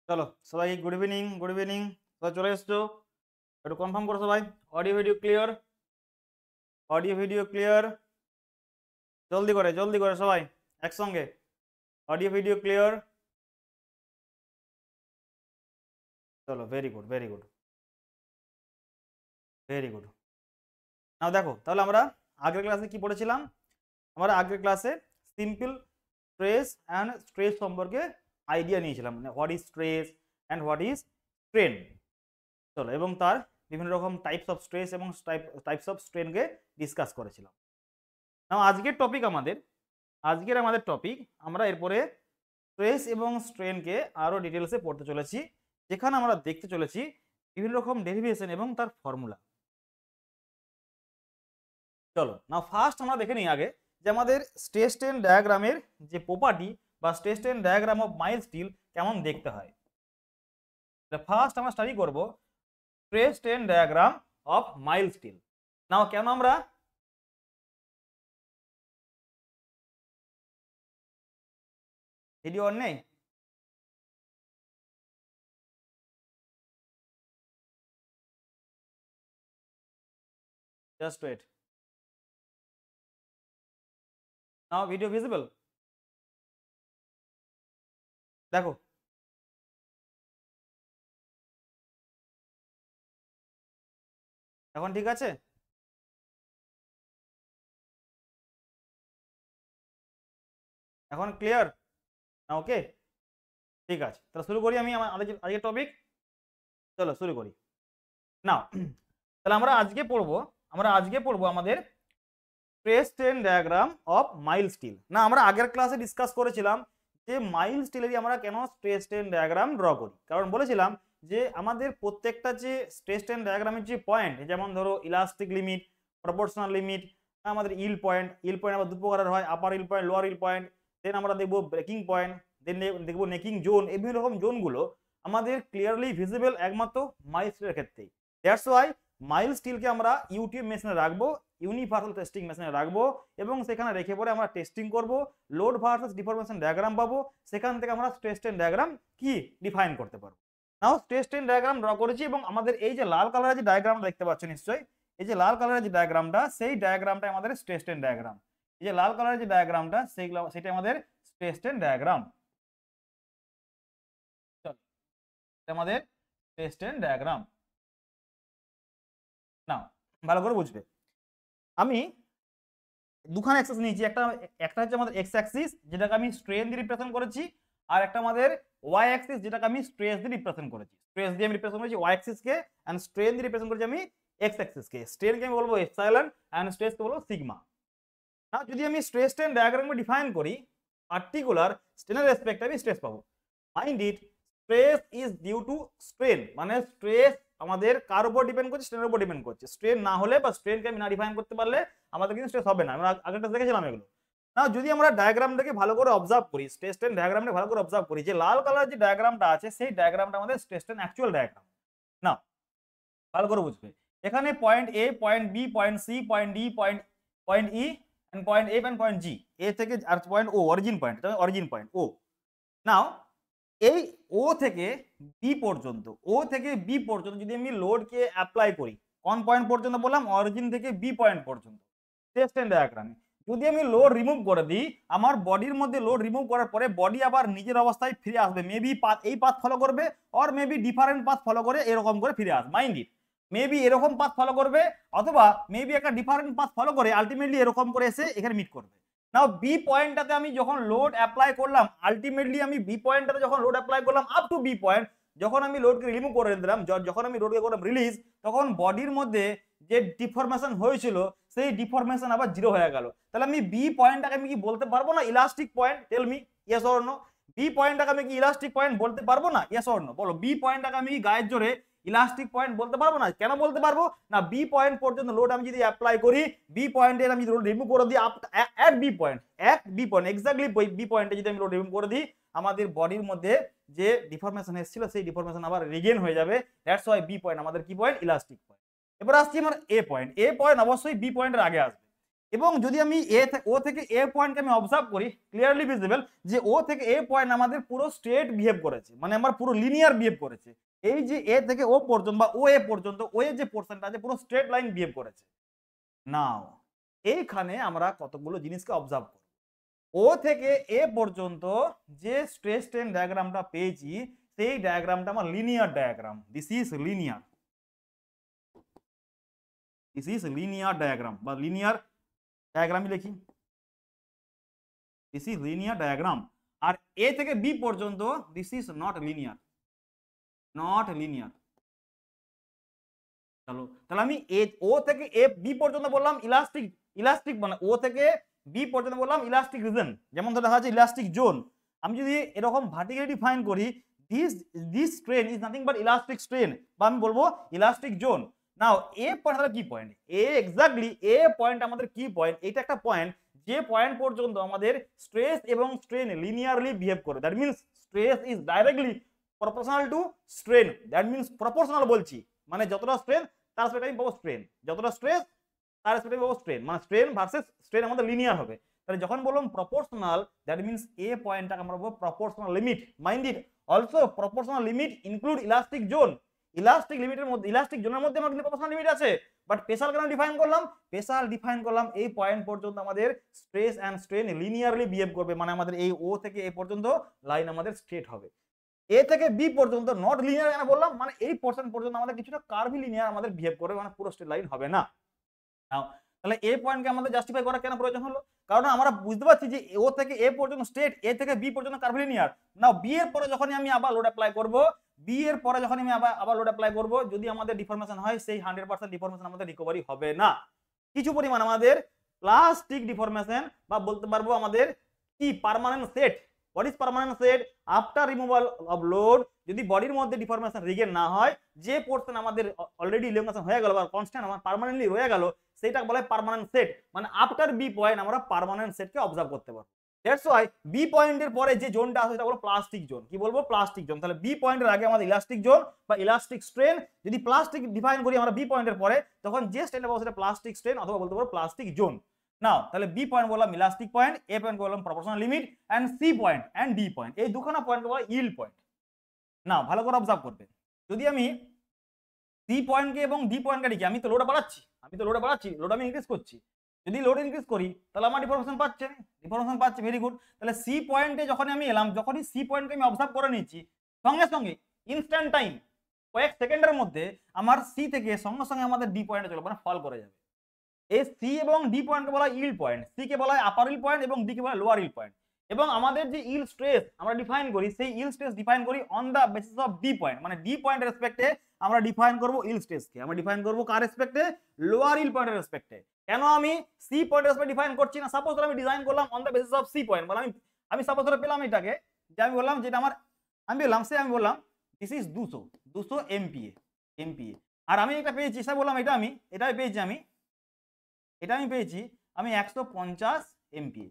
চলো সবাই good evening সবাই চলে এসছো, একটু কনফার্ম করো সবাই। Audio video clear? Audio video clear? জলদি করে সবাই একসঙ্গে। Audio video clear? চলো, very good very good very good. Now দেখো, তাহলে আমরা আগের ক্লাসে কি পড়েছিলাম? আমরা আগের ক্লাসে সিম্পল স্ট্রেস অ্যান্ড স্ট্রেস সম্পর্কে আইডিয়া নিয়েছিলাম, মানে what is stress and what is strain. চলো, এবং তার বিভিন্ন রকম টাইপস অফ স্ট্রেস এবং টাইপস অফ স্ট্রেনকে ডিসকাস করেছিলাম। নাও আজকের আমাদের টপিক, আমরা এরপরে স্ট্রেস এবং স্ট্রেনকে আরও ডিটেলসে পড়তে চলেছি, যেখানে আমরা দেখতে চলেছি বিভিন্ন রকম ডেরিভেশন এবং তার ফর্মুলা। চলো নাও ফার্স্ট আমরা দেখে নিই আগে যে আমাদের স্ট্রেস স্ট্রেন ডায়াগ্রামের যে প্রপার্টি বা stress strain diagram of mild steel কেমন দেখতে হয়। ফার্স্ট আমরা স্টাডি করব stress strain diagram of mild steel. Now কেন আমরা ভিডিও অন নেই? Just wait. Now video visible? দেখো, এখন ঠিক আছে? এখন ক্লিয়ার? ওকে, ঠিক আছে, তাহলে শুরু করি আমি আমার আজকের টপিক। চলো শুরু করি নাও। তাহলে আমরা আজকে পড়বো আমাদের stress strain diagram of mild still. না, আমরা আগের ক্লাসে ডিসকাস করেছিলাম যে মাইল্ড স্টিলেরই আমরা কেন স্ট্রেস স্ট্রেন ডায়াগ্রাম ড্র করি, কারণ বলেছিলাম যে আমাদের প্রত্যেকটা যে স্ট্রেস স্ট্রেন ডায়াগ্রামের যে পয়েন্ট, যেমন ধরো ইলাস্টিক লিমিট, প্রপোর্শনাল লিমিট, আমাদের ইল পয়েন্ট আবার দু প্রকারের হয়, আপার ইল পয়েন্ট, লোয়ার ইল পয়েন্ট, দেন আমরা দেখবো ব্রেকিং পয়েন্ট, দেন দেখবো নেকিং জোন। এই বিভিন্ন রকম জোনগুলো আমাদের ক্লিয়ারলি ভিজিবল একমাত্র মাইল্ড স্টিলের ক্ষেত্রেই। দ্যাটস ওয়াই মাইল্ড স্টিলকে আমরা ইউটিএম মেশিনে রাখবো, ইউনিভার্সাল টেস্টিং মেশিনে রাখবো, এবং সেখানে রেখে পরে আমরা টেস্টিং করব, লোড ভার্সাস ডিফরমেশন ডায়াগ্রাম পাবো, সেখান থেকে আমরা স্ট্রেস স্ট্রেন ডায়াগ্রাম কি ডিফাইন করতে পারবো। নাও স্ট্রেস স্ট্রেন ডায়াগ্রাম ড্র করেছি, এবং আমাদের এই যে লাল কালারের যে ডায়াগ্রামটা দেখতে পাচ্ছ নিশ্চয়ই, এই যে লাল কালারের যে ডায়াগ্রামটা, সেই ডায়াগ্রামটা আমাদের স্ট্রেস স্ট্রেন ডায়াগ্রাম। এই যে লাল কালারের যে ডায়াগ্রামটা, সেটা আমাদের স্ট্রেস স্ট্রেন ডায়াগ্রাম। আমাদের স্ট্রেস স্ট্রেন ডায়াগ্রাম। নাও ভালো করে বুঝবে, আমি দুখানা অ্যাক্সিস নিয়েছি, একটা হচ্ছে আমাদের এক্স অ্যাক্সিস, যেটাকে আমি স্ট্রেন দিয়ে রিপ্রেজেন্ট করেছি, আর একটা আমাদের ওয়াই অ্যাক্সিস, যেটাকে আমি স্ট্রেস দিয়ে রিপ্রেজেন্ট করেছি। স্ট্রেস দিয়ে আমি রিপ্রেজেন্ট করেছি ওয়াই অ্যাক্সিস কে, এন্ড স্ট্রেন দিয়ে রিপ্রেজেন্ট করেছি আমি এক্স অ্যাক্সিস কে। স্ট্রেন কে আমি বলবো এপসাইলন, এন্ড স্ট্রেস কে বলবো সিগমা। না, যদি আমি স্ট্রেস স্ট্রেন ডায়াগ্রামে ডিফাইন করি, পার্টিকুলার স্ট্রেনের রেসপেক্টে আমি স্ট্রেস পাবো। Mind it, stress is due to strain, মানে স্ট্রেস আমাদের কার উপর ডিপেন্ড করছে? স্ট্রেনের উপর ডিপেন্ড করছে। স্ট্রেন না হলে বা স্ট্রেনকে আমি না ডিফাইন করতে পারলে আমাদের কিন্তু স্ট্রেস হবে না। আমরা আগেরটা দেখেছিলাম এগুলো। না, যদি আমরা ডায়াগ্রামটাকে ভালো করে অবজার্ভ করি, স্ট্রেস স্ট্রেন ডায়াগ্রামটা ভালো করে অবজার্ভ করি, যে লাল কালার যে ডায়াগ্রামটা আছে, সেই ডায়াগ্রামটা আমাদের স্ট্রেস স্ট্রেন অ্যাকচুয়াল ডায়াগ্রাম। না, ভালো করে বুঝবে, এখানে point A, point B, point C, point D, point E, and point F, and point G, A থেকে আর পয়েন্ট ও, অরিজিন পয়েন্ট, এটা অরিজিন পয়েন্ট ও। নাও এই ও থেকে বি পর্যন্ত, যদি আমি লোডকে অ্যাপ্লাই করি, কোন পয়েন্ট পর্যন্ত বললাম? অরিজিন থেকে বি পয়েন্ট পর্যন্ত। স্ট্রেস স্ট্রেন ডায়াগ্রামে যদি আমি লোড রিমুভ করে দিই, আমার বডির মধ্যে লোড রিমুভ করার পরে বডি আবার নিজের অবস্থায় ফিরে আসবে। মেবি এই পাথ ফলো করবে, or maybe different path follow করে এরকম করে ফিরে আসবে। মাইন্ড ইট, মেবি এরকম পাথ ফলো করবে, অথবা মেবি একটা ডিফারেন্ট পাথ ফলো করে আলটিমেটলি এরকম করে এসে এখানে মিট করবে। নাও বি পয়েন্টটাতে আমি যখন লোড অ্যাপ্লাই করলাম, আলটিমেটলি আমি বি পয়েন্টটাতে যখন লোড অ্যাপ্লাই করলাম আপ টু বি পয়েন্ট, যখন আমি লোডকে রিমুভ করে দিলাম, যখন আমি লোডকে করলাম রিলিজ, তখন বডির মধ্যে যে ডিফরমেশন হয়েছিল, সেই ডিফরমেশন আবার জিরো হয়ে গেল। তাহলে আমি বি পয়েন্টটাকে আমি কি বলতে পারবো না elastic point? Tell me, yes or no. B পয়েন্টটাকে আমি কি ইলাস্টিক পয়েন্ট বলতে পারবো না? ইয়েস অর নো, বলো। বি পয়েন্টটাকে আমি কি গায়ের জোরে ইলাস্টিক পয়েন্ট বলতে পারবো না? কেন বলতে পারবো না? বি পয়েন্ট পর্যন্ত লোড আমি যদি অ্যাপ্লাই করি, বি পয়েন্টে আমি লোড রিমুভ করে দিই এট বি পয়েন্ট, এক্স্যাক্টলি বি পয়েন্টে যদি আমি লোড রিমুভ করে দিই, আমাদের বডির মধ্যে যে ডিফরমেশন এসেছিল, সেই ডিফরমেশন আবার রিগেন হয়ে যাবে। দ্যাটস ওয়াই বি পয়েন্ট আমাদের কি পয়েন্ট? Elastic point. এবার আসছি আমার এ পয়েন্ট। এ পয়েন্ট অবশ্যই বি পয়েন্টের আগে আসবে। এবং যদি আমি ও থেকে এ পয়েন্টকে আমি অবজার্ভ করি, ক্লিয়ারলি ভিজিবল যে ও থেকে এ পয়েন্ট আমাদের পুরো স্ট্রেট বিহেভ করেছে, মানে আমার পুরো লিনিয়ার বিহেভ করেছে। এই যে এ থেকে ও পর্যন্ত বা ও এ পর্যন্ত ও এর যে পোর্শনটা আছে পুরো স্ট্রেট লাইন বিহেভ করেছে। নাও এইখানে আমরা কতগুলো জিনিসকে অবজার্ভ করব। ও থেকে এ পর্যন্ত যে স্ট্রেস স্ট্রেন ডায়াগ্রামটা পেয়েছি সেই ডায়াগ্রামটা আমার linear diagram. This is linear, this is linear diagram বা লিনিয়ার ডায়াগ্রামই লিখি, দিস ইজ লিনিয়ার ডায়াগ্রাম। আর এ থেকে বি পর্যন্ত this is not linear, not linear. চলো তাহলে আমি ও থেকে এ বি পর্যন্ত বললাম ইলাস্টিক, ইলাস্টিক মানে ও থেকে বি পর্যন্ত বললাম ইলাস্টিক রিজন, যেমন ধরে দেখা যাচ্ছে ইলাস্টিক জোন। আমি যদি এরকম ভার্টিক্যালি ডিফাইন করি this strain is nothing but elastic strain, বা আমি বলবো ইলাস্টিক জোন। নাও এ পয়েন্ট কি পয়েন্ট, এ এক্স্যাক্টলি এ পয়েন্ট আমাদের কি পয়েন্ট, এটা একটা পয়েন্ট যে পয়েন্ট পর্যন্ত আমাদের স্ট্রেস এবং স্ট্রেন লিনিয়ারলি বিহেভ করে। That means stress is directly proportional to strain, that means proportional বলছি মানে যতটা স্ট্রেন তার রেসপেক্টে আমি পাবো স্ট্রেন, যতটা স্ট্রেস তার রেসপেক্টে পাবো স্ট্রেন, মানে স্ট্রেন ভার্সেস স্ট্রেন আমাদের লিনিয়ার হবে। তাহলে যখন বললাম প্রপোর্শনাল দ্যাট মিন্স এ পয়েন্টটাকে আমরা বলবো proportional limit. Mind it also proportional limit include elastic zone, elastic লিমিটের মধ্যে ইলাস্টিক জোনের মধ্যে আমার কিন্তু প্রপোর্শনাল লিমিট আছে। বাট স্পেশাল কেন ডিফাইন করলাম, স্পেশাল ডিফাইন করলাম এই পয়েন্ট পর্যন্ত আমাদের stress and strain linearly behave করবে, মানে আমাদের এই ও থেকে এ পর্যন্ত লাইন আমাদের স্ট্রেট হবে। এ থেকে বি পর্যন্ত নট লিনিয়ার কেন বললাম, মানে এই পোর্শন পর্যন্ত আমাদের কিছুটা কার্ভি লিনিয়ার আমাদের বিহেভ করবে, মানে পুরো স্ট্রেট লাইন হবে না। তাহলে এ পয়েন্টকে আমাদের জাস্টিফাই করা কেন প্রয়োজন হলো, কারণ আমরা বুঝতে পারছি যে ও থেকে এ পর্যন্ত স্ট্রেট, এ থেকে বি পর্যন্ত কার্ভি লিনিয়ার। নাও বি এর পরে যখন আমি আবার লোড অ্যাপ্লাই করব, বি এর পরে যখন আমি আবার লোড অ্যাপ্লাই করব, যদি আমাদের ডিফরমেশন হয় সেই 100% ডিফরমেশন আমাদের রিকভারি হবে না। কিছু পরিমাণ আমাদের প্লাস্টিক ডিফরমেশন বা বলতে পারবো আমাদের কি permanent set. What is permanent set? After removal of load যদি বডির মধ্যে ডিফরমেশন রিগেন না হয়, যে পোর্শন আমাদের অলরেডি ইলিমিনেশন হয়ে গেল বা কনস্ট্যান্ট আমার পার্মানেন্টলি রয়ে গেল, সেটা বলা হয় পার্মানেন্ট সেট। মানে আফটার বি পয়েন্ট আমরা পার্মানেন্ট সেটকে অবজার্ভ করতে পারবো। দ্যাটস ওয়াই বি পয়েন্টের পরে যে জোনটা আছে সেটা বলো প্লাস্টিক জোন। কি বলবো? Plastic zone. তাহলে বি পয়েন্টের আগে আমাদের ইলাস্টিক জোন বা ইলাস্টিক স্ট্রেন, যদি প্লাস্টিক ডিফাইন করি আমরা বি পয়েন্টের পরে, তখন যে স্ট্রেনটা পাবো সেটা প্লাস্টিক স্ট্রেন অথবা বলতে পারবো প্লাস্টিক জোন। নাও তাহলে বি পয়েন্ট বললাম ইলাস্টিক পয়েন্ট, এ পয়েন্ট বললাম proportional limit, and C point and D point, এই দুখানা পয়েন্টকে বলা ইল্ড পয়েন্ট। নাও ভালো করে অবজার্ভ করবে, যদি আমি সি পয়েন্টকে এবং ডি পয়েন্টকে দেখি, আমি তো লোড বাড়াচ্ছি, লোড আমি ইনক্রিজ করছি। যদি লোড ইনক্রিজ করি তাহলে আমার ডিফরমেশন পাচ্ছে, ভেরি গুড। তাহলে সি পয়েন্টে যখন আমি এলাম, যখনই সি পয়েন্টকে আমি অবজার্ভ করে নিচ্ছি, সঙ্গে সঙ্গে ইনস্ট্যান্ট টাইম কয়েক সেকেন্ডের মধ্যে আমার সি থেকে সঙ্গে সঙ্গে আমাদের ডি পয়েন্টে চলে মানে ফল করে যাবে। এই সি এবং ডি পয়েন্টকে বলা হয় ইল্ড পয়েন্ট, সি কে বলা হয় আপার ইল্ড পয়েন্ট এবং ডি কে বলা হয় লোয়ার ইল্ড পয়েন্ট। এবং আমাদের যে ইল্ড স্ট্রেস আমরা ডিফাইন করি, সেই ইল্ড স্ট্রেস ডিফাইন করি on the basis of D point, মানে ডি পয়েন্টের রেসপেক্টে আমরা ডিফাইন করব ইল্ড স্ট্রেসকে, আমরা ডিফাইন করব কার রেসপেক্টে? লোয়ার ইল্ড পয়েন্টের রেসপেক্টে। কেন আমি সি পয়েন্টের রেসপেক্টে ডিফাইন করছি না? সাপোজ আমি ডিজাইন করলাম on the basis of C point, মানে আমি সাপোজ পেলাম এটাকে, যে আমি বললাম যেটা আমার আমি বললাম দিস ইজ 200 এমপিএ, আর আমি এটা পেয়েছি সে বললাম এটাই পেয়েছি আমি 150 এমপিএ।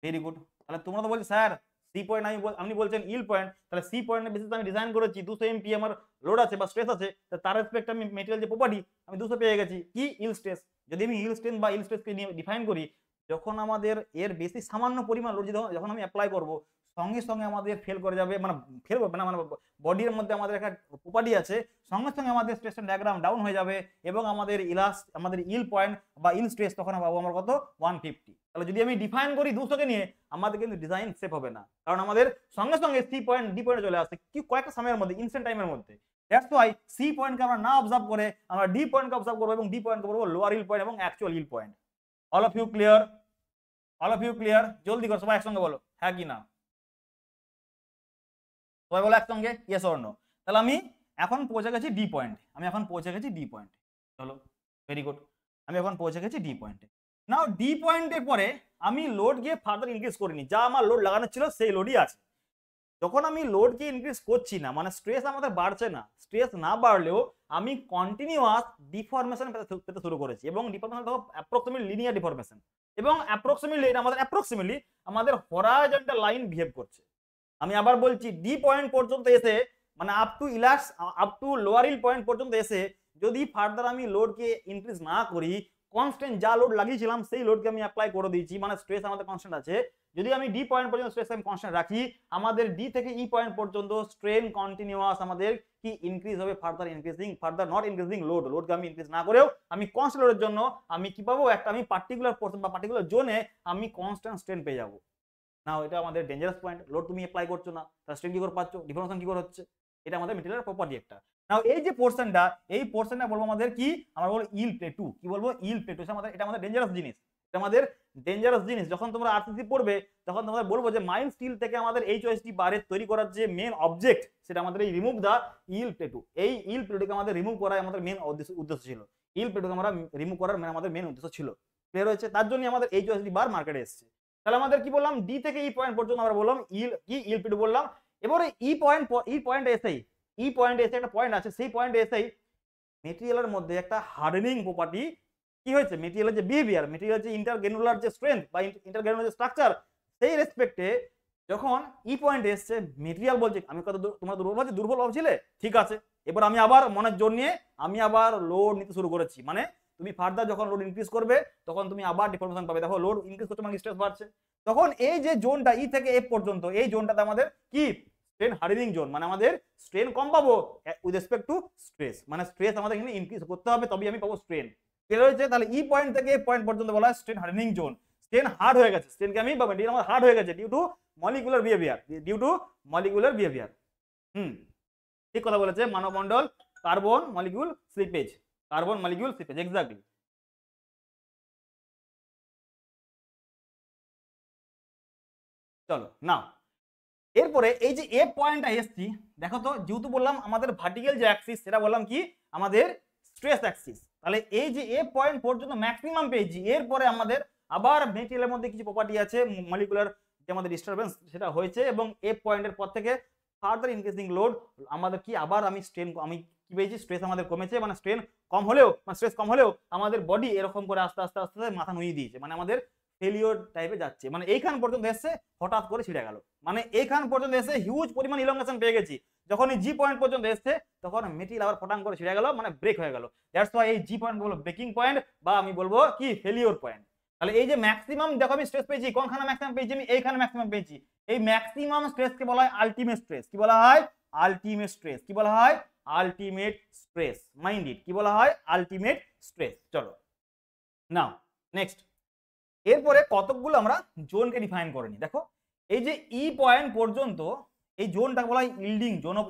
Very good. তাহলে তোমরা তো বলছো স্যার সি পয়েন্ট, আপনি বলছেন ইল পয়েন্ট, তাহলে সি পয়েন্টের বেসিসে আমি ডিজাইন করেছি 200 এমপিএ আমার লোড আছে বা স্ট্রেস আছে, তার রেসপেক্টে আমি মেটেরিয়াল যে প্রপার্টি আমি 200 পেয়ে গেছি, কি ইল স্ট্রেস। যদি আমি ইল স্ট্রেন বা ইল স্ট্রেসকে নিয়ে ডিফাইন করি, যখন আমাদের এর বেশি সামান্য পরিমাণ লোড যখন আমি অ্যাপ্লাই করব, সঙ্গে সঙ্গে আমাদের ফেল করে যাবে, মানে ফেল করবে না, মানে বডির মধ্যে আমাদের একটা প্রপার্টি আছে, সঙ্গে সঙ্গে আমাদের স্ট্রেস ডায়াগ্রাম ডাউন হয়ে যাবে এবং আমাদের ইল পয়েন্ট বা ইল স্ট্রেস তখন পাবো আমার কত? 150। তাহলে যদি আমি ডিফাইন করি 200 কে নিয়ে, আমাদের কিন্তু ডিজাইন সেফ হবে না, কারণ আমাদের সঙ্গে সঙ্গে সি পয়েন্ট ডি পয়েন্টে চলে আসে কি কয়েকটা সময়ের মধ্যে, ইনস্ট্যান্ট টাইমের মধ্যে। দ্যাটস ওয়াই সি পয়েন্টকে আমরা না অবজার্ভ করে আমরা ডি পয়েন্টকে অবজার্ভ করবো এবং ডি পয়েন্টকে বলবো লোয়ার ইল পয়েন্ট এবং actual yield point. All of you clear? জলদি করো সবাই একসঙ্গে বলো হ্যাঁ কি না, সবাই বলো একসঙ্গে ইয়েস অর নো। তাহলে আমি এখন পৌঁছে গেছি ডি পয়েন্টে, চলো ভেরি গুড, আমি এখন পৌঁছে গেছি ডি পয়েন্টে। নাও ডি পয়েন্টের পরে আমি লোড গিয়ে ফার্দার ইনক্রিজ করিনি, যা আমার লোড লাগানো ছিল সেই লোডই আছে। যখন আমি লোডকে ইনক্রিজ করছি না, মানে স্ট্রেস আমাদের বাড়ছে না, স্ট্রেস না বাড়লেও আমি কন্টিনিউয়াস ডিফরমেশন পেতে শুরু করেছি, এবং ডিফরমেশন দেখো অ্যাপ্রক্সিমেটলি লিনিয়ার ডিফরমেশন, এবং অ্যাপ্রক্সিমেটলি আমাদের হরাইজন্টাল লাইন বিহেভ করছে। আমি আবার বলছি ডি পয়েন্ট পর্যন্ত এসে, মানে up to lower yield point পর্যন্ত এসে যদি ফার্দার আমি লোডকে ইনক্রিজ না করি, কনস্ট্যান্ট যা লোড লাগিয়েছিলাম সেই লোডকে আমি অ্যাপ্লাই করে দিয়েছি, মানে স্ট্রেস আমাদের কনস্ট্যান্ট আছে। যদি আমি ডি পয়েন্ট পর্যন্ত স্ট্রেস আমি কনস্ট্যান্ট রাখি, আমাদের ডি থেকে ই পয়েন্ট পর্যন্ত স্ট্রেন কন্টিনিউয়াস আমাদের কি ইনক্রিজ হবে, further increasing, further not increasing লোডকে আমি ইনক্রিজ না করেও আমি কনস্ট্যান্ট লোডের জন্য আমি কি পাবো, একটা আমি পার্টিকুলার পোর্শন বা পার্টিকুলার জোনে আমি কনস্ট্যান্ট স্ট্রেন পেয়ে যাবো। না, এটা আমাদের ডেঞ্জারাস পয়েন্ট। লোড তুমি অ্যাপ্লাই করছো না, তার স্ট্রেন কি করে পাচ্ছ, ডিফর্মেশন কি করে হচ্ছে, এটা আমাদের মেটেরিয়াল প্রপার্টি একটা। নাও এই যে পোর্শনটা, এই পোর্শনটা বলবো আমাদের কি, আমরা বলবো ইল প্লেটু, কি বলবো, ইল প্লেটু। এটা আমাদের ডেঞ্জারাস জিনিস, এটা আমাদের ডেঞ্জারাস জিনিস। যখন তোমরা আরসিসি পড়বে তখন তোমরা বলবো যে মাইল স্টিল থেকে আমাদের এইচওএসটি বারের তৈরি করার যে মেন অবজেক্ট, সেটা আমাদের এই রিমুভ দা ইল প্লেটু। এই ইল প্লেটুকে আমাদের রিমুভ করাই আমাদের মেন উদ্দেশ্য ছিল। ইল প্লেটুকে আমরা রিমুভ করার আমাদের মেন উদ্দেশ্য ছিল। ক্লিয়ার হয়েছে? তার জন্য আমাদের এইচওএসটি বার মার্কেটে এসেছে। তাহলে আমাদের কি বললাম, ডি থেকে ই পয়েন্ট পর্যন্ত আমরা বললাম ইল প্লেটু বললাম। এবারে ই পয়েন্ট এসেই একটা পয়েন্ট আছে, সেই পয়েন্ট এসেই মেটেরিয়ালের মধ্যে একটা হার্ডেনিং প্রপার্টি কি হয়েছে, মেটেরিয়ালের যে বিহেভিয়ার, মেটেরিয়ালের যে ইন্টারগ্রানুলার যে স্ট্রেংথ বা ইন্টারগ্রানুলার যে স্ট্রাকচার, সেই রেসপেক্টে যখন ই পয়েন্ট এসছে, মেটেরিয়াল বলছে আমি কত তোমরা দুর্বল ভাবছিলে, ঠিক আছে, এবার আমি আবার মনের জোর নিয়ে আমি আবার লোড নিতে শুরু করেছি। মানে তুমি ফার্দার যখন লোড ইনক্রিজ করবে তখন তুমি আবার ডিফর্মেশন পাবে। দেখো লোড ইনক্রিজ করছে মানে স্ট্রেস বাড়ছে, তখন এই যে জোনটা ই থেকে এফ পর্যন্ত, এই জোনটাতে আমাদের কি স্ট্রেন হার্ডেনিং জোন, মানে আমাদের স্ট্রেন কম পাবো উইথ রেসপেক্ট টু স্ট্রেস, মানে স্ট্রেস আমাদের এখানে ইনক্রিজ করতে হবে তবেই আমি পাবো স্ট্রেন। ক্লিয়ার হয়েছে? তাহলে ই পয়েন্ট থেকে এফ পয়েন্ট পর্যন্ত বলা হয় strain hardening zone. Strain hard হয়ে গেছে, স্ট্রেনকে আমি বা মেটেরিয়াল আমার হার্ড হয়ে গেছে ডিউ টু মলিকুলার বিহেভিয়ার। ঠিক কথা বলেছে মানবমণ্ডল, কার্বন মলিকিউল স্লিপেজ, এক্স্যাক্টলি। চলো নাও এরপরে এই যে এফ পয়েন্টটা এসছি, দেখো তো, যেহেতু বললাম আমাদের ভার্টিক্যাল যে অ্যাক্সিস সেটা বললাম কি আমাদের স্ট্রেস অ্যাক্সিস, তাহলে এই যে এফ পয়েন্ট পর্যন্ত ম্যাক্সিমাম পেয়েছি, এরপরে আমাদের আবার মেটেরিয়ালের মধ্যে কিছু প্রপার্টি আছে, মলিকুলার যে আমাদের ডিস্টারবেন্স সেটা হয়েছে, এবং এফ পয়েন্টের পর থেকে ফার্দার ইনক্রিজিং লোড আমাদের কি আবার আমি কি পেয়েছি, স্ট্রেস আমাদের কমেছে, মানে স্ট্রেস কম হলেও আমাদের বডি এরকম করে আস্তে আস্তে মাথা নুয়ে দিয়েছে, মানে আমাদের ফেলিওর টাইপে যাচ্ছে, মানে এইখান পর্যন্ত এসে হঠাৎ করে ছিঁড়ে গেল, মানে এইখান পর্যন্ত এসে হিউজ পরিমাণ ইলংগেশন পেয়ে গেছি। যখন এই জি পয়েন্ট পর্যন্ত এসছে তখন মেটেরিয়াল আবার ফটাং করে ছিঁড়ে গেল, মানে ব্রেক হয়ে গেল। দ্যাটস ওয়াই এই জি পয়েন্ট বলবো ব্রেকিং পয়েন্ট, বা আমি বলবো কি ফেলিওর পয়েন্ট। তাহলে এই যে ম্যাক্সিমাম দেখো আমি স্ট্রেস পেয়েছি, কোনখানে ম্যাক্সিমাম পেয়েছি, আমি এইখানে ম্যাক্সিমাম পেয়েছি। এই ম্যাক্সিমাম স্ট্রেসকে বলা হয় আলটিমেট স্ট্রেস। কি বলা হয়? Ultimate stress. কি বলা হয়? Ultimate stress. মাইন্ড ইট, কি বলা হয়? Ultimate stress. চলো নাও নেক্সট, এরপরে কতকগুলো আমরা জোনকে ডিফাইন করে নি। দেখো এই যে ই পয়েন্ট পর্যন্ত এই জোনটাকে বলা হয় ইল্ডিং, জোন অফ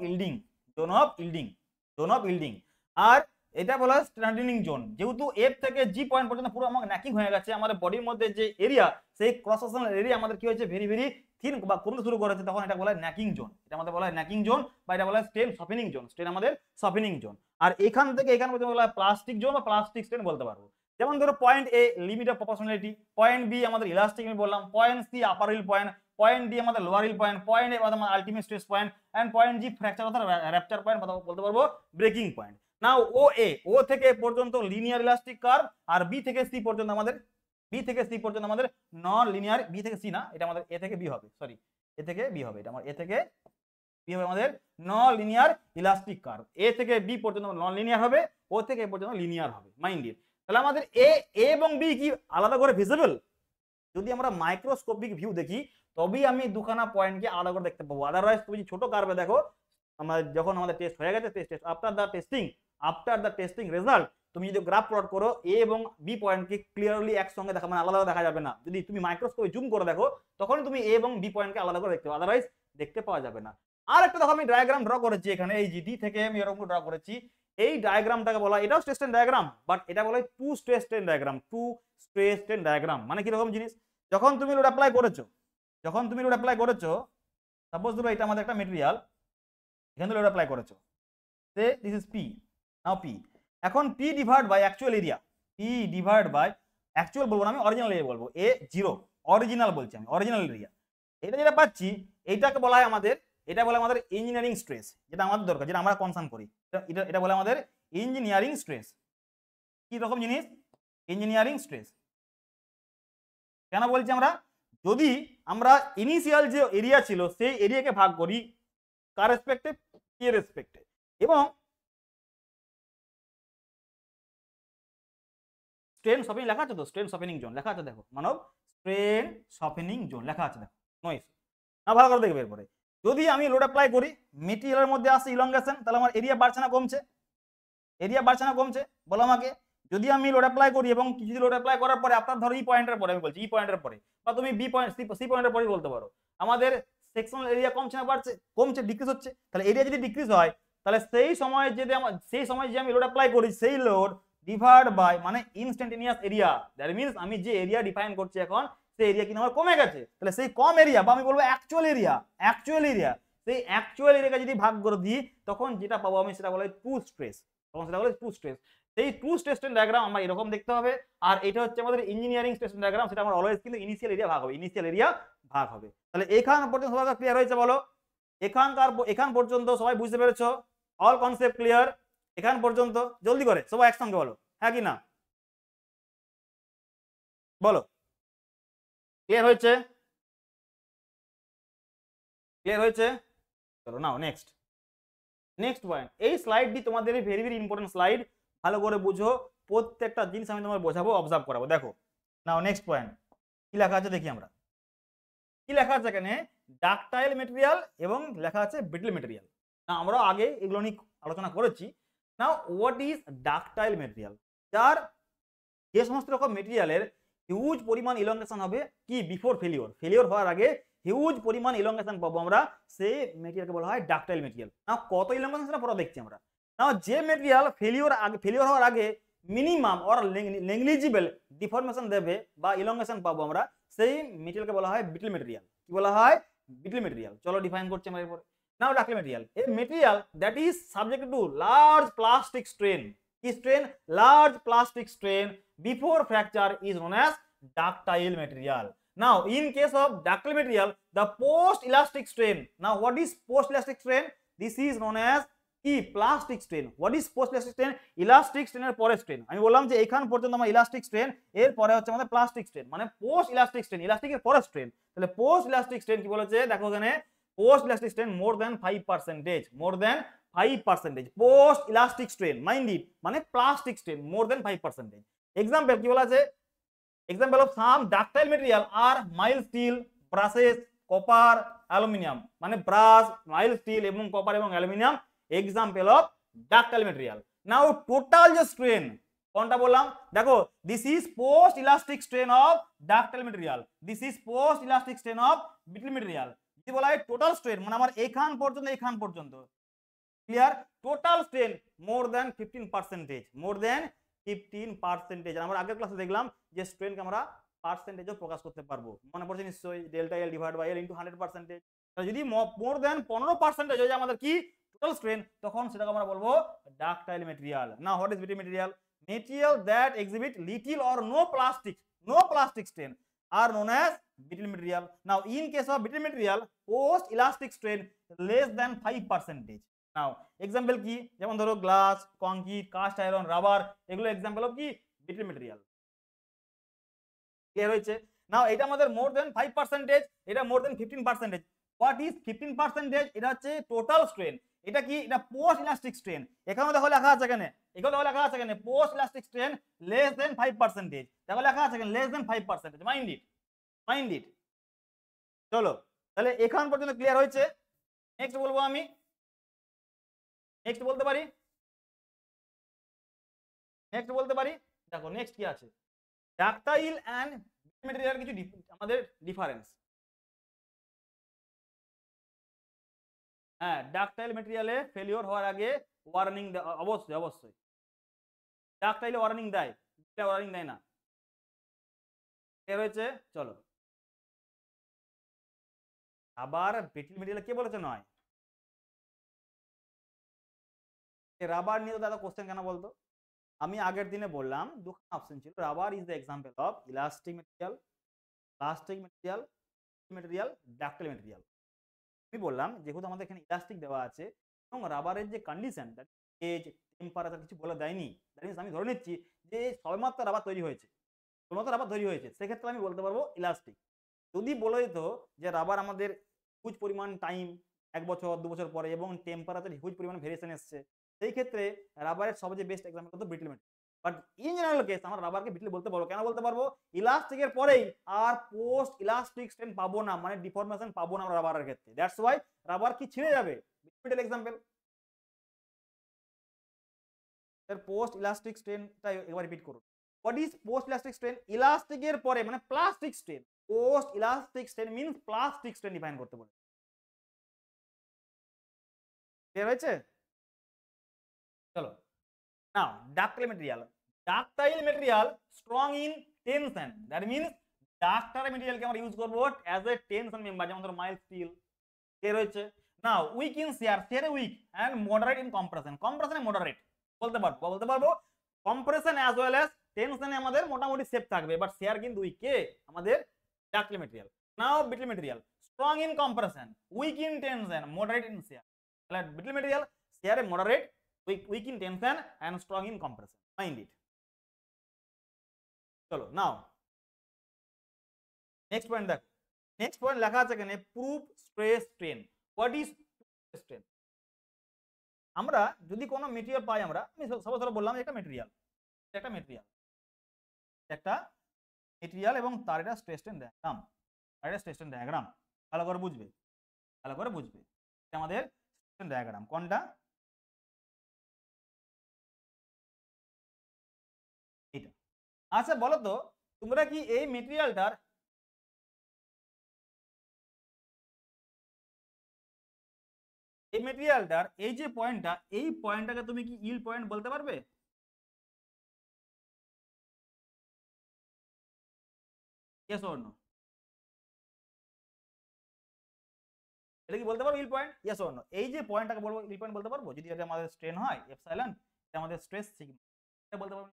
ইল্ডিং, আর এটা বলা হয় স্ট্যান্ডিং জোন। যেহেতু এফ থেকে জি পয়েন্ট পর্যন্ত পুরো আমার ন্যাকিং হয়ে গেছে, আমাদের বডির মধ্যে যে এরিয়া, সেই ক্রস সেকশনাল এরিয়া আমাদের কি হয়েছে, ভেরি ভেরি থিন বা কমতে শুরু করেছে, তখন এটা বলা হয় ন্যাকিং জোন। এটা আমাদের বলা হয় ন্যাকিং জোন, বা এটা বলা হয় স্ট্রেন সফেনিং জোন, স্ট্রেন আমাদের সফেনিং জোন। আর এখান থেকে এখান পর্যন্ত বলা হয় প্লাস্টিক জোন বা প্লাস্টিক স্ট্রেন বলতে পারবো। যেমন ধরো point A limit of proportionality, point B আমাদের ইলাস্টিক আমি বললাম, point C upper yield point, point D আমাদের lower yield point, point A আমাদের ultimate stress point, and point G fracture অথবা র্যাপচার পয়েন্ট বলতে পারবো ব্রেকিং পয়েন্ট। নাও ও থেকে পর্যন্ত লিনিয়ার ইলাস্টিক কার্ভ, আর বি থেকে সি পর্যন্ত আমাদের নন লিনিয়ার, বি থেকে সি না, এটা আমাদের এ থেকে বি হবে, সরি এ থেকে বি হবে, এটা আমার এ থেকে বি হবে আমাদের নন লিনিয়ার ইলাস্টিক কার্ভ। এ থেকে বি পর্যন্ত নন লিনিয়ার হবে, ও থেকে এ পর্যন্ত লিনিয়ার হবে। মাইন্ড ইট। তাহলে আমাদের এ এবং বি কি আলাদা করে ভিজিবল? যদি আমরা মাইক্রোস্কোপিক ভিউ দেখি তবেই আমি দুখানা পয়েন্টকে আলাদা করে দেখতে পাবো। আদারওয়াইজ তুমি ছোট কার্ভে দেখো, আমরা যখন আমাদের টেস্ট হয়ে গেছে, আফটার দ্য টেস্টিং রেজাল্ট, তুমি যদি গ্রাফ প্লট করো এ এবং বি পয়েন্টকে ক্লিয়ারলি একসঙ্গে দেখা, মানে আলাদা দেখা যাবে না। যদি তুমি মাইক্রোস্কোপে জুম করে দেখো তখন তুমি এ এবং বি পয়েন্টকে আলাদা করে দেখতে পাবে, আদারওয়াইজ দেখতে পাওয়া যাবে না। আর একটা দেখো আমি ডায়াগ্রাম ড্র করেছি এখানে, এই জি ডি থেকে আমি এরকম ড্র করেছি। এই ডায়াগ্রামটাকে বলা, এটাও স্ট্রেস স্ট্রেন ডায়াগ্রাম, বাট এটা বলা হয় টু স্ট্রেস স্ট্রেন ডায়াগ্রাম। মানে কিরকম জিনিস, যখন তুমি লোড অ্যাপ্লাই করেছো, সাপোজ ধরো এটা আমাদের একটা মেটেরিয়াল, এখানে লোড অ্যাপ্লাই করেছো, say this is P, now P, এখন P divide by actual area, বলবো না আমি, অরিজিনাল এরিয়া বলবো, এ জিরো, অরিজিনাল বলছি আমি, অরিজিনাল এরিয়া। এটা যেটা পাচ্ছি এইটাকে বলা হয় আমাদের, এটা বলে আমাদের ইঞ্জিনিয়ারিং স্ট্রেস, যেটা আমাদের দরকার, যেটা আমরা কনসার্ন করি, এটা বলে আমাদের ইঞ্জিনিয়ারিং স্ট্রেস। কি রকম জিনিস? Engineering stress. কেন বলছি আমরা, যদি আমরা ইনিশিয়াল যে এরিয়া ছিল সেই এরিয়াকে ভাগ করি কার রেসপেক্টে, পি এর রেসপেক্টে, এবং স্ট্রেন সফেনিং লেখা আছে তো, স্ট্রেন সফেনিং জোন লেখা আছে, দেখো মানব স্ট্রেন সফেনিং জোন লেখা আছে, দেখো নো ইস্যু। না ভালো করে দেখবে। এরপরে যদি আমি লোড অ্যাপ্লাই করি, মেটেরিয়ালের মধ্যে আসছে ইলংগেশন, তাহলে আমার এরিয়া বাড়ছে না কমছে? এরিয়া বাড়ছে না কমছে বলো আমাকে? যদি আমি লোড অ্যাপ্লাই করি এবং কিছু লোড অ্যাপ্লাই করার পরে আপনার ধরো ই পয়েন্টের পরে, আমি বলছি ই পয়েন্টের পরে, বা তুমি বি পয়েন্ট সি পয়েন্টের পরে বলতে পারো, আমাদের সেকশনাল এরিয়া কমছে না বাড়ছে? কমছে, ডিক্রিজ হচ্ছে। তাহলে এরিয়া যদি ডিক্রিজ হয়, তাহলে সেই সময় যে আমি লোড অ্যাপ্লাই করি, সেই লোড ডিভাইড বাই মানে ইনস্ট্যান্টেনিয়াস এরিয়া, দ্যাট মিন্স আমি যে এরিয়া ডিফাইন করছি এখন, সেই এরিয়া কিন্তু আমার কমে গেছে। তাহলে সেই কম এরিয়া, বা আমি বলবো অ্যাকচুয়াল এরিয়া, সেই অ্যাকচুয়াল এরিয়াকে যদি ভাগ করে দিই, তখন যেটা পাবো আমি সেটা বলা হয় ট্রু স্ট্রেস। তখন সেটা বলে ট্রু স্ট্রেস। সেই ট্রু স্ট্রেস ডায়াগ্রাম আমার এরকম দেখতে হবে। আর এটা হচ্ছে আমাদের ইঞ্জিনিয়ারিং স্ট্রেস ডায়াগ্রাম, সেটা আমার অলওয়েজ কিন্তু ইনিশিয়াল এরিয়া ভাগ হবে, তাহলে এখান পর্যন্ত সবাই ক্লিয়ার হয়েছে বলো? এখান পর্যন্ত সবাই বুঝতে পেরেছো? অল কনসেপ্ট ক্লিয়ার এখান পর্যন্ত? জলদি করে সবাই একসঙ্গে বলো, হ্যাঁ কি না বলো? ক্লিয়ার হয়েছে? চলো নাও নেক্সট পয়েন্ট। এই স্লাইডটি তোমাদের ভেরি ভেরি ইম্পর্টেন্ট স্লাইড, ভালো করে বুঝো, প্রত্যেকটা জিনিস আমি তোমার বোঝাবো, অবজার্ভ করাবো। দেখো নাও নেক্সট পয়েন্ট কি লেখা আছে দেখি আমরা। কি লেখা আছে এখানে? ডাকটাইল মেটেরিয়াল এবং লেখা আছে ব্রিটল মেটেরিয়াল। না আমরা আগে এগুলো নিয়ে আলোচনা করেছি। নাও হোয়াট ইজ ডাকটাইল মেটেরিয়াল? যার যে সমস্ত রকম মেটেরিয়ালের হিউজ পরিমাণ ইলংগেশন হবে কি বিফোর ফেলিওর হওয়ার আগে হিউজ পরিমাণ ইলংগেশন পাবো আমরা, সেই মেটেরিয়ালকে বলা হয় ডাকটাইল মেটেরিয়াল। না কত ইলংগেশন সেটা পরে দেখছি আমরা। না যে মেটেরিয়াল ফেলিওর হওয়ার আগে মিনিমাম অর নেগলিজিবল ডিফরমেশন দেবে বা ইলংগেশন পাবো আমরা, সেই মেটেরিয়ালকে বলা হয় ব্রিটল মেটেরিয়াল। কি বলা হয়? Brittle material. চলো ডিফাইন করছি আমরা এরপর। Now ductile material, a material that is subject to large plastic strain. Large plastic strain before fracture is known as ductile material. Now in case of ductile material, the post elastic strain. Now what is post elastic strain? This is known as plastic strain. What is post elastic strain? Elastic স্ট্রেনের পরে strain. আমি বললাম যে এখান পর্যন্ত আমার elastic strain, এর পরে হচ্ছে আমাদের প্লাস্টিক স্ট্রেন, মানে পোস্ট ইলাস্টিক স্ট্রেন, ইলাস্টিকের পরে স্ট্রেন। তাহলে পোস্ট ইলাস্টিক স্ট্রেন কি বলেছে দেখো এখানে, post elastic strain more than 5%, more than 5%। Post elastic strain mind it, মানে plastic strain more than 5%। Example কি বলা আছে? Example of some ductile material are mild steel, brasses, copper, aluminium, মানে brass, mild steel এবং copper এবং aluminium example of ductile material. Now total যে strain কোনটা বললাম দেখো, this is post elastic strain of ductile material, this is post elastic strain of brittle material. যদি বলা হয় টোটাল স্ট্রেন মানে আমার এখান পর্যন্ত clear, total strain more than 15%, আমরা আগের ক্লাসে দেখলাম যে স্ট্রেনকে আমরা পার্সেন্টেজও প্রকাশ করতে পারবো, মনে পড়ছে নিশ্চয়ই, delta L divide by L into 100%। যদি মোর দ্যান 15% হয়ে যায় আমাদের কি টোটাল স্ট্রেন, তখন সেটাকে আমরা বলবো ডাকটাইল মেটেরিয়াল। না what is brittle material? Material that exhibit little or no plastic strain are known as brittle material. Now in case of brittle material, post elastic strain less than 5%. Now example কি, যেমন ধরো glass, concrete, cast iron, rubber, এগুলো example of কি brittle material. Clear হয়েছে? নাও এটা আমাদের মোর দেন 5%, এটা মোর দেন 15%। What is 15%? এটা হচ্ছে টোটাল স্ট্রেন। এটা কি? এটা পোস্ট ইলাস্টিক স্ট্রেন। এখানেও দেখো লেখা আছে এখানে, post elastic strain less than 5%। দেখো লেখা আছে এখানে লেস দেন 5%। Mind it. চলো তাহলে এখান পর্যন্ত ক্লিয়ার হয়েছে। নেক্সট বলবো আমি, নেক্সট বলতে পারি। দেখো নেক্সট কি আছে, ডাকটাইল এন্ড মেটেরিয়াল কিছু আমাদের ডিফারেন্স। হ্যাঁ, ডাকটাইল মেটেরিয়ালে ফেলিওর হওয়ার আগে ওয়ার্নিং, অবশ্যই ডাকটাইলে ওয়ার্নিং দেয়, ওয়ার্নিং দেয় না। ক্লিয়ার হয়েছে? চলো আবার ব্রিটল মেটেরিয়াল কে বলেছে নয়? রাবার নিয়ে তো দাদা কোশ্চেন কেন বলতো? আমি আগের দিনে বললাম দুখানা অপশন ছিল, rubber is the example of elastic material, plastic material, ductile material. আমি বললাম যেহেতু আমাদের এখানে ইলাস্টিক দেওয়া আছে এবং রাবারের যে কন্ডিশন, এজ, টেম্পারেচার কিছু বলে দেয়নি, দ্যাট মিন্স আমি ধরে নিচ্ছি যে সবেমাত্র রাবার তৈরি হয়েছে, সেক্ষেত্রে আমি বলতে পারবো ইলাস্টিক। যদি বলে দিত যে রাবার আমাদের হিউজ পরিমাণ টাইম, 1 বছর 2 বছর পরে, এবং টেম্পারেচার হিউজ পরিমাণ ভেরিয়েশন এসছে, সেই ক্ষেত্রে রাবারের সবচেয়ে বেস্ট এক্সাম্পল হতো brittle material. But in general case আমরা রাবারকে ব্রিটল বলতে পারবো। কেন বলতে পারবো? ইলাস্টিকের পরেই আর পোস্ট ইলাস্টিক স্ট্রেন পাবো না, মানে ডিফরমেশন পাবো না আমরা রাবারের ক্ষেত্রে। দ্যাটস ওয়াই রাবার কি ছিঁড়ে যাবে। Brittle example. এর পোস্ট ইলাস্টিক স্ট্রেনটা একবার রিপিট করুন। What is post elastic strain? ইলাস্টিকের পরে মানে plastic strain. Post elastic strain means plastic strain define করতে বলে। ক্লিয়ার হয়েছে? চলো now ductile material. Ductile material strong in tension, that means ductile মেটেরিয়ালকে আমরা ইউজ করব অ্যাজ এ টেনশন মেম্বার, যেমন ধরো মাইল্ড স্টিল। ক্লিয়ার হয়েছে? নাও উইক ইন শিয়ার, শিয়ারে weak, and moderate in compression, কম্প্রেশনে মডারেট বলতে পারবো কম্প্রেশন অ্যাজ ওয়েল অ্যাজ টেনশনে আমাদের মোটামুটি সেফ থাকবে, বাট শেয়ার কিন্তু উইক কে আমাদের ductile material. Now brittle material strong in compression, weak in tension, moderate in shear. তাহলে ব্রিটল মেটেরিয়াল শেয়ারে moderate, weak in tension and strong in compression. Mind it. চলো নাও নেক্সট পয়েন্ট দেখো। Next point লেখা আছে এখানে proof stress strain. What is strain? আমরা যদি কোনো মেটেরিয়াল পাই, আমরা আমি সব বললাম একটা মেটেরিয়াল, একটা মেটেরিয়াল এবং তার একটা স্ট্রেস স্ট্রেন ডায়াগ্রাম, ভালো করে বুঝবে, আমাদের স্ট্রেস ডায়াগ্রাম কোনটা? এটা। আচ্ছা বলো তো তোমরা কি এই মেটেরিয়ালটার এই যে পয়েন্টটা, এই পয়েন্টটাকে তুমি কি ইল পয়েন্ট বলতে পারবে? Yes or no? এটা কি বলতে পারবো yield point? Yes or no? এই যে পয়েন্টটাকে বলবো ইল পয়েন্ট বলতে পারবো যদি এটা আমাদের স্ট্রেন হয় এপসাইলন, এটা আমাদের স্ট্রেস সিগমা, এটা বলতে পারবো,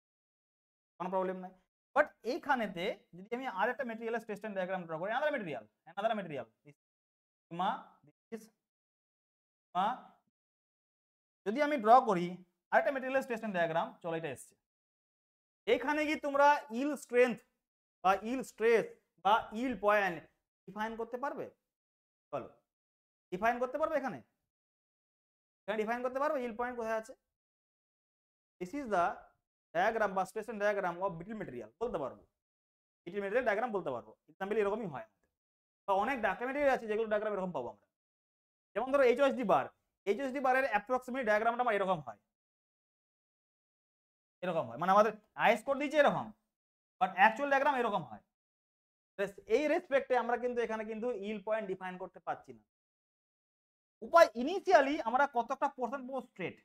কোনো প্রবলেম নাই। বাট এইখানেতে যদি আমি আরেকটা মেটেরিয়ালের স্ট্রেস স্ট্রেন ডায়াগ্রাম ড্র করি, আলাদা মেটেরিয়াল সিগমা, দিস সিগমা, যদি আমি ড্র করি আরেকটা মেটেরিয়ালের স্ট্রেস স্ট্রেন ডায়াগ্রাম, চলো এটা এসছে। এখানে কি তোমরা ইল স্ট্রেংথ বা ইল স্ট্রেস বা ইল পয়েন্ট ডিফাইন করতে পারবে? বলো, ডিফাইন করতে পারবে? এখানে ডিফাইন করতে পারবে ইল পয়েন্ট কোথায় আছে? দিস ইজ দা ডায়াগ্রাম বা stress strain diagram of brittle material, বলতে পারবো। ব্রিটল মেটেরিয়াল ডায়াগ্রাম বলতে পারবো। এক্সাম্পল এরকমই হয়, বা অনেক ডাক্তার মেটেরিয়াল আছে যেগুলো ডায়াগ্রাম এরকম পাবো আমরা। যেমন ধরো এইচএসডি বারের অ্যাপ্রক্সিমেট ডায়াগ্রামটা আমার এরকম হয়, মানে আমাদের আইএস কোড দিয়েছে এরকম, বাট অ্যাকচুয়াল ডায়াগ্রাম এরকম হয়। এই রেসপেক্টে আমরা কিন্তু এখানে কিন্তু ইল পয়েন্ট ডিফাইন করতে পারছি না। উপায় ইনিশিয়ালি আমরা কতটা পোরশন পাবো স্ট্রেট,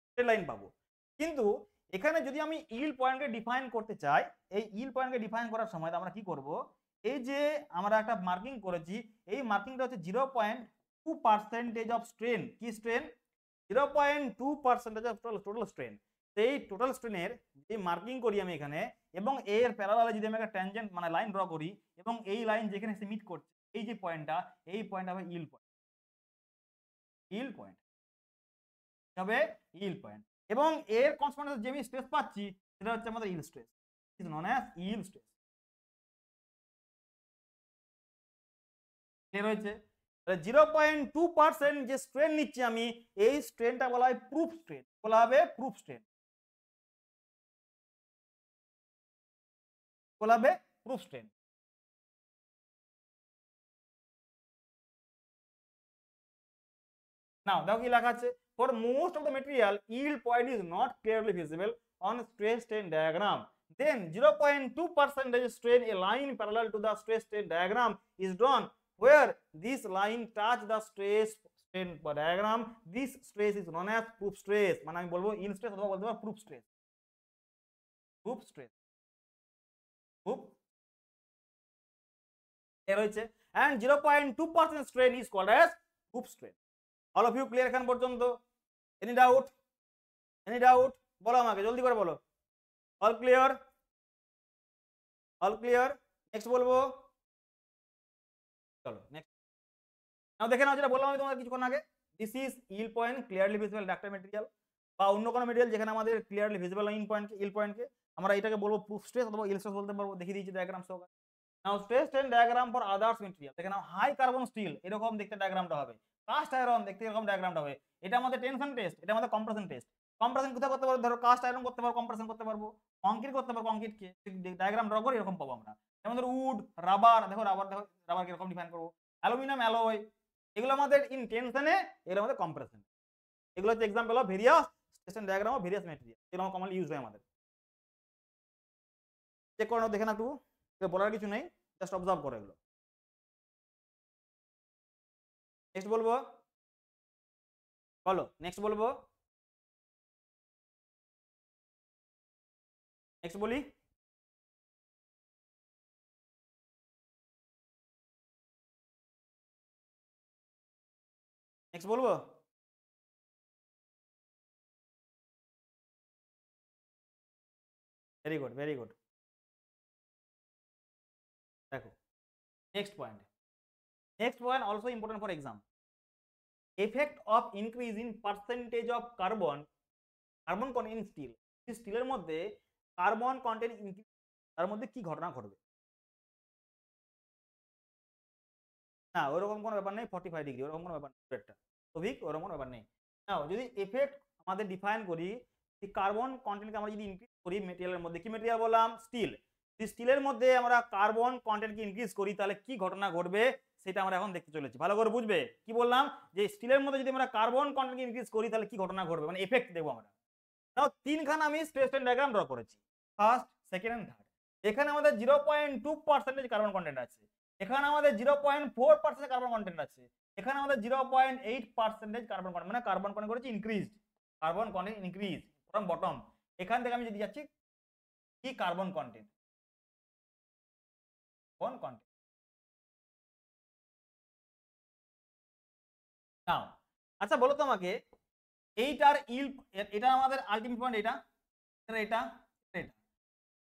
স্ট্রেট লাইন পাবো। কিন্তু এখানে যদি আমি ইল পয়েন্টকে ডিফাইন করতে চাই, এই ইল পয়েন্টকে ডিফাইন করার সময় আমরা কি করব? এই যে আমরা একটা মার্কিং করেছি, এই মার্কিংটা হচ্ছে 0.2% অফ স্ট্রেন। কি স্ট্রেন? 0.2% of total strain. সেই টোটাল স্ট্রেনের যে মার্কিং করি আমি এখানে, এবং এর প্যারালালে যদি আমি একটা ট্যানজেন্ট মানে লাইন ড্র করি, এবং এই লাইন যেখানে এসে মিট করছে, এই যে পয়েন্টটা, এই পয়েন্ট হবে ইল পয়েন্ট, হবে ইল পয়েন্ট। এবং এর কনস্ট্যান্ট যে আমি স্ট্রেস পাচ্ছি সেটা হচ্ছে আমাদের yield stress, is known as yield stress. Clear হয়েছে? 0.2% যে স্ট্রেন নিচ্ছি আমি, এই স্ট্রেনটা বলা হয় প্রুফ স্ট্রেন, বলা হবে প্রুফ স্ট্রেন, বলা হবে প্রুফ স্ট্রেন। নাও দেখো কি লেখা আছে, for most of the material yield point is not clearly visible on stress strain diagram, then 0.2% strain a line parallel to the stress strain diagram is drawn where this line touch the stress strain diagram. This stress is known as proof stress, মানে আমি বলবো ইল stress অথবা বলতে পারবো proof stress, এর হয়েছে। and 0.2% strain is called as proof strain. All of you clear এখান পর্যন্ত? Any doubt? বলো আমাকে, জলদি করে বলো। All clear? নেক্সট বলবো, চলো নেক্সট। নাও দেখে নাও যেটা বললাম আমি তোমাদের কিছুক্ষণ আগে, this is yield point clearly visible ductile material, বা অন্য কোনো মেটেরিয়াল যেখানে আমাদের ক্লিয়ারলি ভিজিবল ইল পয়েন্টকে আমরা এটাকে বলবো প্রুফ স্ট্রেস অথবা ইল স্ট্রেস বলতে পারবো। দেখিয়ে দিয়েছি ডায়াগ্রাম সহকারে। Now stress strain diagram for others material, দেখে নাও হাই কার্বন স্টিল এরকম দেখতে ডায়াগ্রামটা হবে, কাস্ট আয়রন দেখতে এরকম ডায়াগ্রামটা হবে। এটা আমাদের টেনশন টেস্ট, এটা আমাদের কম্প্রেশন টেস্ট। কম্প্রেশন কোথায় করতে পারবো, ধরো কাস্ট আয়রন করতে পারবো, কম্প্রেশন করতে পারবো, কংক্রিট করতে পারবো, কংক্রিটকে ডায়াগ্রাম ড্র করে এরকম পাবো আমরা। যেমন ধরো উড, রাবার, দেখো রাবার কিরকম ডিফাইন করবো, অ্যালুমিনিয়াম অ্যালয়, এগুলো আমাদের ইন টেনশনে, এগুলো আমাদের কম্প্রেশন। এগুলো হচ্ছে example of various station diagram of various material, এগুলো কমনলি ইউজ হয় আমাদের। চেক করে নাও, দেখে না একটু, বলার কিছু নেই, জাস্ট অবজার্ভ করো এগুলো। নেক্সট বলবো, বলো নেক্সট বলবো, নেক্সট বলি, নেক্সট বলবো। Very good, very good. দেখো next point, next point also important for exam, effect of increase in percentage of carbon content in steel, স্টিলের মধ্যে কার্বন কন্টেন্ট ইনক্রিজ, তার মধ্যে কি ঘটনা ঘটবে। না ওরকম কোনো ব্যাপার নেই, 45 ডিগ্রি ওরকম কোনো ব্যাপার নেই, সঠিক ওরকম কোনো ব্যাপার নেই। নাও যদি এফেক্ট আমাদের ডিফাইন করি, কার্বন কন্টেন্টকে আমরা যদি ইনক্রিজ করি মেটেরিয়ালের মধ্যে, কি মেটেরিয়াল বললাম, স্টিল, স্টিলের মধ্যে আমরা কার্বন কন্টেন্টকে ইনক্রিজ করি তাহলে কি ঘটনা ঘটবে সেটা আমরা এখন দেখতে চলেছি, ভালো করে বুঝবে। কি বললাম, যে স্টিলের মধ্যে যদি আমরা কার্বন কন্টেন্টকে ইনক্রিজ করি তাহলে কি ঘটনা ঘটবে, মানে এফেক্ট দেখবো আমরা। নাও তিনখানা আমি স্ট্রেস স্ট্রেন ডায়াগ্রাম ড্র করেছি, ফার্স্ট, সেকেন্ড এন্ড থার্ড। এখানে আমাদের 0.2% কার্বন কন্টেন্ট আছে, এখানে আমাদের 0.4% কার্বন কন্টেন্ট আছে, এখানে আমাদের 0.8% কার্বন কন্টেন্ট, মানে কার্বন কন্টেন্ট করেছে increase, carbon content increase from bottom. এখান থেকে আমি যদি যাচ্ছি কি কার্বন কন্টেন্ট, কার্বন কন্টেন্ট। নাও আচ্ছা বলো তো আমাকে, এইটার ইল, এটা আমাদের আলটিমেট পয়েন্ট, এটা এটা এটা এটা,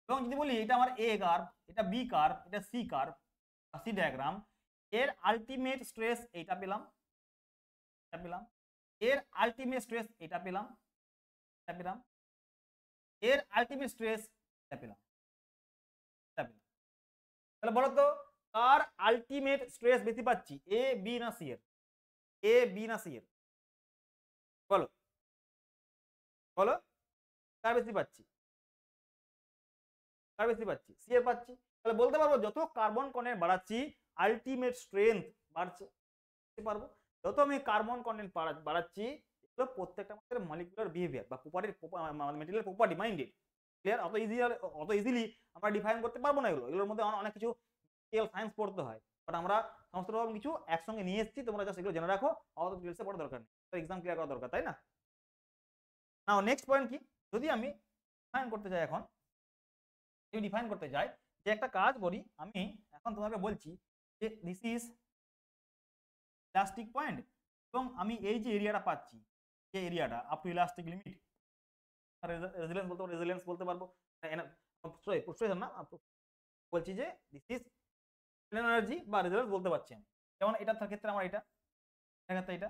এবং যদি বলি এটা আমার এ কার্ভ, এটা বি কার্ভ, এটা সি কার্ভ, সি ডায়াগ্রাম, এর আলটিমেট স্ট্রেস এইটা পেলাম, এটা পেলাম, এর আলটিমেট স্ট্রেস এটা পেলাম, এটা পেলাম, এর আলটিমেট স্ট্রেস এটা পেলাম, এটা পেলাম। তাহলে বলো তো কার আলটিমেট স্ট্রেস বেশি পাচ্ছি, এ বি না সি এর, এ বি না সি এর, বলো বলো, কার বেশি পাচ্ছি, কার বেশি পাচ্ছি, সি এর পাচ্ছি। তাহলে বলতে পারবো যত কার্বন কন্টেন্ট বাড়াচ্ছি আলটিমেট স্ট্রেংথ বাড়ছে, পারবো যত আমি কার্বন কন্টেন্ট বাড়াচ্ছি, এগুলো প্রত্যেকটা আমাদের মলিকুলার বিহেভিয়ার বা property, material property minded, clear. অত ইজিলি আমরা ডিফাইন করতে পারবো না এগুলো, এগুলোর মধ্যে অনেক কিছু সায়েন্স পড়তে হয়, বাট আমরা সমস্ত রকম কিছু একসঙ্গে নিয়ে এসেছি, তোমরা জাস্ট এগুলো জেনে রাখো, অত ডিটেলসে পড়ার দরকার নেই, এক্সাম ক্লিয়ার করা দরকার, তাই না। নাও নেক্সট পয়েন্ট কি, যদি আমি ডিফাইন করতে যাই, এখন যদি ডিফাইন করতে যাই, যে একটা কাজ করি আমি, এখন তোমাকে বলছি যে দিস ইজ ইলাস্টিক পয়েন্ট, এবং আমি এই যে এরিয়াটা পাচ্ছি, যে এরিয়াটা up to elastic limit, resilience বলতে পারবো, রেজিলেন্স বলতে পারবো, না, বলছি যে দিস ইজ এনার্জি বা রেজিলেন্স বলতে পারছি আমি। যেমন এটার ক্ষেত্রে আমার এটা, এটার ক্ষেত্রে এটা,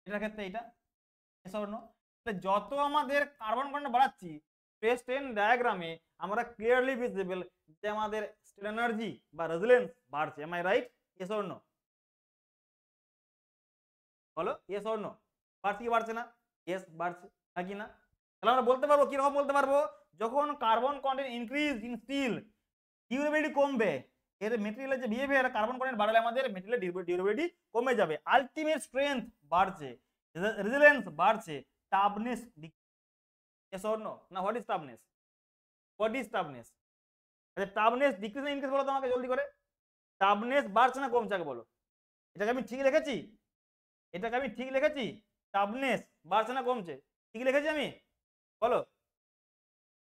এটার ক্ষেত্রে এটা, এসব যত আমাদের কার্বন কন্টেন্ট বাড়াচ্ছি স্ট্রেস স্ট্রেন ডায়াগ্রামে আমরা ক্লিয়ারলি ভিজিবল যে আমাদের স্ট্রেন এনার্জি বা রেজিলেন্স বাড়ছে, am I right, yes or no, বলো ইয়েস অর নো, বাড়ছে কি বাড়ছে না, ইয়েস বাড়ছে, নাকি না। তাহলে আমরা বলতে পারবো, কিরকম বলতে পারবো, যখন carbon content increase in steel durability কমবে, এর মেটেরিয়ালের যে বিহেভিয়ার, কার্বন কন্টেন্ট বাড়লে আমাদের মেটেরিয়ালের ডিউরেবিলিটি কমে যাবে, আলটিমেট স্ট্রেংথ বাড়ছে, রেজিলেন্স বাড়ছে, টাফনেস yes or no, না what is toughness, what is toughness, আচ্ছা টাফনেস ডিক্রিজ না ইনক্রিজ বলো তো আমাকে জলদি করে, টাফনেস বাড়ছে না কমছে আগে বলো, এটাকে আমি ঠিক লিখেছি, এটাকে আমি ঠিক লিখেছি, টাফনেস বাড়ছে না কমছে, ঠিক লিখেছি আমি, বলো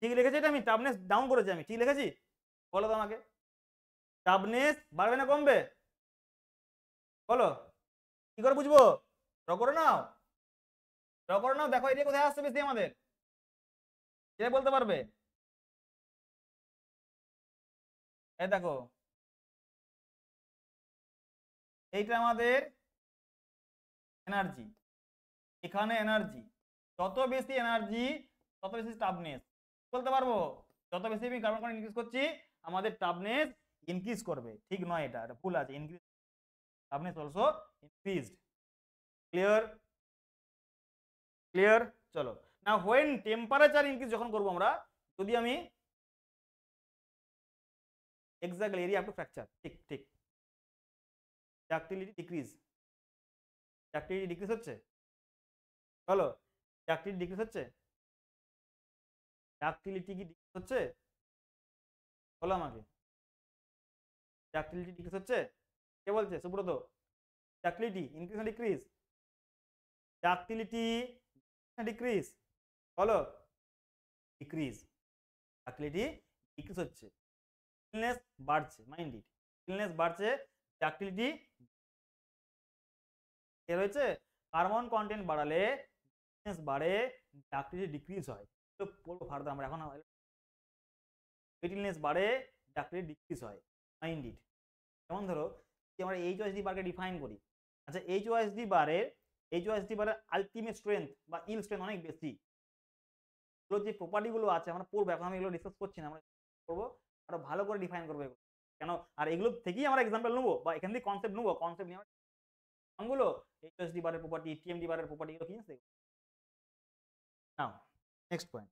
ঠিক লিখেছি, এটা আমি টাফনেস ডাউন করেছি, আমি ঠিক লিখেছি, বলো তো আমাকে, টাফনেস বাড়বে না কমবে, বলো কি করে বুঝবো, ড্র করে নাও, ড্র করে নাও, দেখো এটা কোথায় আসছে বেশি আমাদের, কে বলতে পারবে, এই দেখো এইটা আমাদের এনার্জি, এখানে এনার্জি, যত বেশি এনার্জি তত বেশি টাফনেস, বলতে পারবো যত বেশি আমি কার্বন কন্টেন্ট ইনক্রিজ করছি আমাদের টাফনেস ইনক্রিজ করবে, ঠিক নয়, এটা এটা ভুল আছে। Increase toughness also increased. Clear clear. চলো না, হোয়েন টেম্পারেচার ইনক্রিজ যখন করবো আমরা, যদি আমি exactly area up to fracture, ঠিক ঠিক, ডাক্টিলিটি ডিক্রিজ, ডাক্টিলিটি ডিক্রিজ হচ্ছে, বলো ডাক্টিলিটি ডিক্রিজ হচ্ছে, ডাক্টিলিটি কি ডিক্রিজ হচ্ছে, বলো আমাকে, ডাক্টিলিটি ডিক্রিজ হচ্ছে, কে বলছে? সুব্রত। ডাক্টিলিটি ইনক্রিজ না ডিক্রিজ? ডাক্টিলিটি ডিক্রিজ, বলো। ডিক্রিজ, ডাক্টিলিটি ডিক্রিজ হচ্ছে, স্টিলনেস বাড়ছে, মাইন্ড ইট, স্টিলনেস বাড়ছে, ডাক্টিলিটি এর হয়েছে। কার্বন কন্টেন্ট বাড়ালে স্টিলনেস বাড়ে, ডাক্টিলিটি ডিক্রিজ হয়। তো পড়বো ফার্দার আমরা, এখন ব্রিটলনেস বাড়ে, ডাক্টিলিটি ডিক্রিজ হয়, মাইন্ড ইট। যেমন ধরো যে আমরা এইচওএসডি বারকে ডিফাইন করি, আচ্ছা এইচওএসডি বারের আলটিমেট স্ট্রেংথ বা ইল স্ট্রেংথ অনেক বেশি, এগুলো যে প্রপার্টিগুলো আছে আমরা পড়বো, এখন আমি এগুলো ডিসকাস করছি না, আমরা করবো আরো ভালো করে ডিফাইন করবো এগুলো কেন, আর এগুলো থেকেই আমরা এক্সাম্পল নেবো বা এখান থেকে কনসেপ্ট নেবো, কনসেপ্ট নিয়ে আমরা এইচওএসডি বারের প্রপার্টি, টিএমডি বারের প্রপার্টি, এগুলো কি আছে। Now next point,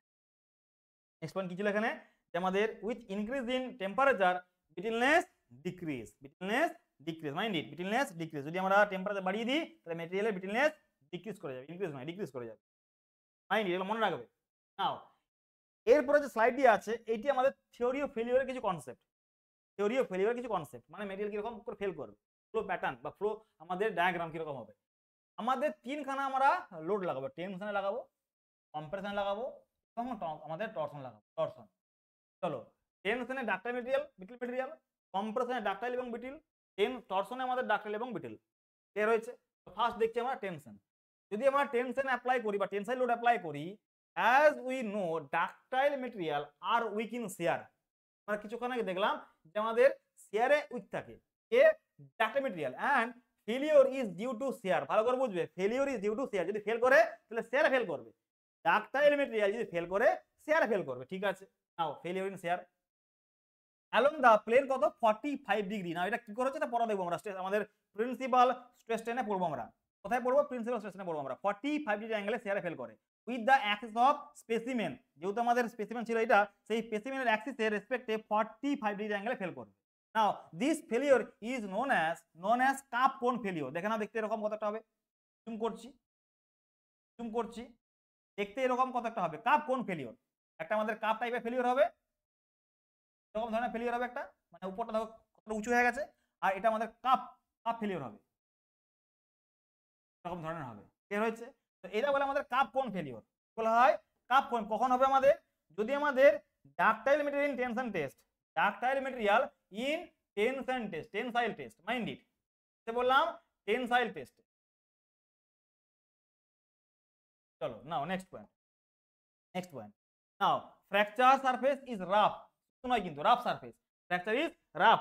next point কি ছিল এখানে, যে আমাদের with increase in temperature brittleness decrease, brittleness decrease, mind it, brittleness decrease. যদি আমরা টেম্পারেচার বাড়িয়ে দিই তাহলে মেটেরিয়ালের ব্রিটলনেস ডিক্রিজ করে যাবে, ইনক্রিজ নয় ডিক্রিজ করে যাবে, মাইন্ড ইট, এগুলো মনে রাখবে। নাও এরপরে যে স্লাইডটি আছে এটি আমাদের থিওরি অফ ফেলিওরের কিছু কনসেপ্ট, থিওরি অফ ফেলিওরের কিছু কনসেপ্ট, মানে মেটেরিয়াল কিরকম করে ফেল করবে, ফ্লো প্যাটার্ন বা ফ্লো আমাদের ডায়াগ্রাম কিরকম হবে। আমাদের তিনখানা আমরা লোড লাগাবো, টেনশনে লাগাবো, কম্প্রেশনে লাগাবো এবং আমাদের টরশন লাগাবো, টরশন। চলো টেনশনে ডাক্টাইল মেটেরিয়াল, ব্রিটল মেটেরিয়াল, কম্প্রেশনে ডাক্টাইল এবং ব্রিটল, টরশনে আমাদের ডাক্টাইল এবং ব্রিটল। ক্লিয়ার হয়েছে? ফার্স্ট দেখছি আমরা টেনশন। যদি আমরা টেনশন অ্যাপ্লাই করি বা টেনসাইল লোড অ্যাপ্লাই করি, as we know ductile material are weak in shear, আমরা কিছুক্ষণ আগে দেখলাম যে আমাদের shear-এ উইক থাকে a ductile material, and failure is due to shear। ভালো করে বুঝবে, failure is due to shear, যদি ফেল করে তাহলে shear ফেল করবে, ডাক্টাইল মেটেরিয়াল যদি ফেল করে shear ফেল করবে, ঠিক আছে। Now failure in shear along the plane কত 45 ডিগ্রি। না এটা কি করে হচ্ছে এটা পরে দেখবো আমরা, আমাদের প্রিন্সিপাল স্ট্রেস স্ট্রেনে পড়বো আমরা, কোথায় পড়বো? প্রিন্সিপাল স্ট্রেস স্ট্রেনে পড়বো আমরা। 45 ডিগ্রি অ্যাঙ্গেলে shear ফেল করে with the axis of specimen, যেহেতু আমাদের স্পেসিমেন ছিল এটা, সেই স্পেসিমেনের অ্যাক্সিসের রেসপেক্টে 45 ডিগ্রি অ্যাঙ্গেলে ফেল করবে। Now this failure is known as cup cone failure. দেখে নাও দেখতে এরকম কত একটা হবে, জুম করছি জুম করছি, দেখতে এরকম কত একটা হবে, কাপ কোন ফেলিওর। একটা আমাদের কাপ টাইপের ফেলিওর হবে, এরকম ধরনের ফেলিওর হবে একটা, মানে উপরটা দেখো কতটা উঁচু হয়ে গেছে, আর এটা আমাদের কাপ কাপ ফেলিওর হবে, এরকম ধরনের হবে। ক্লিয়ার হয়েছে? তো এটা বলে আমাদের কাপ কোন ফেলিওর বলা হয়। কাপ কোন কখন হবে আমাদের? যদি আমাদের ductile material in tension test, ductile material in tension test, tensile test, mind it, বললাম টেনসাইল টেস্ট। চলো now next point, next point. Now fracture surface is rough, নয় কিন্তু rough surface, fracture is rough.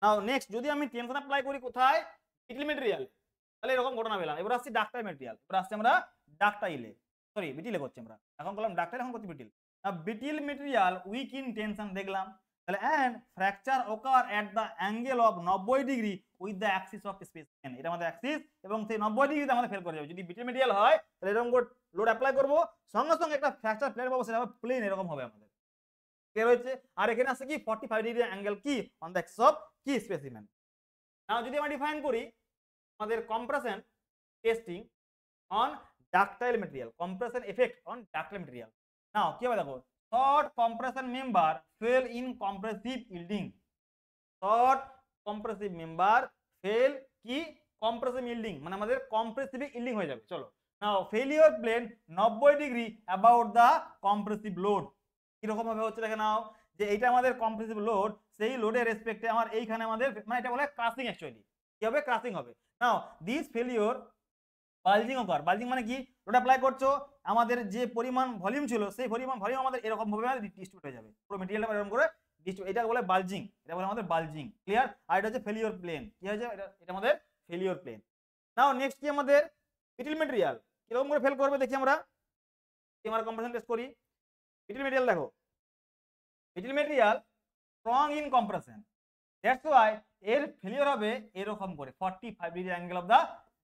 Now next যদি আমি tension apply করি কোথায়? Brittle material, তাহলে এরকম ঘটনা পেলাম। এবার আসছি ডাক্টাইল মেটেরিয়াল, এবার আসছি আমরা ডাক্টাইলে, সরি ব্রিটলে করছি আমরা, এখন করলাম ডাক্টাইল, এখন করছি brittle. Brittle material weak in tension দেখলাম, তাহলে end fracture occur at the angle of 90 degree with the axis of specimen, এটা আমাদের অ্যাক্সিস এবং সেই 90 ডিগ্রিতে আমাদের ফেল করে যাবে। যদি ব্রিটল মেটেরিয়াল হয় তাহলে এরকম লোড অ্যাপ্লাই করবো, সঙ্গে সঙ্গে একটা ফ্র্যাকচার প্লেন পাবো, সেটা প্লেন এরকম হবে আমাদের। ক্লিয়ার হয়েছে? আর এখানে আছে কি 45 ডিগ্রি অ্যাঙ্গেল কি অন দ্য অ্যাক্সিস অফ কি স্পেসিমেন। নাও যদি আমরা ডিফাইন করি আমাদের compression testing on ductile material, compression effect on ductile material. Now কি হবে দেখো, short compression member fail in compressive yielding, short compressive member fail কি কম্প্রেসিভ ইল্ডিং, মানে আমাদের কম্প্রেসিভ ইল্ডিং হয়ে যাবে। চলো now failure plane 90 degree about the compressive load, কিরকম ভাবে হচ্ছে দেখে নাও, যে এইটা আমাদের কম্প্রেসিভ লোড, সেই লোডের রেসপেক্টে আমার এইখানে আমাদের মানে এটা বলে ক্রাসিং, অ্যাকচুয়ালি কি হবে? ক্রাসিং হবে। Now this failure bulging occur, bulging মানে কি? লোড অ্যাপ্লাই করছো, আমাদের যে পরিমাণ ভলিউম ছিল সেই পরিমাণ ভলিউম আমাদের এরকম ভাবে ডিস্ট্রিবিউট হয়ে যাবে, পুরো মেটেরিয়ালটা এরকম করে ডিস্ট্রিবিউট, এটা বলে বালজিং, এটা বলে আমাদের বালজিং। ক্লিয়ার? আর এটা হচ্ছে ফেলিওর প্লেন, কি হয়েছে এটা আমাদের ফেলিওর প্লেন। নাও নেক্সট কি আমাদের ব্রিটল মেটেরিয়াল কিরকম করে ফেল করবে দেখি আমরা, আমরা কম্প্রেশন টেস্ট করি। ব্রিটল মেটেরিয়াল দেখো, brittle material strong in compression, that's why এর ফেলিওর হবে এরকম করে 45 ডিগ্রি অ্যাঙ্গেল অফ দা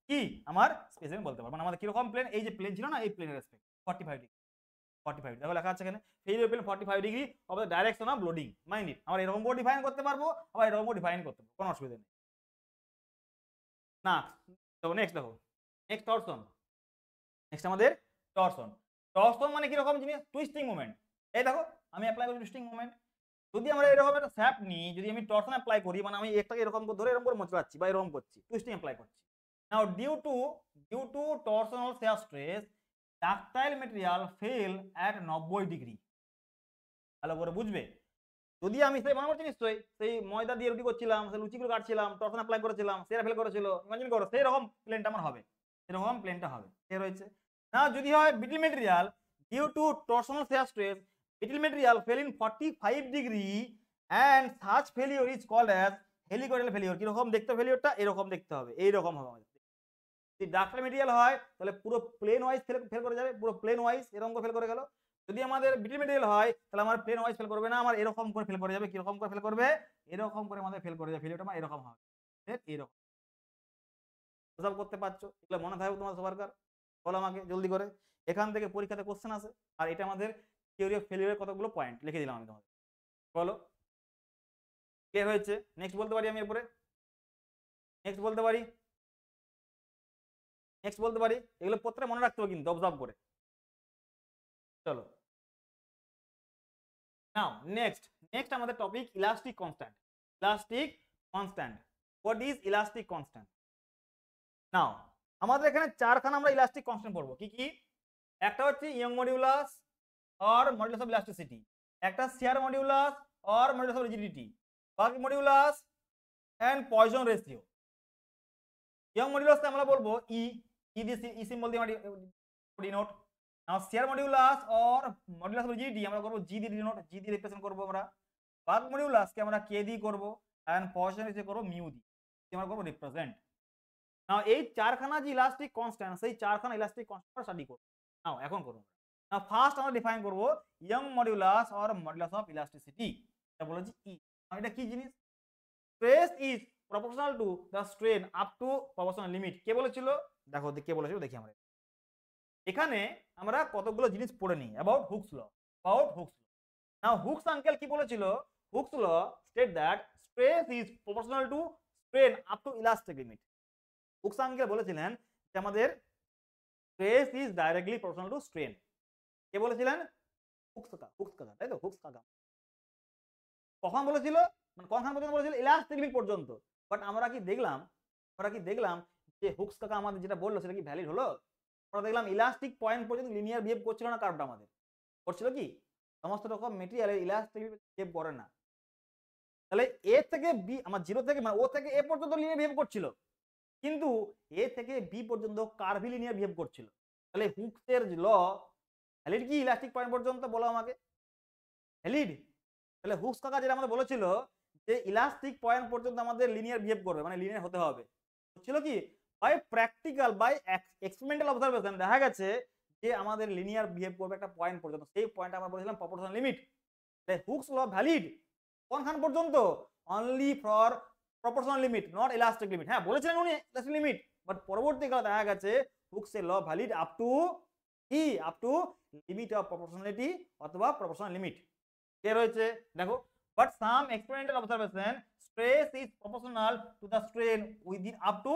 কি আমার স্পেসিমেন বলতে পারবো। মানে আমাদের কিরকম প্লেন, এই যে প্লেন ছিল না, এই প্লেনের রেসপেক্ট 45 ডিগ্রি, 45 দেখো লেখা আছে এখানে failure plane 45 degree of the direction of loading. Mind it, আমরা এরকম করে ডিফাইন করতে পারবো, আবার এরকম করে ডিফাইন করতে পারবো, কোনো অসুবিধা নেই না। তো নেক্সট দেখো, নেক্সট টরশন। নেক্সট আমাদের টরশন। টরশন মানে কিরকম জিনিস? Twisting movement. এই দেখো আমি অ্যাপ্লাই করি টুইস্টিং মুভমেন্ট। যদি আমরা এরকম একটা শ্যাফট নিই, যদি আমি টরশন অ্যাপ্লাই করি, মানে আমি একটাকে এরকম করে ধরে এরকম করে মোচড়াচ্ছি বা এরকম করছি, টুইস্টিং অ্যাপ্লাই করছি। Now due to torsional shear stress ductile material fail at 90 degree. ভালো করে বুঝবে। যদি আমি সেই মনে করছি নিশ্চয়ই সেই ময়দা দিয়ে রুটি করছিলাম, সেই লুচিগুলো কাটছিলাম, টরশন অ্যাপ্লাই করেছিলাম, সেরা ফেল করেছিল, ইমাজিন করো সেই রকম প্লেনটা আমার হবে, এরকম প্লেনটা হবে। এ রয়েছে না। যদি হয় brittle material due to torsional shear stress brittle material fail in 45 degree and such failure is called as helicoidal failure. কিরকম দেখতে ফেলিওরটা? এরকম দেখতে হবে, এইরকম হবে আমাদের। যদি ডাক্তার মেটেরিয়াল হয় তাহলে পুরো প্লেন ওয়াইজ ফেল করে যাবে, পুরো প্লেন ওয়াইজ এরকম করে ফেল করে গেল। যদি আমাদের বিটল মেটেরিয়াল হয় তাহলে আমার প্লেন ওয়াইজ ফেল করবে না, আমার এরকম করে ফেল করে যাবে। কিরকম করে ফেল করবে? এরকম করে আমাদের ফেল করে যাবে, ফেলিওরটা আমার এরকম হবে, এরকম। সব করতে পারছো? এগুলো মনে থাকবে তোমার সবারকার? বলো আমাকে জলদি করে। এখান থেকে পরীক্ষাতে কোশ্চেন আসে, আর এটা আমাদের থিওরি অফ ফেলিওরের কতগুলো পয়েন্ট লিখে দিলাম আমি তোমাদের। বলো ক্লিয়ার হয়েছে? নেক্সট বলতে পারি আমি এরপরে, নেক্সট বলতে পারি, নেক্সট বলতে পারি। এগুলো প্রত্যেকটা মনে রাখতে হবে কিন্তু, অবজার্ভ করে। চলো নাও নেক্সট আমাদের topic elastic constant. Elastic constant, what is elastic constant? Now আমাদের এখানে চারখানা আমরা ইলাস্টিক কনস্ট্যান্ট পড়বো। কি কি? একটা হচ্ছে Young modulus or modulus of elasticity, একটা shear modulus or modulus of rigidity, bulk modulus and Poisson ratio. Young মডিউলাসকে আমরা বলবো ই, ই দিয়ে ই সিম্বল দিয়ে denote. Now shear modulus or modulus of rigidity আমরা করব জি দিয়ে ডিনোট, জি দিয়ে রিপ্রেজেন্ট করব আমরা। বাল্ক মডিউলাসকে আমরা কে দিয়ে করব, এন্ড পয়জন রেশিও করব মিউ দিয়ে আমরা করব রিপ্রেজেন্ট। নাও এই চারখানা যে ইলাস্টিক কনস্ট্যান্ট, সেই চারখানা ইলাস্টিক কনস্ট্যান্ট স্টাডি করব। নাও এখন করব। নাও ফার্স্ট আমরা ডিফাইন করব Young modulus or modulus of elasticity. এটা বলেছি ই। এটা কি জিনিস? Stress is proportional to the strain up to proportional limit. কে বলেছিল? দেখো কে বলেছিল দেখি আমরা। এখানে আমরা কতগুলো জিনিস পড়ে নিই about Hooke's law. About Hooke's law. Now Hooke's uncle কি বলেছিল? Hooke's law state that stress is proportional to strain up to elastic limit. Hooke's uncle বলেছিলেন যে আমাদের stress is directly proportional to strain. কে বলেছিলেন? হুকস কাকা, তাই তো? হুকস কাকা কখন বলেছিল? মানে কখন পর্যন্ত বলেছিল? ইলাস্টিক লিমিট পর্যন্ত। বাট আমরা কি দেখলাম যে হুকস কাকা আমাদের যেটা বললো সেটা কি ভ্যালিড হলো? আমরা দেখলাম ইলাস্টিক পয়েন্ট পর্যন্ত লিনিয়ার বিহেভ করছিল না কার্ভটা আমাদের, করছিল কি? সমস্ত রকম মেটেরিয়ালে ইলাস্টিক বিহেভ করে না। তাহলে এ থেকে বি, আমার জিরো থেকে মানে ও থেকে এ পর্যন্ত লিনিয়ার বিহেভ করছিল, কিন্তু এ থেকে বি পর্যন্ত কার্ভি লিনিয়ার বিহেভ করছিল। তাহলে হুকসের ল ভ্যালিড কি ইলাস্টিক পয়েন্ট পর্যন্ত? বলো আমাকে, ভ্যালিড? তাহলে হুকস কাকা যেটা আমাদের বলেছিল যে ইলাস্টিক পয়েন্ট পর্যন্ত আমাদের লিনিয়ার বিহেভ করবে, মানে লিনিয়ার হতে হবে, হচ্ছিল কি? By practical by experimental observation দেখা গেছে যে আমাদের লিনিয়ার বিহেভ করবে একটা পয়েন্ট পর্যন্ত। সেই পয়েন্ট আমরা বলেছিলাম প্রপোর্শনাল লিমিট। হুকস ল ভ্যালিড কোনখান পর্যন্ত? Only for proportional limit, not elastic limit. হ্যাঁ বলেছিলেন উনি ইলাস্টিক লিমিট, বাট পরবর্তীকালে দেখা গেছে হুকসের ল ভ্যালিড আপ টু কি? Up to limit of proportionality অথবা প্রপোর্শনাল লিমিট। কে রয়েছে দেখো, but some experimental observation stress is proportional to the strain within up to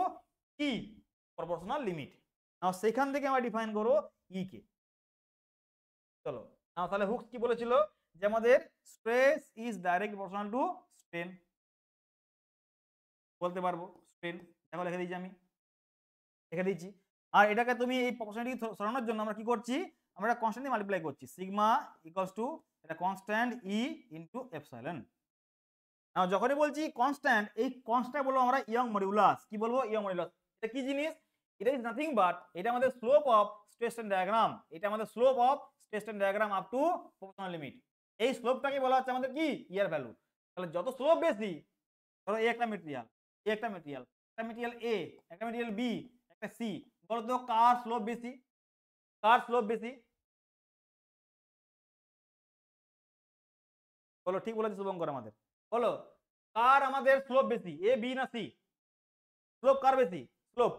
কি? proportional limit. নাও সেখান থেকে আমরা ডিফাইন করব ই কে। চলো নাও তাহলে হুকস কি বলেছিল? যে আমাদের stress is direct proportional to strain. বলতে পারবো স্ট্রেন, দেখো লিখে দিয়েছি আমি, লিখে দিয়েছি। আর এটাকে তুমি এই প্রপোর্শনালিটি সরানোর জন্য আমরা কি করছি? আমরা কনস্ট্যান্ট দিয়ে মাল্টিপ্লাই করছি। সিগমা ইকুয়ালস টু এটা কনস্ট্যান্ট ই ইনটু এপসাইলন। নাও যখনই বলছি কনস্ট্যান্ট, এই কনস্ট্যান্ট বলবো আমরা ইয়ং মডিউলাস। কি বলবো? Young modulus. এটা কি জিনিস? এটা ইজ নাথিং বাট এটা আমাদের slope of stress strain diagram. এটা আমাদের slope of stress strain diagram up to proportional limit. এই স্লোপটাকে বলা হচ্ছে আমাদের কি? ইয়ার ভ্যালু। তাহলে যত স্লোপ বেশি, ধরো এই একটা মেটেরিয়াল, এই একটা মেটেরিয়াল, একটা মেটেরিয়াল এ, একটা মেটেরিয়াল বি, একটা সি, বলো তো কার স্লোপ বেশি? কার স্লোপ বেশি? বলো, ঠিক বলেছে শুভঙ্কর আমাদের, বলো কার আমাদের স্লোপ বেশি, এ বি না সি? স্লোপ কার বেশি? Slope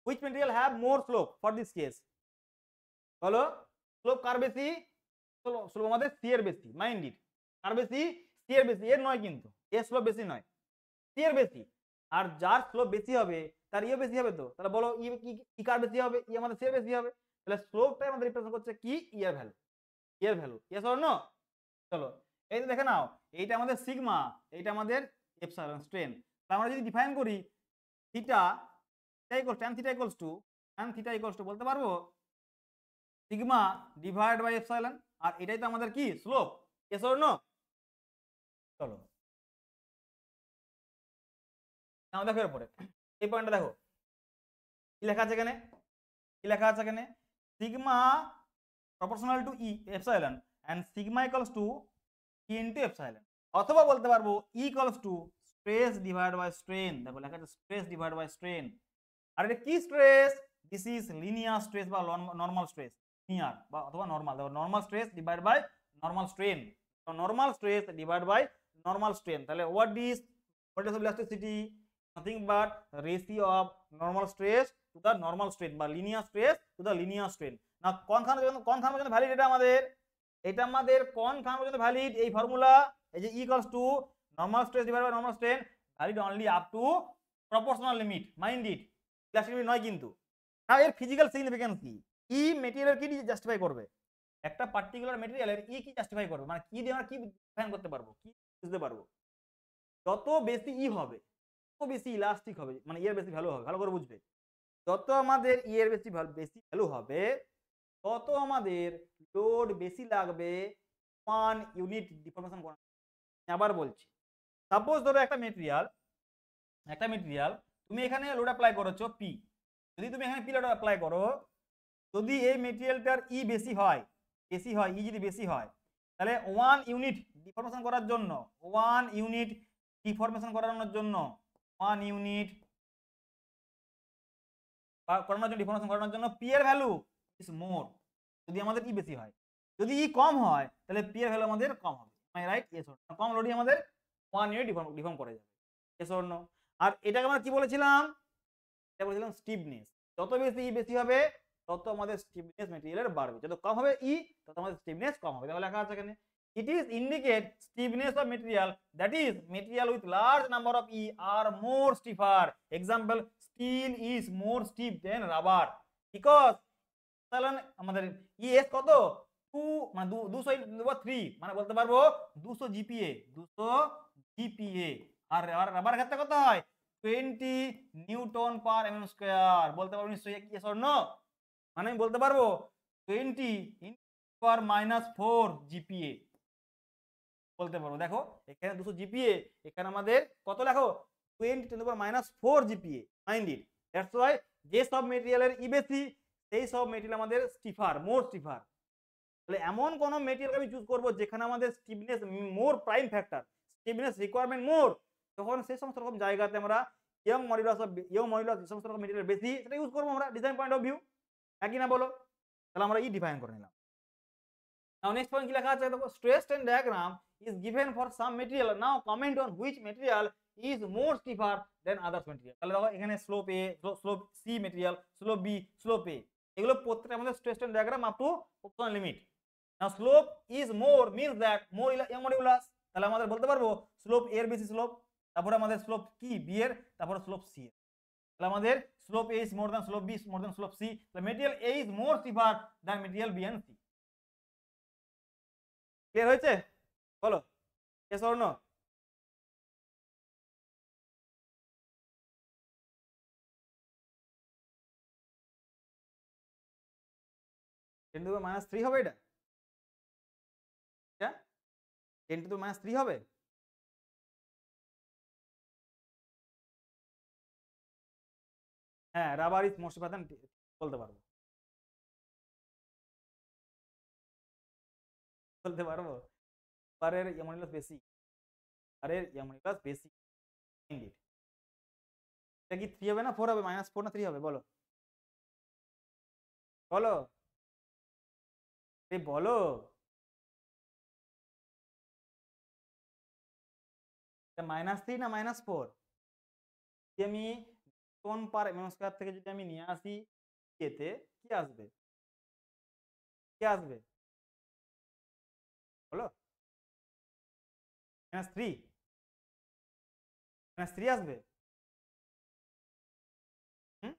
which material have more slope for this case? বলো স্লোপ কার বেশি? স্লোপ আমাদের সি এর বেশি, মাইন্ড ইট। কার বেশি? সি এর বেশি, এর নয় কিন্তু, এর স্লোপ বেশি নয়, সি এর বেশি। আর যার স্লোপ বেশি হবে তার ইয়ে বেশি হবে। তো তাহলে বলো ই কি কার বেশি হবে? ই আমাদের সি এর বেশি হবে। তাহলে স্লোপটাই আমাদের রিপ্রেজেন্ট করছে কি? ই এর ভ্যালু, ই এর ভ্যালু। Yes or no? চলো এই যে দেখে নাও, এইটা আমাদের সিগমা, এইটা আমাদের এপসাইলন স্ট্রেন। আমরা যদি ডিফাইন করি theta tan theta equals to বলতে পারবো সিগমা ডিভাইড বাই এপসাইলন। আর এটাই তো আমাদের কি স্লোপ। Yes or no? চলো নাও দেখো এরপরে এই পয়েন্টটা দেখো কি লেখা আছে এখানে, কি লেখা আছে এখানে? Sigma proportional to E epsilon and sigma equals to E into epsilon. অথবা বলতে পারবো E equals to stress divide by strain. দেখো লেখা আছে স্ট্রেস ডিভাইড বাই স্ট্রেন। আর এটা কি stress? This is linear stress বা নরমাল স্ট্রেস, লিনিয়ার বা অথবা নরমাল। দেখো normal stress divide by normal strain, normal stress divide by normal strain. তাহলে what is elasticity? Nothing but ratio of normal stress to the normal strain বা linear stress to the linear strain. না কোন খান পর্যন্ত valid এটা আমাদের? এটা আমাদের কোন খান পর্যন্ত ভ্যালিড? এই ফর্মুলা, এই যে equals to normal stress divide by normal strain valid only up to proportional limit, mind it, elastic limit নয় কিন্তু। না এর ফিজিক্যাল সিগনিফিকেন্স কি? ই মেটেরিয়ালের কি জাস্টিফাই করবে? একটা পার্টিকুলার মেটেরিয়ালের ই কি জাস্টিফাই করবে? মানে কি দিয়ে আমরা কি ডিফাইন করতে পারবো, কি বুঝতে পারবো? যত বেশি ই হবে তত বেশি ইলাস্টিক হবে, মানে এর বেশি ভ্যালু হবে। ভালো করে বুঝবে, যত আমাদের ই এর বেশি ভ্যালু হবে তত আমাদের লোড বেশি লাগবে 1 ইউনিট ডিফর্মেশন করা। আবার বলছি, সাপোজ ধরো একটা মেটেরিয়াল তুমি এখানে লোড অ্যাপ্লাই করেছো পি। যদি তুমি এখানে পি লোড অ্যাপ্লাই করো, যদি এই মেটেরিয়ালটার ই বেশি হয়, ই যদি বেশি হয়, তাহলে 1 ইউনিট ডিফর্মেশন করার জন্য 1 ইউনিট ডিফর্মেশন করানোর জন্য 1 ইউনিট ডিফর্মেশন করানোর জন্য পি এর ভ্যালু ইজ মোর, যদি আমাদের ই বেশি হয়। যদি ই কম হয় তাহলে পি এর ভ্যালু আমাদের কম হবে। রাইট? Yes or no? কম লোডই আমাদের 1 ইউনিট ডিফর্ম করে যাবে। Yes or no? আর এটাকে আমরা কি বলেছিলাম? এটা বলেছিলাম স্টিফনেস। যত বেশি ই বেশি হবে তত আমাদের স্টিফনেস মেটেরিয়ালের বাড়বে, যত কম হবে ই তত আমাদের স্টিফনেস কম হবে। তাহলে লেখা আছে এখানে it is indicate stiffness of material, that is material with large number of e are more stiffer. Example, steel is more stiff than rubber because আমাদের ইএস কত 2 মানে 203 মানে বলতে পারবো 200 জিপিএ, 200 জিপিএ। আর রাবার ক্ষেত্রে কত হয় 20 নিউটন পার এমএম স্কয়ার। বলতে পারবো নিশ্চয়ই ইয়েস অর নো? মানে আমি বলতে পারবো 20 পাওয়ার -4 জিপিএ বলতে পারবো। দেখো এখানে 200 জিপিএ, এখানে আমাদের কত লেখো 20 ten power -4 GPA. Mind it, that's why যে সব মেটেরিয়ালের ই বেশি সেই সব মেটেরিয়াল আমাদের স্টিফার, মোর স্টিফার। তাহলে এমন কোন মেটেরিয়াল আমি চুজ করব যেখানে আমাদের স্টিফনেস মোর প্রাইম ফ্যাক্টর, স্টিফনেস রিকোয়ারমেন্ট মোর, তখন সেই সমস্ত রকম জায়গাতে আমরা ইয়ং মডুলাস যে সমস্ত রকম মেটেরিয়াল বেশি সেটা ইউজ করবো আমরা ডিজাইন পয়েন্ট অফ ভিউ। একই না বলো? তাহলে আমরা ই ডিফাইন করে নিলাম। নাও নেক্সট পয়েন্ট কি লেখা আছে দেখো, stress strain diagram is given for some material. Now comment on which material is more stiffer than others material. তাহলে দেখো এখানে slope A, slope C material, slope B, slope A, এগুলো প্রত্যেকটা আমাদের stress strain diagram up to proportional limit. Now slope is more means that more Young modulus. তাহলে আমাদের বলতে পারবো স্লোপ এর বেশি স্লোপ, তারপরে আমাদের স্লোপ কি বি এর, তারপরে স্লোপ সি এর। তাহলে আমাদের slope A is more than slope B more than slope C. তাহলে material A is more stiffer than material B and C. Clear হয়েছে? বলো yes or no? -3 হবে এটা, 10⁻³ হবে? হ্যাঁ, রাবার ইজ মোস্ট স্টিফার দ্যান বলতে পারবো, বলতে পারবো। রাবারের মডুলাস বেশি, রাবারের মডুলাস বেশি। ইনডিড। এটা কি 3 হবে না 4 হবে? -4 না 3 হবে? বলো বলো বলো। -3 না -4? যদি আমি নিউটন পার mm স্কয়ার থেকে যদি আমি নিয়ে আসি এতে কি আসবে? কি আসবে? বলো? -3? -3 আসবে? হুম?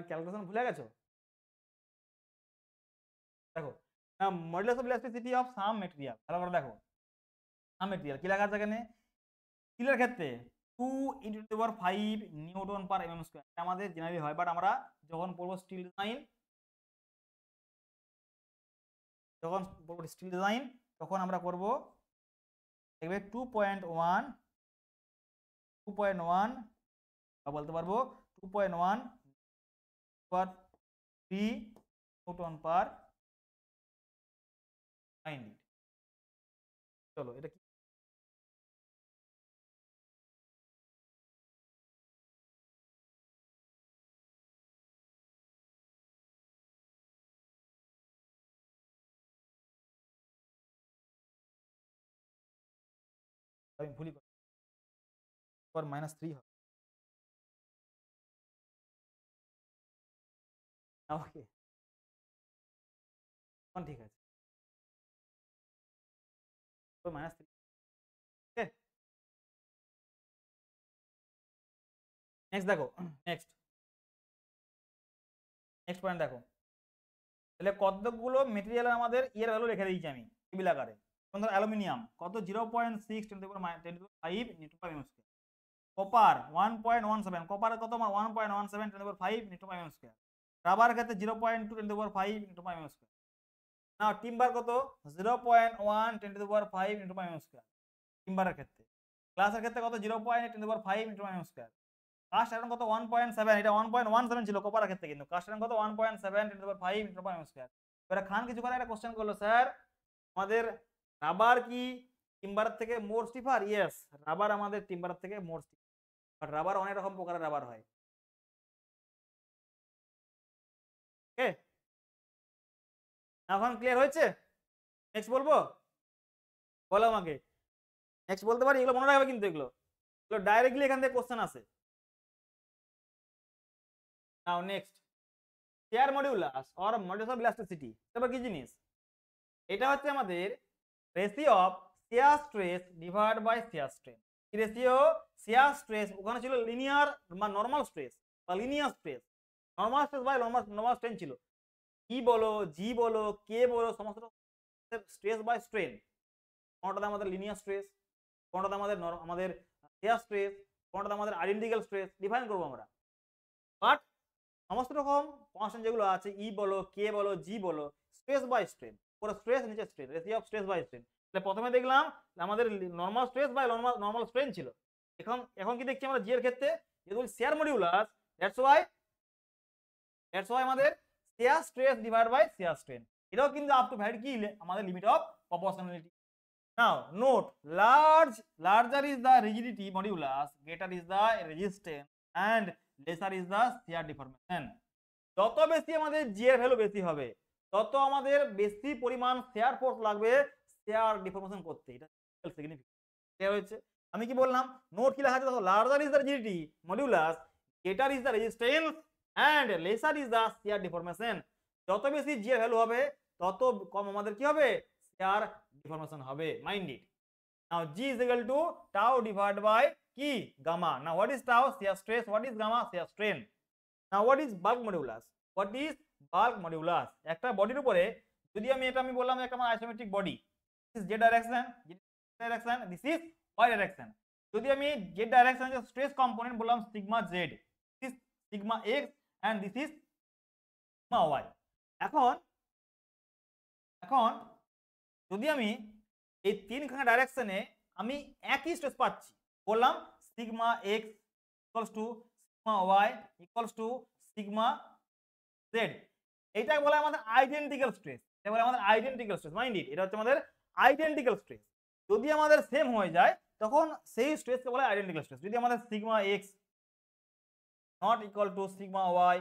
ক্যালকুলেশন ভুলে গেছো? দেখো, modulus of elasticity of some material, ভালো করে দেখো। সাম ম্যাটেরিয়াল কি লেখা আছে এখানে? স্টিলের ক্ষেত্রে 2 × 10⁵ নিউটন পার mm স্কয়ার। এটা আমাদের জেনারেলি হয়, বাট আমরা যখন পড়বো স্টিল ডিজাইন তখন আমরা করব দেখবে 2.1 বা বলতে পারবো 2.1 পার 3 নিউটন পার 90। চলো এটা কি আমি ভুলি পার -3 হবে। ওকে, তখন ঠিক আছে। তো -3, ওকে। নেক্সট দেখো, নেক্সট নেক্সট পয়েন্ট দেখো। তাহলে কতগুলো মেটেরিয়াল আমাদের ইয়ের ভ্যালু রেখে দিয়েছি আমি টেবিল আকারে। যেমন ধরো অ্যালুমিনিয়াম কত 0.6 10⁻10⁵ নিউটন পার mm স্কয়ার। কপার 1.17, কপার কত 1.17 10⁵ নিউটন পার mm স্কয়ার। রাবার ক্ষেত্রে 0.2 10⁵ নিউটন পার mm স্কয়ার। না টিম্বার কত 0.1 10⁵ নিউটন পার mm স্কয়ার টিম্বারের ক্ষেত্রে। গ্লাসের ক্ষেত্রে কত 0.8 10⁵ নিউটন পার mm স্কয়ার। কাস্ট আয়রন কত 1.7, এটা 1.17 ছিল কপারের ক্ষেত্রে, কিন্তু কাস্ট আয়রন কত 1.7 10⁵ নিউটন পার mm স্কয়ার। এবারে খান কিছু করে একটা কোশ্চেন করলো, স্যার আমাদের রাবার কি টিম্বারের থেকে মোর স্টিফার? ইয়েস, রাবার আমাদের টিম্বারের থেকে মোর স্টিফার, বাট রাবার অনেক রকম প্রকারের রাবার হয়। ওকে, এখন ক্লিয়ার হয়েছে? নেক্সট বলবো? বলো আমাকে। নেক্সট বলতে পারি? এগুলো মনে রাখবে কিন্তু, এগুলো ডাইরেক্টলি এখান থেকে কোশ্চেন আসে। Now next, shear modulus or modulus of elasticity, এটা কি জিনিস? এটা হচ্ছে আমাদের ratio of shear stress divide by shear strain. কি রেশিও? শিয়ার স্ট্রেস ওখানে ছিল লিনিয়ার বা নরমাল স্ট্রেস বা linear stress, normal stress by normal strain ছিল। ই বলো, জি বলো, কে বলো, সমস্ত স্ট্রেস বাই স্ট্রেন। কোনটাতে আমাদের লিনিয়ার স্ট্রেস, কোনটাতে আমাদের শিয়ার স্ট্রেস, কোনটাতে আমাদের আইডেন্টিক্যাল স্ট্রেস ডিফাইন করবো আমরা। বাট সমস্ত রকম কনস্ট্যান্ট যেগুলো আছে, ই বলো, কে বলো, জি বলো, স্ট্রেস বাই স্ট্রেন, পুরো স্ট্রেস নিচে strain, ratio of stress by strain. তাহলে প্রথমে দেখলাম আমাদের normal stress by normal strain ছিল। এখন এখন কি দেখছি আমরা জি এর ক্ষেত্রে, যেহেতু শেয়ার মডিউলাস, দ্যাটস ওয়াই আমাদের shear stress divide by shear strain. এটাও কিন্তু আপ টু ভ্যালিড কি আমাদের limit of proportionality. Now note, larger is the rigidity modulus, greater is the resistance and lesser is the shear deformation. যত বেশি আমাদের জি এর value বেশি হবে, তত আমাদের বেশি পরিমাণ শেয়ার ফোর্স লাগবে শেয়ার ডিফরমেশন করতে। এটা সিগনিফিকেন্ট হয়েছে। আমি কি বললাম? নোট কি লেখা আছে দেখো, larger is the rigidity modulus, greater is the resistance and lesser is the shear deformation. যত বেশি জি এর ভ্যালু হবে তত কম আমাদের কি হবে? শেয়ার ডিফরমেশন হবে। Mind it. Now G is equal to tau divide by কি gamma. Now what is tau? Shear stress. What is gamma? Shear strain. Now what is bulk modulus? What is bulk modulus? একটা বডির উপরে যদি আমি বললাম একটা আমার isometric body, this Z direction, this is Y direction. যদি আমি জেড ডাইরেকশন যে স্ট্রেস কম্পোনেন্ট বললাম sigma Z, this sigma X and this is sigma Y. এখন এখন যদি আমি এই তিনখানা ডাইরেকশনে আমি একই স্ট্রেস পাচ্ছি, বললাম sigma x equals to sigma y equals to sigma z, এইটা বলে আমাদের আইডেন্টিক্যাল স্ট্রেস। এটা বলে আমাদের আইডেন্টিক্যাল স্ট্রেস। মাইন্ড ইট, এটা হচ্ছে আমাদের আইডেন্টিক্যাল স্ট্রেস। যদি আমাদের সেম হয়ে যায় তখন সেই স্ট্রেসকে বলে আইডেন্টিক্যাল স্ট্রেস। যদি আমাদের sigma X not equal to sigma Y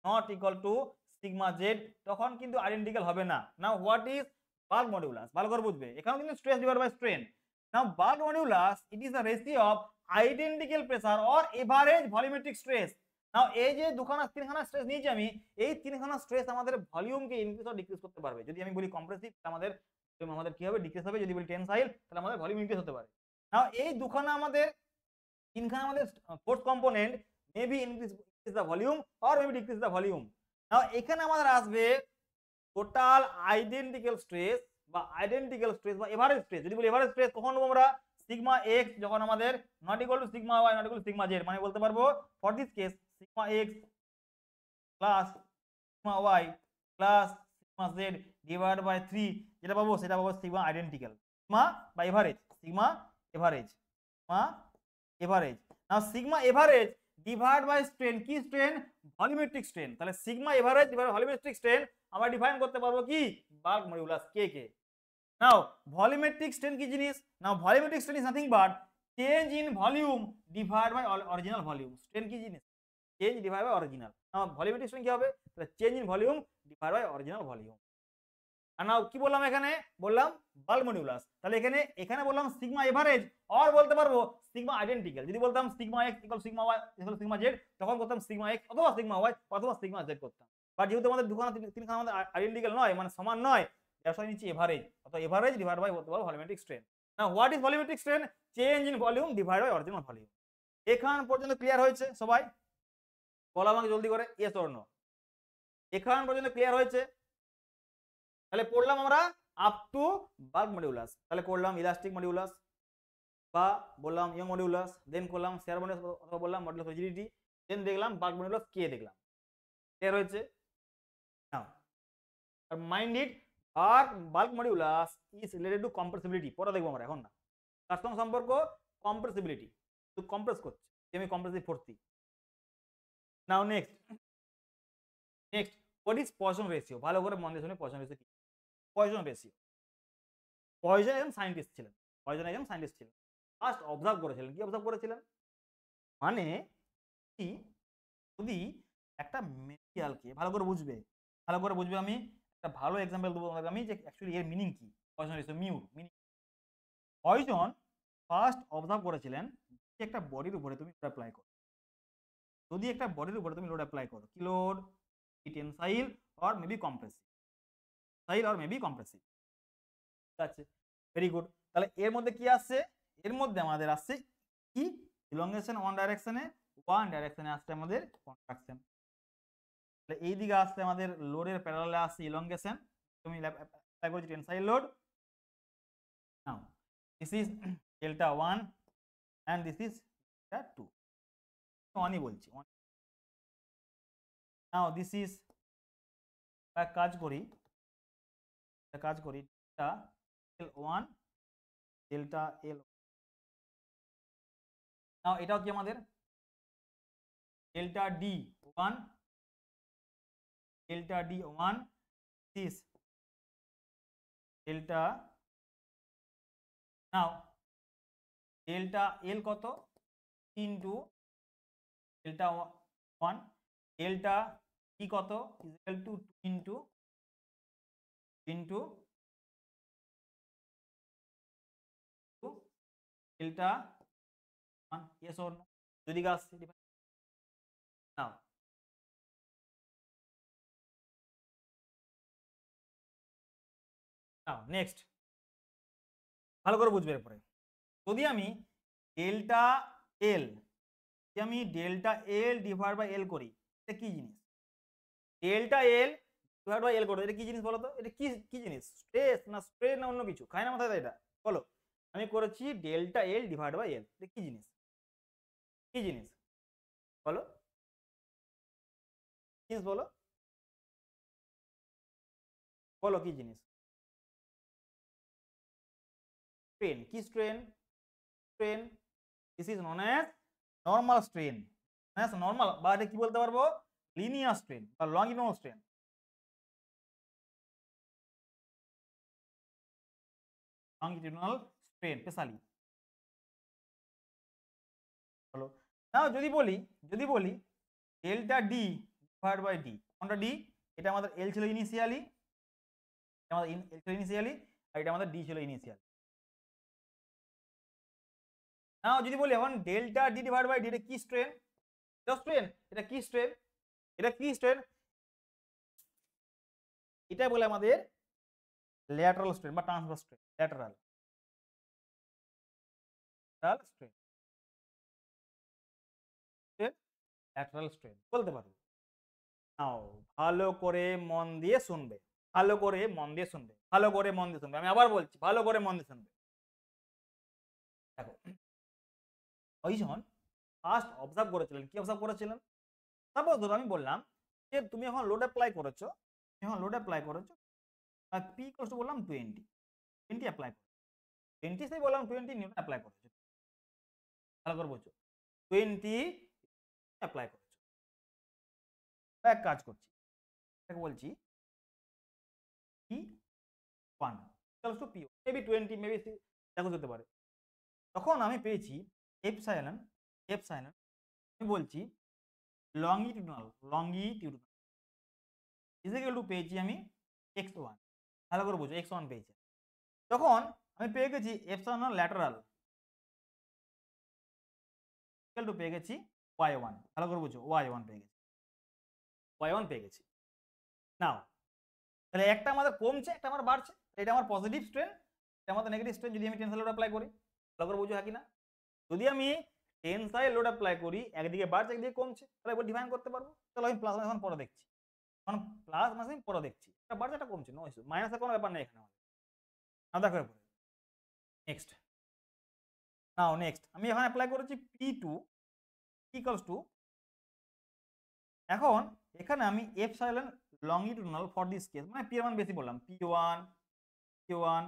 not equal to sigma Z, তখন কিন্তু আইডেন্টিক্যাল হবে না। Now what is bulk modulus? ভালো করে বুঝবে, এখানেও কিন্তু stress divide by strain. Now bulk modulus it is the ratio of identical pressure or average volumetric stress. Now এই যে তিনখানা স্ট্রেস নিয়েছি আমি, এই তিনখানা স্ট্রেস আমাদের ভলিউমকে ইনক্রিজ অর ডিক্রিজ করতে পারবে। যদি আমি বলি কম্প্রেসিভ, আমাদের কি হবে? ডিক্রিজ হবে। যদি বলি টেনসাইল, তাহলে আমাদের ভলিউম ইনক্রিজ হতে পারে। নাও এই তিনখানা আমাদের force component maybe increase the volume or maybe decrease the volume. Now এখানে আমাদের আসবে টোটাল আইডেন্টিক্যাল স্ট্রেস বা এভারেজ স্ট্রেস। যদি বলি এভারেজ স্ট্রেস কখন নেবো আমরা? সিগমা এক্স যখন আমাদের not equal to sigma Y not equal to sigma Z, মানে বলতে পারবো for this case sigma x plus sigma Y plus sigma Z divide by 3, যেটা পাবো সেটা পাবো সিগমা আইডেন্টিক্যাল, সিগমা বা average, sigma average, now sigma average divide by strain, কি strain? Volumetric strain. তাহলে sigma average divide volumetric strain আমরা define করতে পারবো কি? বাল্ক মডিউলাস কে কে। নাও ভলিউমেট্রিক স্ট্রেন কি জিনিস? Now volumetric strain is nothing but change in volume divide by original volume. Strain কি জিনিস? Change divide by original. Now volumetric strain কি হবে? তাহলে change in volume divide by original volume. আর now কি বললাম এখানে? বললাম বাল্ক মডিউলাস। তাহলে এখানে বললাম সিগমা এভারেজ, আর বলতে পারবো সিগমা আইডেন্টিক্যাল। যদি বলতাম sigma x equal sigma y equal sigma Z, তখন করতাম সিগমা এক্স অথবা সিগমা ওয়াই অথবা সিগমা জেড করতাম। বাট যেহেতু আমাদের তিনখানা আমাদের আইডেন্টিক্যাল নয়, মানে সমান নয়, ব্যবসায় নিচ্ছি এভারেজ, অথবা এভারেজ ডিভাইড বাই বলতে পারবো ভলিউমেট্রিক স্ট্রেন। না what is volumetric strain? Change in volume divide by original volume. এখান পর্যন্ত ক্লিয়ার হয়েছে সবাই? বলো আমাকে জলদি করে, ইয়েস অর নো। এখান পর্যন্ত ক্লিয়ার হয়েছে? তাহলে পড়লাম আমরা আপ টু বাল্ক মডিউলাস। তাহলে করলাম ইলাস্টিক মডিউলাস বা বললাম ইয়ং মডিউলাস, দেন করলাম শেয়ার মডিউলাস অথবা বললাম মডিউলাস রিজিডিটি, দেন দেখলাম বাল্ক মডিউলাস কে দেখলাম। ক্লিয়ার হয়েছে? Now mind it, bulk modulus is related to compressibility. পরে দেখবো আমরা, এখন না। তার সঙ্গে সম্পর্ক কম্প্রেসিবিলিটি, তো কম্প্রেস করছে, আমি compressive force. Now next what is poison ratio? ভালো করে মন দিয়ে শুনে, পয়সন রেশিও কি? পয়সন রেশিও, পয়সন একজন সায়েন্টিস্ট ছিলেন, ফার্স্ট অবজার্ভ করেছিলেন। কি অবজার্ভ করেছিলেন? মানে কি, যদি একটা মেটেরিয়ালকে ভালো করে বুঝবে, আমি একটা ভালো এক্সাম্পল দেবো আমি, যে অ্যাকচুয়ালি এর মিনিং কি। Poison ratio meaning, poison first observe করেছিলেন যে একটা বডির উপরে তুমি লোড অ্যাপ্লাই করো। যদি একটা বডির উপরে তুমি লোড অ্যাপ্লাই করো, কি load? Tensile or maybe compressive, ঠিক আছে, ভেরি গুড। তাহলে এর মধ্যে কি আসছে? এর মধ্যে আমাদের আসছে কি? ইলংগেশন ওয়ান ডাইরেকশনে আসছে আমাদের কন্ট্রাকশন। তাহলে এই দিকে আসছে আমাদের লোডের প্যারালালে আসছে ইলংগেশন, তুমি অ্যাপ্লাই করেছি tensile load. Now this is delta 1 and this is delta 2, ওয়ানই বলছি। নাও দিস ইজ, কাজ করি ডেল্টা L1 ডেল্টা L, নাও এটাও কি আমাদের delta D1 this delta, now delta L কত? ইনটু ডেল্টা 1, ডেল্টা D কত? Equal to 2 into delta 1, yes or no? যদি আসছে নাও, নেক্সট ভালো করে বুঝবে। এরপরে যদি আমি delta L divide by L করি, এটা কি জিনিস? Delta L divide by L করো, এটা কি জিনিস বলো তো? এটা কি জিনিস? স্ট্রেস না স্ট্রেন না অন্য কিছু? খায় না মাথায় এটা? বলো, আমি করেছি delta L divide by L, এটা কি জিনিস? বলো বলো কি জিনিস? স্ট্রেন। কি strain? This is known as normal strain, normal, বা এটা কি বলতে পারবো? লিনিয়ার স্ট্রেন বা লংজিটিউডাল স্ট্রেন। স্পেশালি হলো। নাও যদি বলি delta D divide by D. কোনটা ডি? এটা আমাদের এল ছিল ইনিশিয়ালি, এটা আমাদের এল ছিল ইনিশিয়ালি, আর এটা আমাদের ডি ছিল ইনিশিয়ালি। নাও যদি বলি এখন delta D divide by D, এটা কি স্ট্রেন? এটা স্ট্রেন। এটা কি স্ট্রেন? এটা কি স্ট্রেন? এটা বলে আমাদের ল্যাটারাল স্ট্রেন বা transverse strain. Lateral strain, lateral strain বলতে পারবো। নাও ভালো করে মন দিয়ে শুনবে, ভালো করে মন দিয়ে শুনবে, ভালো করে মন দিয়ে শুনবে। আমি আবার বলছি, ভালো করে মন দিয়ে শুনবে। দেখো ওইজন ফার্স্ট অবজার্ভ করেছিলেন, কি অবজার্ভ করেছিলেন? সাপোজ ধরো আমি বললাম যে তুমি এখন লোড অ্যাপ্লাই করেছো, এখন লোড অ্যাপ্লাই করেছো, আর পি ইকুয়ালস টু বললাম 20 অ্যাপ্লাই করো, 20 সেই বললাম 20 নিউটন অ্যাপ্লাই করেছো। ভালো করে বলছো 20 অ্যাপ্লাই করেছো। এক কাজ করছি, এটাকে বলছি P1 equals to P1, maybe 20, maybe দেখো হতে পারে। তখন আমি পেয়েছি এপসাইলন, এপসাইলন আমি বলছি লংগিটিউডাল ইজ ইকুয়াল টু পেয়েছি আমি x1। ভালো করে বুঝো x1 পেয়েছি। তখন আমি পেয়ে গেছি এপসাইলন ল্যাটারাল ইকুয়াল টু পেয়ে গেছি y1। ভালো করে বুঝো y1 পেয়ে গেছি, y1 পেয়ে গেছি। নাও তাহলে একটা আমাদের কমছে, একটা আমার বাড়ছে। এটা আমার পজিটিভ স্ট্রেন, এটা আমাদের নেগেটিভ স্ট্রেন। যদি আমি টেনসাইল লোড অ্যাপ্লাই করি, ভালো করে বুঝো হ্যাঁ কি না? যদি আমি টেনসাইল লোড অ্যাপ্লাই করি, একদিকে বাড়ছে একদিকে কমছে, তাহলে এবার ডিফাইন করতে পারবো। চলো আমি প্লাস এখন পরে দেখছি, এখন প্লাস মাইনাস আমি পরে দেখছি, এটা বাড়ছে এটা কমছে, নো ইস্যু। মাইনাসের কোনো ব্যাপার নেই এখানে আমাদের। না দেখো এরপরে নেক্সট, নাও নেক্সট আমি এখানে অ্যাপ্লাই করেছি P2 ইকুয়ালস টু, এখন এখানে আমি এপসাইলন লংগিটিউডাল ফর দিস কেস, মানে P1 বেশি বললাম, P1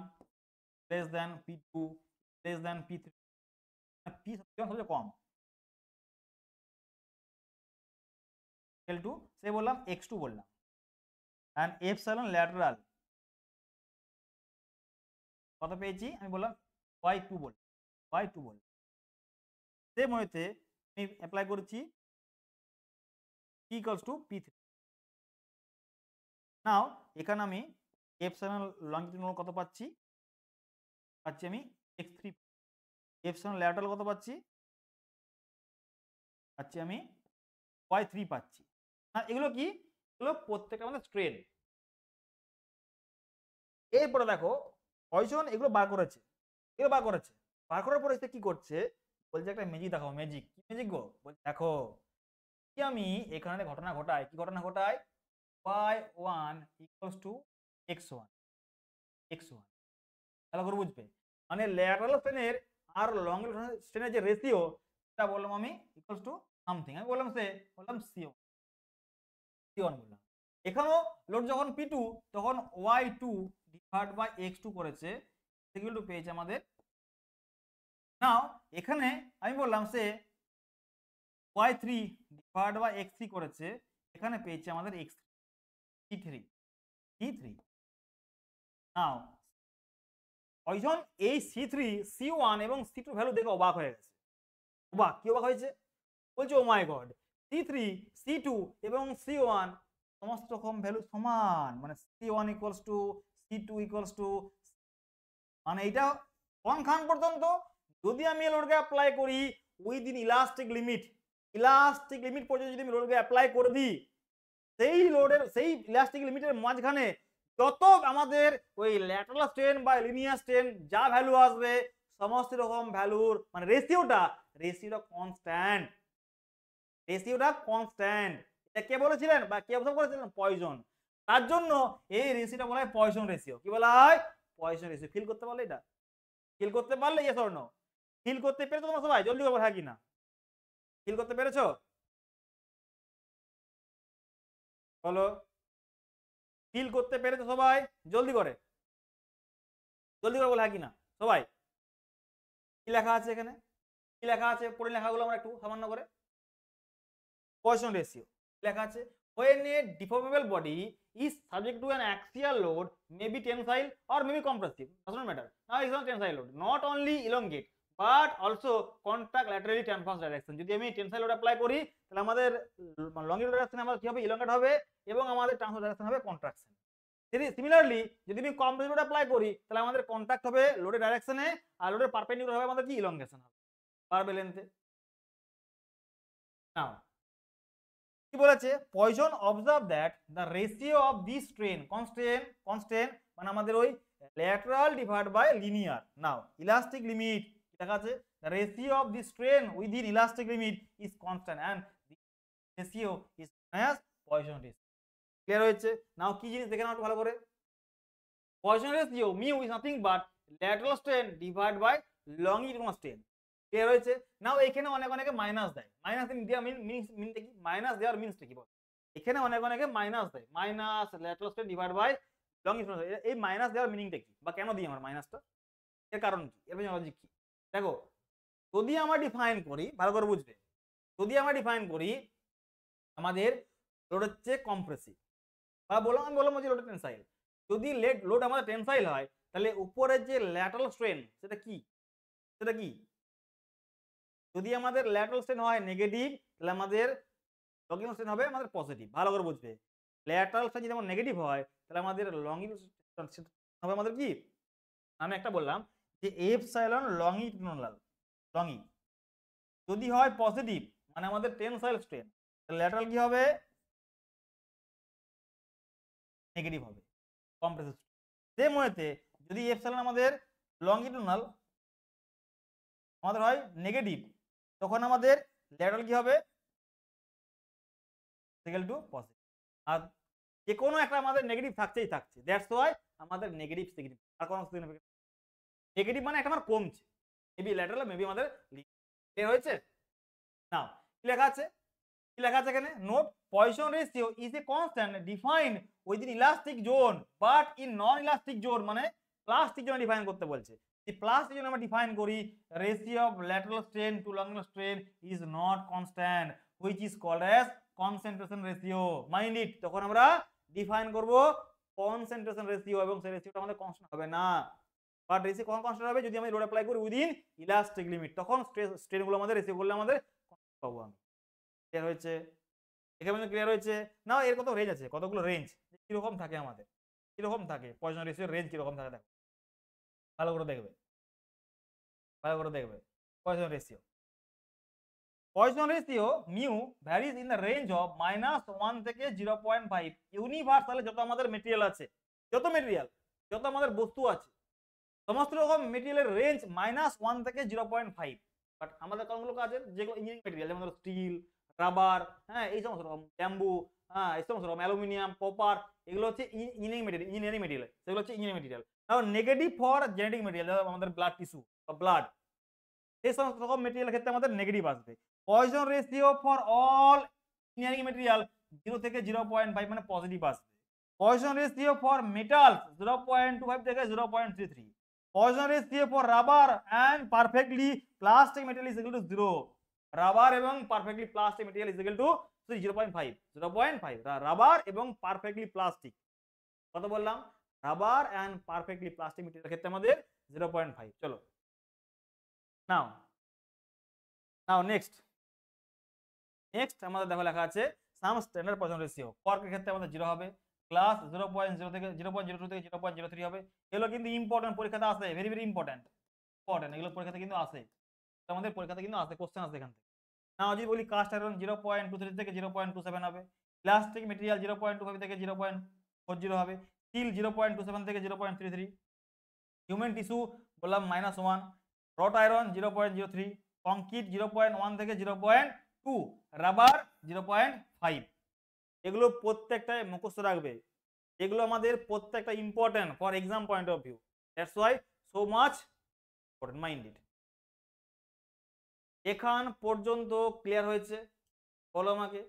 less than P2 less than P3, P1 সবচেয়ে কম, L2 সে বললাম x2 বললাম, এন্ড এপসাইলন ল্যাটারাল কত পেয়েছি আমি বললাম y2 বললাম, y2 বললাম। সেম ওয়েতে আমি অ্যাপ্লাই করেছি P ইকুয়ালস টু P3। নাও এখানে আমি এপসাইলন লংগিটিউডাল কত পাচ্ছি, পাচ্ছি আমি x3, এপসাইলন ল্যাটারাল কত পাচ্ছি, পাচ্ছি আমি y3 পাচ্ছি। না এগুলো কি? এগুলো প্রত্যেকটা আমাদের স্ট্রেন। এরপরে দেখো কয়জন এগুলো বার করেছে, এগুলো বার করেছে, বার করার পরে কি করছে বলছে একটা ম্যাজিক দেখাও। ম্যাজিক কি ম্যাজিক গো? দেখো কি আমি এখানে ঘটনা ঘটাই, কি ঘটনা ঘটাই, y1 ইকুয়ালস টু x1, ভালো করে বুঝবে। মানে ল্যাটারাল স্ট্রেনের আর লং স্ট্রেনের যে রেশিও, সেটা বললাম আমি ইকুয়ালস টু সামথিং। আমি বললাম বললাম C1 বললাম। এখানেও লোড যখন P2 তখন y2 ডিভাইড বাই x2 করেছে, সেগুলো পেয়েছে আমাদের। নাও এখানে আমি বললাম y3 ডিভাইড বাই x3 করেছে, এখানে পেয়েছে আমাদের C3। নাও কয়জন এই C3, C1 এবং C2 ভ্যালু দেখে অবাক হয়ে গেছে। অবাক, কি অবাক হয়েছে? বলছে ও মাই গড, C3, C2 এবং C1 সমস্ত রকম ভ্যালু সমান, মানে C1 equals to C2 equals to, মানে এটা কোনখান পর্যন্ত? যদি আমি লোডকে অ্যাপ্লাই করি উইদিন ইলাস্টিক লিমিট পর্যন্ত যদি আমি লোডকে অ্যাপ্লাই করে দিই, সেই লোডের সেই ইলাস্টিক লিমিটের মাঝখানে যত আমাদের ওই ল্যাটারাল স্ট্রেন বা লিনিয়ার স্ট্রেন যা ভ্যালু আসবে, সমস্ত রকম ভ্যালুর মানে রেশিওটা কনস্ট্যান্ট, এটা কে বলেছিলেন বা কে অবজার্ভ করেছিলেন? পয়জন। তার জন্য এই রেশিওটা বলা হয় পয়জন রেশিও। কি বলা হয়? Poison ratio. ফিল করতে পারলে, এটা ফিল করতে পারলে ইয়েস অর নো? ফিল করতে পেরেছো তোমরা সবাই? জলদি করে হ্যাঁ কি না? ফিল করতে পেরেছো? বলো, ফিল করতে পেরেছো সবাই? জলদি করে বলো হ্যাঁ কি না সবাই? কি লেখা আছে এখানে? কি লেখা আছে? পড়ে লেখাগুলো আমরা একটু সামান্য করে। Poisson ratio লেখা আছে, when a deformable body is subject to an axial load, may be tensile or may be compressive, does not matter. Now it's not tensile load, not only elongate but also contract laterally transverse direction. যদি আমি tensile load apply করি তাহলে আমাদের লংজিটিউড direction আমাদের কি হবে, elongate হবে এবং আমাদের ট্রান্সভার্স ডাইরেকশন হবে কন্ট্রাকশন। সিমিলারলি যদি আমি কম্প্রেসড লোড অ্যাপ্লাই করি তাহলে আমাদের কন্ট্রাক্ট হবে লোডের ডাইরেকশনে আর লোডের পারপেন্ডিকুলার হবে আমাদের কি ইলংগেশন হবে পারবে লেন্থে। নাও কি বলেছে, Poisson observe that the ratio of this strain constant মানে আমাদের ওই lateral divide by linear. Now elastic limit দেখা আছে, the ratio of this strain within elastic limit is constant and ratio is as Poisson ratio. Clear হয়েছে? Now কি জিনিস দেখে নাও একটু ভালো করে, Poisson ratio mu is nothing but lateral strain divide by longitudinal strain. Clear হয়েছে? Now এখানে অনেকে মাইনাস দেয়, মাইনাস দেওয়া মিনটা কি, মাইনাস দেওয়ার মিনসটা কি বল, এখানে অনেকে মাইনাস দেয়, minus lateral strain divide by longitudinal. এই মাইনাস দেওয়ার মিনিংটা কি বা কেন দিই আমরা মাইনাসটা, এর কারণ কি, এর লজিক কি? দেখো যদি আমরা ডিফাইন করি ভালো করে বুঝবে, যদি আমরা ডিফাইন করি আমাদের লোড হচ্ছে কম্প্রেসিভ বা আমি বললাম যে লোড টেনসাইল, যদি লোড আমাদের টেনসাইল হয় তাহলে উপরের যে ল্যাটারাল স্ট্রেন সেটা কি, সেটা কি, যদি আমাদের ল্যাটারাল স্ট্রেন হয় নেগেটিভ তাহলে আমাদের লংজিটিউডাল স্ট্রেন হবে আমাদের পজিটিভ। ভালো করে বুঝবে, ল্যাটারাল স্ট্রেন যদি আমার নেগেটিভ হয় তাহলে আমাদের লংজিটিউডাল স্ট্রেন হবে আমাদের কি, আমি একটা বললাম যে এপসাইলন লংজিটিউডাল লংই যদি হয় পজিটিভ মানে আমাদের টেনসাইল স্ট্রেন, ল্যাটারাল কি হবে, নেগেটিভ হবে কম্প্রেসিভ। সেম ওয়েতে যদি এপসাইলন আমাদের লংজিটিউডাল আমাদের হয় নেগেটিভ তখন আমাদের ল্যাটারাল কি হবে, ইকুয়াল টু পজিটিভ। আর যে কোনো একটা আমাদের নেগেটিভ থাকছে, দ্যাটস ওয়াই আমাদের নেগেটিভ সিগনিফিকেন্ট। আর কোনো সিগনিফিকেন্ট নেগেটিভ মানে একটা আমার কমছে, মেবি ল্যাটারাল মেবি আমাদের ক্লিয়ার হয়েছে? নাও কি লেখা আছে, কি লেখা আছে এখানে, note Poisson ratio is a constant defined within elastic zone but in non elastic zone, মানে প্লাস্টিক জোন ডিফাইন করতে বলছে। এই প্লাস্টিক জোন আমরা ডিফাইন করি ratio of lateral strain to longitudinal strain is not constant which is called as concentration ratio. Mind it, তখন আমরা define করব concentration ratio এবং সেই রেশিওটা আমাদের কনস্ট্যান্ট হবে না। বাট রেশিও কখন কনস্ট্যান্ট হবে, যদি আমি লোড অ্যাপ্লাই করি উইদিন ইলাস্টিক লিমিট, তখন স্ট্রেনগুলো আমাদের রেশিও করলে আমাদের পাবো আমি। ক্লিয়ার হয়েছে? এখানে ক্লিয়ার হয়েছে? না এর কত রেঞ্জ আছে, কতগুলো রেঞ্জ কিরকম থাকে আমাদের, কিরকম থাকে পয়জন রেশিওর রেঞ্জ কিরকম থাকে দেখো, ভালো করে দেখবে, ভালো করে দেখবে। Poison ratio mu varies in the range of -1 থেকে 0.5। ইউনিভার্সালে যত আমাদের মেটেরিয়াল আছে, যত মেটেরিয়াল, যত আমাদের বস্তু আছে সমস্ত রকম মেটেরিয়ালের রেঞ্জ -1 থেকে 0.5। বাট আমাদের কোনগুলো কাজে, যেগুলো ইঞ্জিনিয়ারিং মেটেরিয়াল যেমন ধরো স্টিল, রাবার, হ্যাঁ এই সমস্ত রকম ব্যাম্বু, হ্যাঁ এই সমস্ত রকম অ্যালুমিনিয়াম, কপার, এগুলো হচ্ছে ইঞ্জিনিয়ারিং মেটেরিয়াল, সেগুলো হচ্ছে ইঞ্জিনিয়ারিং মেটেরিয়াল। তারপর নেগেটিভ ফর জেনেটিক মেটেরিয়াল, আমাদের ব্লাড টিস্যু বা ব্লাড, এই সমস্ত রকম মেটেরিয়ালের ক্ষেত্রে আমাদের নেগেটিভ আসবে। Poison ratio for all engineering material 0 থেকে 0.5 মানে পজিটিভ আসবে। পয়জন রেশিও ফর মেটাল 0.25 থেকে 0.33। Poisson ratio for rubber and perfectly plastic material is equal to 0। Rubber এবং perfectly plastic material is equal to 0.5 rubber এবং perfectly plastic, কত বললাম, rubber and perfectly plastic material ক্ষেত্রে আমাদের 0.5। চলো now next আমাদের দেখো লেখা আছে সাম স্ট্যান্ডার্ড পয়জন রেশিও। কর্কের ক্ষেত্রে আমাদের 0 হবে, ক্লাস 0.0 থেকে 0.02 থেকে 0.03 হবে। এগুলো কিন্তু ইম্পর্টেন্ট, পরীক্ষাতে আসে, ভেরি ভেরি ইম্পর্টেন্ট, এগুলো পরীক্ষাতে কিন্তু আসে, আমাদের পরীক্ষাতে কিন্তু আসে, কোশ্চেন আসে এখান থেকে। না যদি বলি কাস্ট আয়রন 0.23 থেকে 0.27 হবে, প্লাস্টিক মেটেরিয়াল 0.25 থেকে 0.40 হবে, স্টিল 0.27 থেকে 0.33, হিউম্যান টিস্যু বললাম -1, রট আয়রন 0.03, কংক্রিট 0.1 থেকে 0.2, রাবার 0.5। এগুলো প্রত্যেকটাই মুখস্থ রাখবে, এগুলো আমাদের প্রত্যেকটা important for exam point of view, that's why so much important, mind it. এখান পর্যন্ত ক্লিয়ার হয়েছে? বলো আমাকে,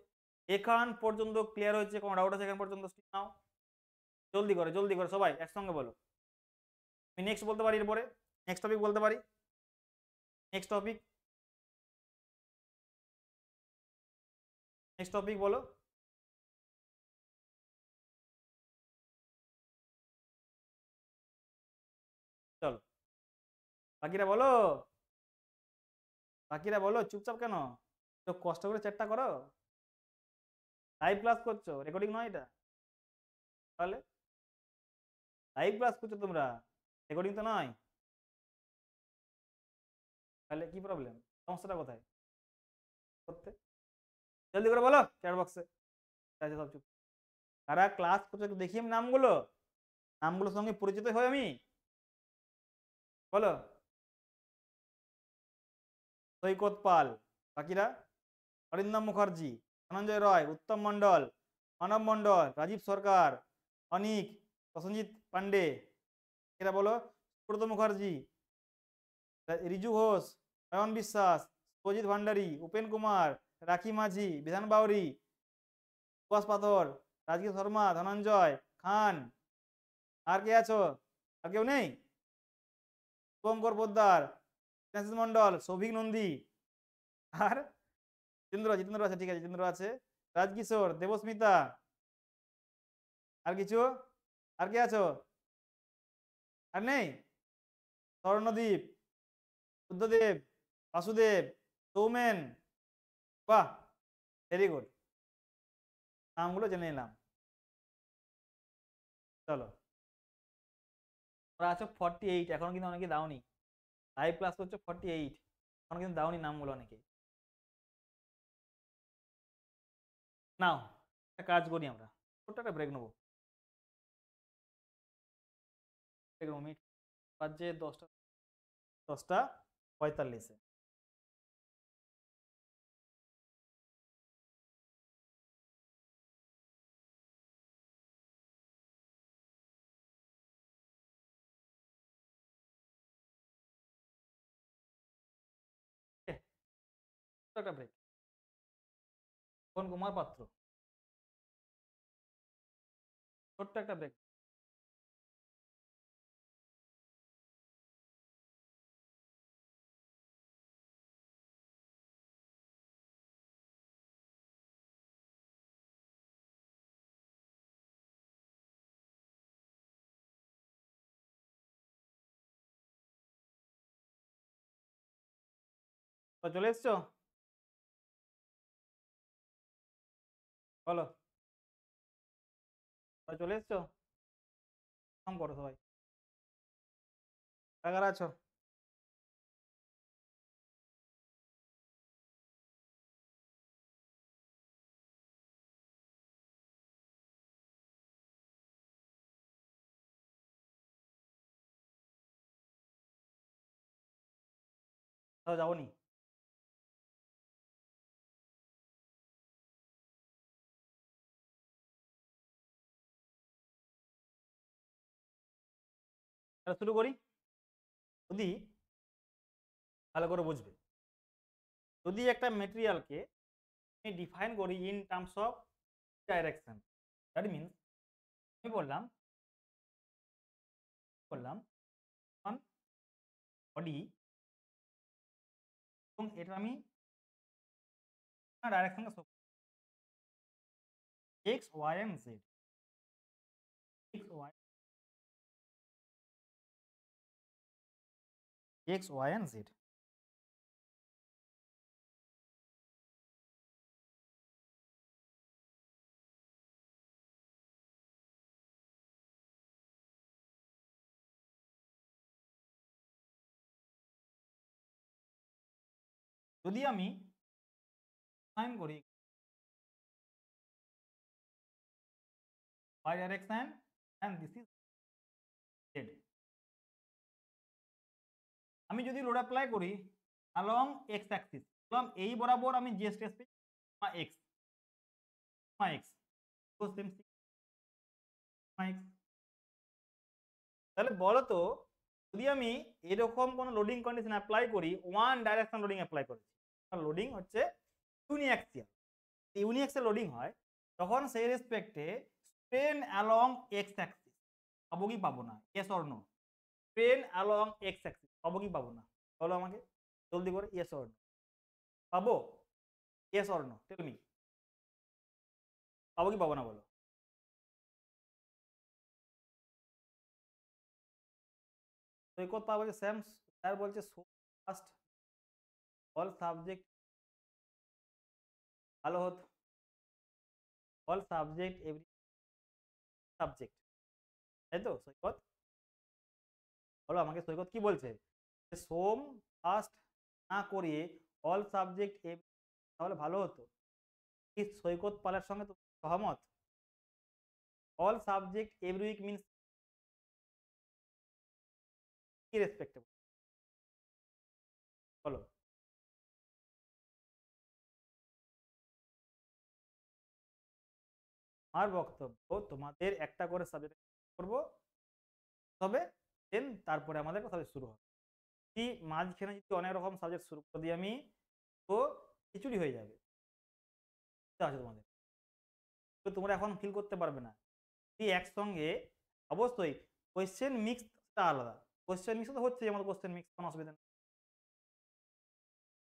এখান পর্যন্ত ক্লিয়ার হয়েছে? কোনো ডাউট আছে এখান পর্যন্ত? নাও জলদি করে সবাই একসঙ্গে বলো। আমি নেক্সট বলতে পারি, এরপরে নেক্সট টপিক বলতে পারি, নেক্সট টপিক বলো। চলো বাকিরা বলো। বাকিরা বলো চুপচাপ কেন? একটু কষ্ট করে চ্যাটটা করো। লাইভ ক্লাস করছো, রেকর্ডিং নয় এটা। তাহলে লাইভ ক্লাস করছো তোমরা, রেকর্ডিং তো নয়। তাহলে কি প্রবলেম, সমস্যাটা কোথায় করতে? জলদি করে বলো চ্যাট বক্সে। সব চুপ। কারা ক্লাস করছো একটু দেখি আমি নামগুলো, নামগুলোর সঙ্গে পরিচিত হই আমি। বলো। সৈকত পাল, বাকিরা অরিন্দম মুখার্জি, ধনঞ্জয় রয়, উত্তম মণ্ডল, মানব মণ্ডল, রাজীব সরকার, অনিক, প্রসেনজিৎ পান্ডে। এরা বলো। সুব্রত মুখার্জি, রিজু ঘোষ, অয়ন বিশ্বাস, সুজিত ভান্ডারী, উপেন কুমার, রাখি মাঝি, বিধান বাউরি, সুভাষ পাথর, রাজগীর শর্মা, ধনঞ্জয় খান। আর কে আছো? আর কেউ নেই? শুভঙ্কর পোদ্দার, ফ্রান্সিস মন্ডল, সৌভিক নন্দী, আর জিতেন্দ্র, জিতেন্দ্র আছে, ঠিক আছে জিতেন্দ্র আছে, রাজকিশোর, দেবস্মিতা। আর কিছু? আর কে আছো? আর নেই? স্বর্ণদীপ, বুদ্ধদেব, বাসুদেব, সৌমেন। বাহ, ভেরি গুড, নামগুলো জেনে নিলাম। চলো, ওরা আছো 48, এখনো কিন্তু অনেকে দাওনি। লাইভ ক্লাস করছো 48, এখনো কিন্তু দাওনি নামগুলো অনেকে। নাও একটা কাজ করি আমরা, ছোট্ট একটা ব্রেক নেবো। মিনিট বাজে 10টা, 10টা 45-এ। একটা ব্রেক। কোন কুমার পাত্র, ছোট্ট একটা ব্রেক। তো চলে এসছো? বলো, চলে এসছো? কাম করো সবাই, কারা আছো? তাও যাবনি? তাহলে শুরু করি। যদি ভালো করে বুঝবে, যদি একটা মেটেরিয়ালকে আমি ডিফাইন করি in terms of direction, that means আমি বললাম বললাম বডি, এবং এটা আমি direction x y and z, x y, x y and z. যদি আমি ডিফাইন করি y direction and this is z, আমি যদি লোড অ্যাপ্লাই করি along x axis, বললাম এই বরাবর আমি যে স্ট্রেস পেয়েছি x, x তো সেম x। তাহলে বলো তো, যদি আমি এরকম কোন লোডিং কন্ডিশন অ্যাপ্লাই করি, ওয়ান ডাইরেকশন লোডিং অ্যাপ্লাই করেছি, লোডিং হচ্ছে ইউনিঅ্যাক্সিয়াল, ইউনিঅ্যাক্সিয়াল লোডিং হয়, তখন সেই রেসপেক্টে স্ট্রেন অ্যালং এক্স অ্যাক্সিস পাবো কি পাবো না? Yes or no? Strain along x axis পাবো কি পাবো না? বলো আমাকে জলদি করে, ইয়েস অর নো? পাবো? Yes or no, tell me, পাবো কি পাবো না বলো? সৈকত পা বলছে স্যাম, স্যার বলছে সো ফাস্ট। অল সাবজেক্ট ভালো হতো, অল সাবজেক্ট এভরি সাবজেক্ট, তাই তো সৈকত? বলো আমাকে সৈকত কি বলছে, যে সোম ফার্স্ট না করিয়ে অল সাবজেক্ট তাহলে ভালো হতো। কি সৈকত পালের সঙ্গে তুমি সহমত? All subject every week means irrespectable, বলো। আমার বক্তব্য তোমাদের একটা করে সাবজেক্ট করবো, তবে দেন তারপরে আমাদের সাবজেক্ট শুরু হবে। যদি মাঝখানে যদি অনেক রকম সাবজেক্ট শুরু করে দিই আমি, তো খিচুড়ি হয়ে যাবে। বুঝতে আছে তোমাদের? তো তোমরা এখন ফিল করতে পারবে না। যদি একসঙ্গে অবশ্যই কোয়েশ্চেন মিক্সটা আলাদা, কোয়েশ্চেন মিক্স তো হচ্ছে, আমাদের কোয়েশ্চেন মিক্স কোনো অসুবিধা নেই,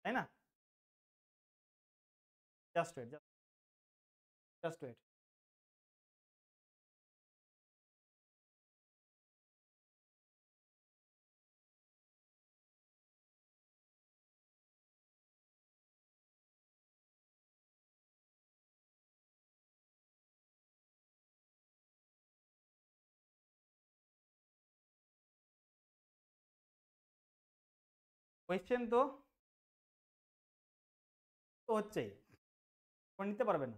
তাই না? Just wait, just wait. Question তো তো হচ্ছেই, তোমরা নিতে পারবে না,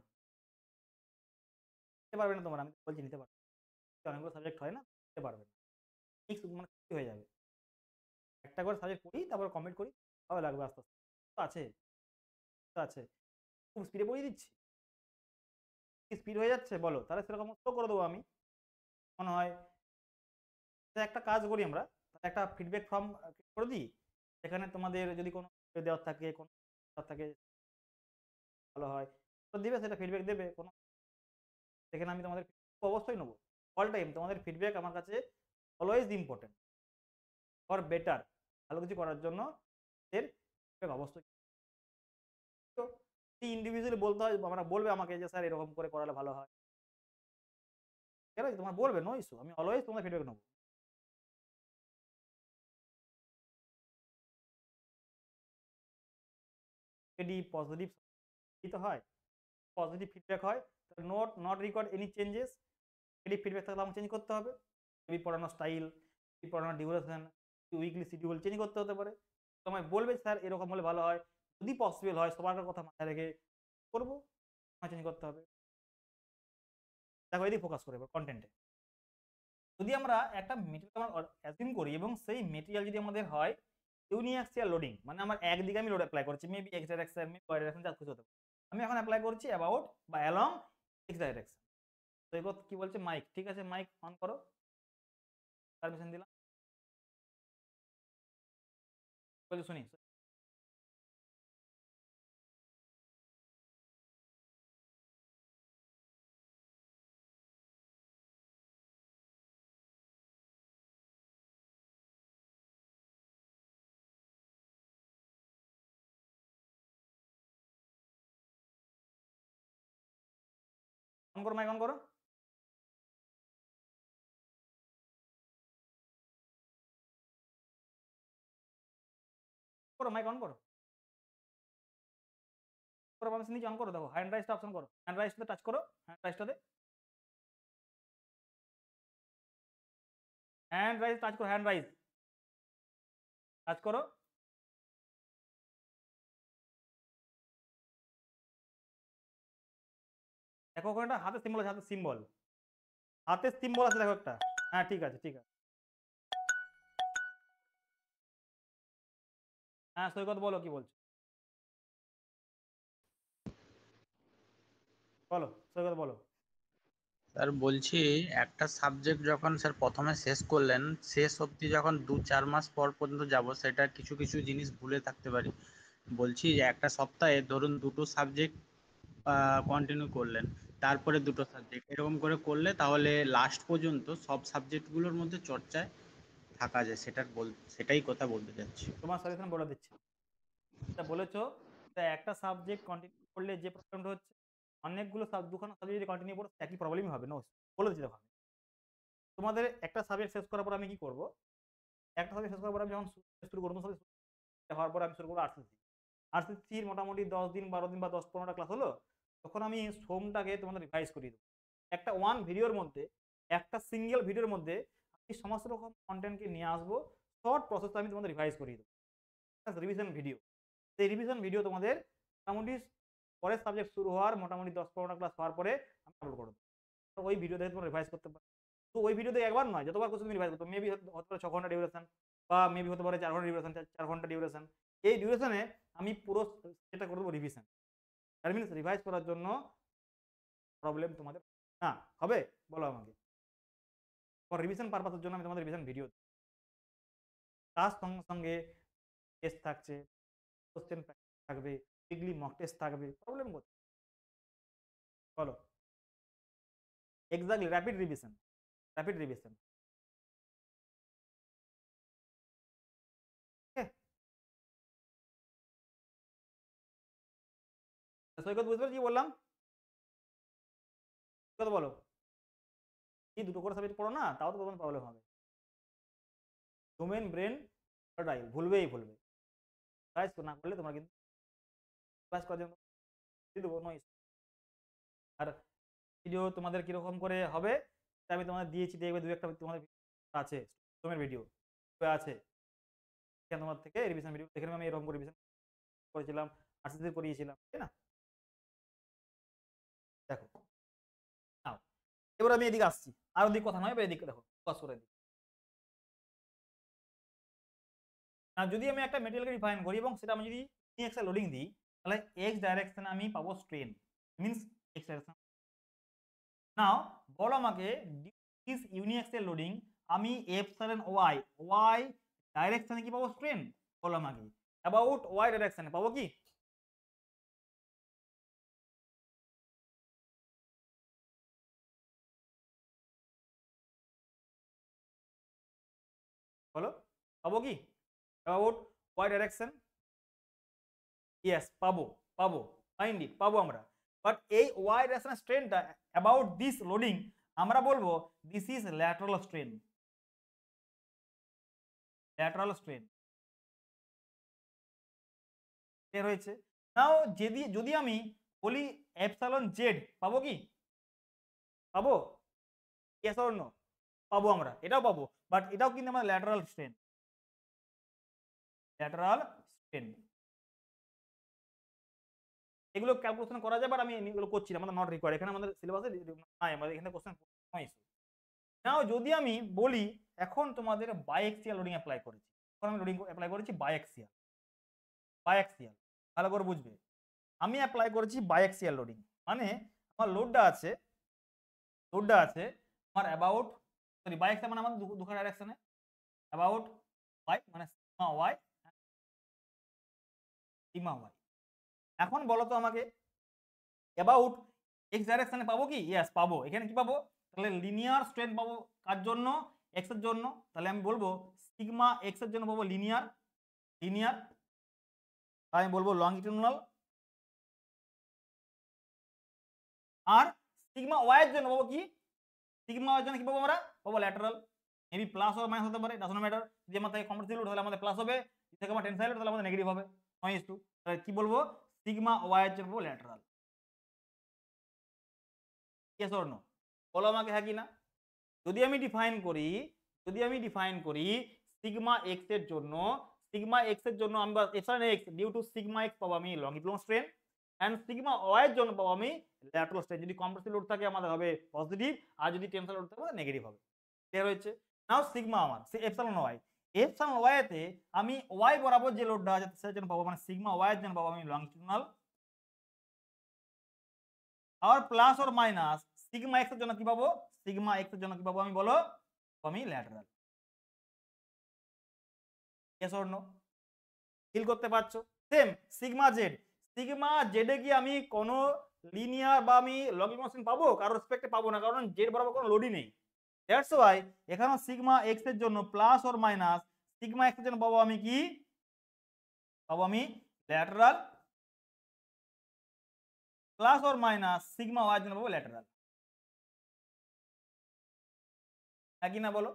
নিতে পারবে না তোমরা, আমি বলছি নিতে পারবে না। অনেকগুলো সাবজেক্ট হয় না, নিতে পারবে না, মিক্স মানে কি হয়ে যাবে। একটা করে সাবজেক্ট পড়ি তারপর কমপ্লিট করি, ভালো লাগবে আস্তে আস্তে। তো আছে, তো আছে, খুব স্পিডে পড়িয়ে দিচ্ছি, কি স্পিড হয়ে যাচ্ছে বলো, তাহলে সেরকম স্লো করে দেবো আমি, মনে হয়। তো একটা কাজ করি আমরা, তাহলে একটা ফিডব্যাক ফর্ম করে দিই, এখানে তোমাদের যদি কোনো দেওয়ার থাকে, কোনো দেওয়ার থাকে, ভালো হয় তো দিবে, সেটা ফিডব্যাক দেবে, কোনো সেখানে আমি তোমাদের অবশ্যই নেবো। অল টাইম তোমাদের ফিডব্যাক আমার কাছে অলওয়েজ ইম্পর্টেন্ট ফর বেটার, ভালো কিছু করার জন্য এর ফিডব্যাক অবশ্যই। তো ইন্ডিভিজুয়ালি বলতে হয়, আমরা বলবে আমাকে যে স্যার এরকম করে করালে ভালো হয়, ঠিক আছে? তোমার বলবে, নো ইস্যু, আমি অলওয়েজ তোমাদের ফিডব্যাক নেবো। যদি পজিটিভ তো হয়, পজিটিভ ফিডব্যাক হয়, note not record any changes, negative feedback থাকলে আমাকে চেঞ্জ করতে হবে। বই পড়ানোর স্টাইল, বই পড়ানোর ডিউরেশন, উইকলি শিডিউল চেঞ্জ করতে হতে পারে। তোমায় বলবে স্যার এরকম হলে ভালো হয়, যদি পসিবল হয় সবার কথা মাথায় রেখে করবো, চেঞ্জ করতে হবে। দেখো এদিকে ফোকাস করে কন্টেন্টে। যদি আমরা একটা মেটেরিয়াল অ্যাজিউম করি এবং সেই মেটেরিয়াল যদি আমাদের হয় ইউনিঅ্যাক্সিয়াল লোডিং, মানে আমার একদিকে আমি লোড অ্যাপ্লাই করছি, maybe x direction, maybe y direction, যা খুশি হতে পারে, আমি এখন অ্যাপ্লাই করছি অ্যাবাউট বা অ্যালং এক্স ডাইরেকশন। তো এবার কি বলছে, মাইক, ঠিক আছে মাইক অন করো, পারমিশন দিলাম, বলছে শুনি। অন করো, মাইক অন করো, করো মাইক অন করো, করো পারমিশন নিচে অন করো, দেখো হ্যান্ড রাইজটা অপশন করো, হ্যান্ড রাইজটা টাচ করো, হ্যান্ড রাইজটাতে, হ্যান্ড রাইজ টাচ করো, হ্যান্ড রাইজ টাচ করো। দেখো ওখানে একটা হাতের সিম্বল আছে, হাতের সিম্বল, হাতের সিম্বল আছে দেখো একটা। হ্যাঁ ঠিক আছে, ঠিক আছে। হ্যাঁ সৈকত বলো কি বলছো, বলো সৈকত বলো। স্যার বলছি, একটা সাবজেক্ট যখন স্যার প্রথমে শেষ করলেন, শেষ অবধি যখন 2-4 মাস পর পর্যন্ত যাব, সেটা কিছু কিছু জিনিস ভুলে থাকতে পারি। বলছি যে একটা সপ্তাহে ধরুন দুটো সাবজেক্ট কন্টিনিউ করলেন, তারপরে দুটো সাবজেক্ট, এরকম করে করলে তাহলে লাস্ট পর্যন্ত সব সাবজেক্টগুলোর মধ্যে চর্চায় থাকা যায়, সেটাই কথা বলতে চাচ্ছি। তোমার সাজেশন বলে দিচ্ছি, এটা বলেছো, তা একটা সাবজেক্ট কন্টিনিউ করলে যে প্রবলেমটা হচ্ছে, অনেকগুলো দুখানা সাবজেক্ট যদি কন্টিনিউ করো একই প্রবলেমই হবে, নো, বলে দিচ্ছি দেখো। তোমাদের একটা সাবজেক্ট শেষ করার পর আমি কি করবো, একটা সাবজেক্ট শেষ করার পর আমি যখন শুরু করবো, হওয়ার পর আমি শুরু করবো আর্টস, আরসিসির মোটামুটি 10 দিন 12 দিন বা 10-15টা ক্লাস হলো, তখন আমি সোমটাকে তোমাদের রিভাইজ করিয়ে দেবো। একটা ওয়ান ভিডিওর মধ্যে, একটা সিঙ্গেল ভিডিওর মধ্যে আমি সমস্ত রকম কন্টেন্টকে নিয়ে আসবো, শর্ট প্রসেসে আমি তোমাদের রিভাইজ করিয়ে দেবো, রিভিশন ভিডিও। সেই রিভিশন ভিডিও তোমাদের মোটামুটি পরের সাবজেক্ট শুরু হওয়ার মোটামুটি 10-15টা ক্লাস হওয়ার পরে আমি আপলোড করে দেবো। তো ওই ভিডিও দেখে তোমরা রিভাইজ করতে পারো। তো ওই ভিডিওতে একবার নয়, যতবার করছো তুমি রিভাইজ করতে, মেবি হতে পারে 6 ঘন্টা ডিউরেশন, বা মেবি হতে পারে 4 ঘন্টা ডিউরেশন, 4 ঘন্টা ডিউরেশন। এই ডিউরেশনে আমি পুরো সেটা করে দেবো রিভিশন। দ্যাট মিনস রিভাইজ করার জন্য প্রবলেম তোমাদের না হবে, বলো আমাকে। ফর রিভিশন পারপাসের জন্য আমি তোমাদের রিভিশন ভিডিও, তার সঙ্গে সঙ্গে টেস্ট থাকছে, কোশ্চেন থাকবে, উইকলি মক টেস্ট থাকবে, প্রবলেম কোথায় বলো? Exactly, rapid revision, rapid revision. Saikat বুঝতে পারছি কি বললাম? কথা বলো। এই দুটো করে সাবজেক্ট পড়ো না, তাও তো তোমার প্রবলেম হবে। ডোমেন, ব্রেন, ভুলবেই ভুলবে। রিভাইজ না করলে তোমার কিন্তু রিভাইজ করার জন্য দেবো নয়। আর ভিডিও তোমাদের কিরকম করে হবে সেটা আমি তোমাদের দিয়েছি, দেখবে 2-1টা তোমাদের আছে ডোমেন ভিডিও আছে, সেখানে তোমার থেকে রিভিশন ভিডিও দেখে আমি এরকম করে রিভিশন করেছিলাম, আরসিসি করিয়েছিলাম, তাই না? দেখো নাও, এবার আমি এদিকে আসছি, আর ওদিকে কথা নয়, এবার এদিকে দেখো, ফোকাস করে দিই। যদি আমি একটা মেটেরিয়ালকে ডিফাইন করি এবং সেটা আমি যদি এক্স এ লোডিং দিই, তাহলে এক্স ডাইরেকশনে আমি পাবো স্ট্রেন, মিন্স এক্স ডাইরেকশন। নাও বলো আমাকে দিস ইউনিএক্সেল লোডিং আমি এপসাইলন ওয়াই, ওয়াই ডাইরেকশনে কি পাবো স্ট্রেন? বলো আমাকে অ্যাবাউট ওয়াই ডাইরেকশনে পাবো কি? বলো পাবো কি অ্যাবাউট ওয়াই ডাইরেকশন? ইয়েস পাবো, পাবো, ফাইন্ড ইট, পাবো আমরা। বাট এই ওয়াই ডাইরেকশন স্ট্রেনটা অ্যাবাউট দিস লোডিং আমরা বলবো this is lateral strain, lateral strain. Clear হয়েছে? নাও যদি যদি আমি বলি এপসাইলন জেড পাবো কি? পাবো? Yes or no? পাবো আমরা, এটাও পাবো, বাট এটাও কিন্তু আমাদের ল্যাটারাল স্ট্রেন, ল্যাটারাল স্ট্রেন। এগুলো ক্যালকুলেশন করা যায়, বাট আমি এগুলো করছি না, আমাদের নট রিকোয়ার্ড, এখানে আমাদের সিলেবাসে নাই, আমাদের এখানে কোশ্চেন নয়। নাও যদি আমি বলি এখন তোমাদের বাইএক্সিয়াল লোডিং অ্যাপ্লাই করেছি, এখন আমি লোডিং অ্যাপ্লাই করেছি বাইএক্সিয়াল, বাইএক্সিয়াল ভালো করে বুঝবে, আমি অ্যাপ্লাই করেছি বাইএক্সিয়াল লোডিং, মানে আমার লোডটা আছে, লোডটা আছে আমার অ্যাবাউট, সরি বাইএক্সিয়াল মানে আমাদের দুখানা ডাইরেকশনে, অ্যাবাউট ওয়াই মানে সিগমা ওয়াই, সিগমা ওয়াই। এখন বলো তো আমাকে অ্যাবাউট এক্স ডাইরেকশনে পাবো কি? ইয়েস পাবো। এখানে কি পাবো? তাহলে লিনিয়ার স্ট্রেন পাবো কার জন্য? এক্স এর জন্য। তাহলে আমি বলবো সিগমা এক্স এর জন্য পাবো লিনিয়ার, লিনিয়ার। আমি বলবো লংজিটিউডাল। আর সিগমা ওয়াই এর জন্য পাবো কি? সিগমা ওয়াই এর জন্য কি পাবো আমরা? পাবো lateral. Maybe plus or minus হতে পারে, ডাজন্ট ম্যাটার। যদি আমার থেকে কম্প্রেসিভ লোড তাহলে আমাদের প্লাস হবে, যদি থেকে আমার টেনসাইল লোড তাহলে আমাদের নেগেটিভ হবে। 9:2। তাহলে কি বলবো? সিগমা ওয়াই এর জন্য পাবো ল্যাটারাল। Yes or no? বলো আমাকে হ্যাঁ কি না? যদি আমি ডিফাইন করি, যদি আমি ডিফাইন করি সিগমা এক্স এর জন্য, সিগমা এক্স এর জন্য আমরা epsilon x due to sigma x পাবো আমি longitudinal strain, and sigma y এর জন্য পাবো আমি ল্যাটারাল স্ট্রেন। যদি কম্প্রেসিভ লোড থাকে আমাদের হবে পজিটিভ, আর যদি টেনসাইল লোড থাকে আমাদের নেগেটিভ হবে। ক্লিয়ার হয়েছে? নাও সিগমা আমার এপসাইলন ওয়াই, এপসাইলন ওয়াই তে আমি ওয়াই বরাবর যে লোডটা আছে সেটার জন্য পাবো, মানে সিগমা ওয়াই এর জন্য পাবো আমি লংজিটিউডাল, আর plus or minus sigma x এর জন্য কি পাবো? সিগমা এক্স এর জন্য কি পাবো আমি বলো? আমি lateral. Yes or no? Feel করতে পারছো? সেম সিগমা জেড, সিগমা জেডে কি আমি কোনো লিনিয়ার বা আমি লংজিটিউডাল স্ট্রেন পাবো? কারোর রেসপেক্টে পাবো না, কারণ জেড বরাবর কোনো লোডই নেই। দ্যাটস ওয়াই এখানে সিগমা এক্স এর জন্য plus or minus sigma x এর জন্য পাবো আমি কি? পাবো আমি lateral, plus or minus sigma y এর জন্য পাবো ল্যাটারাল। একই না বলো?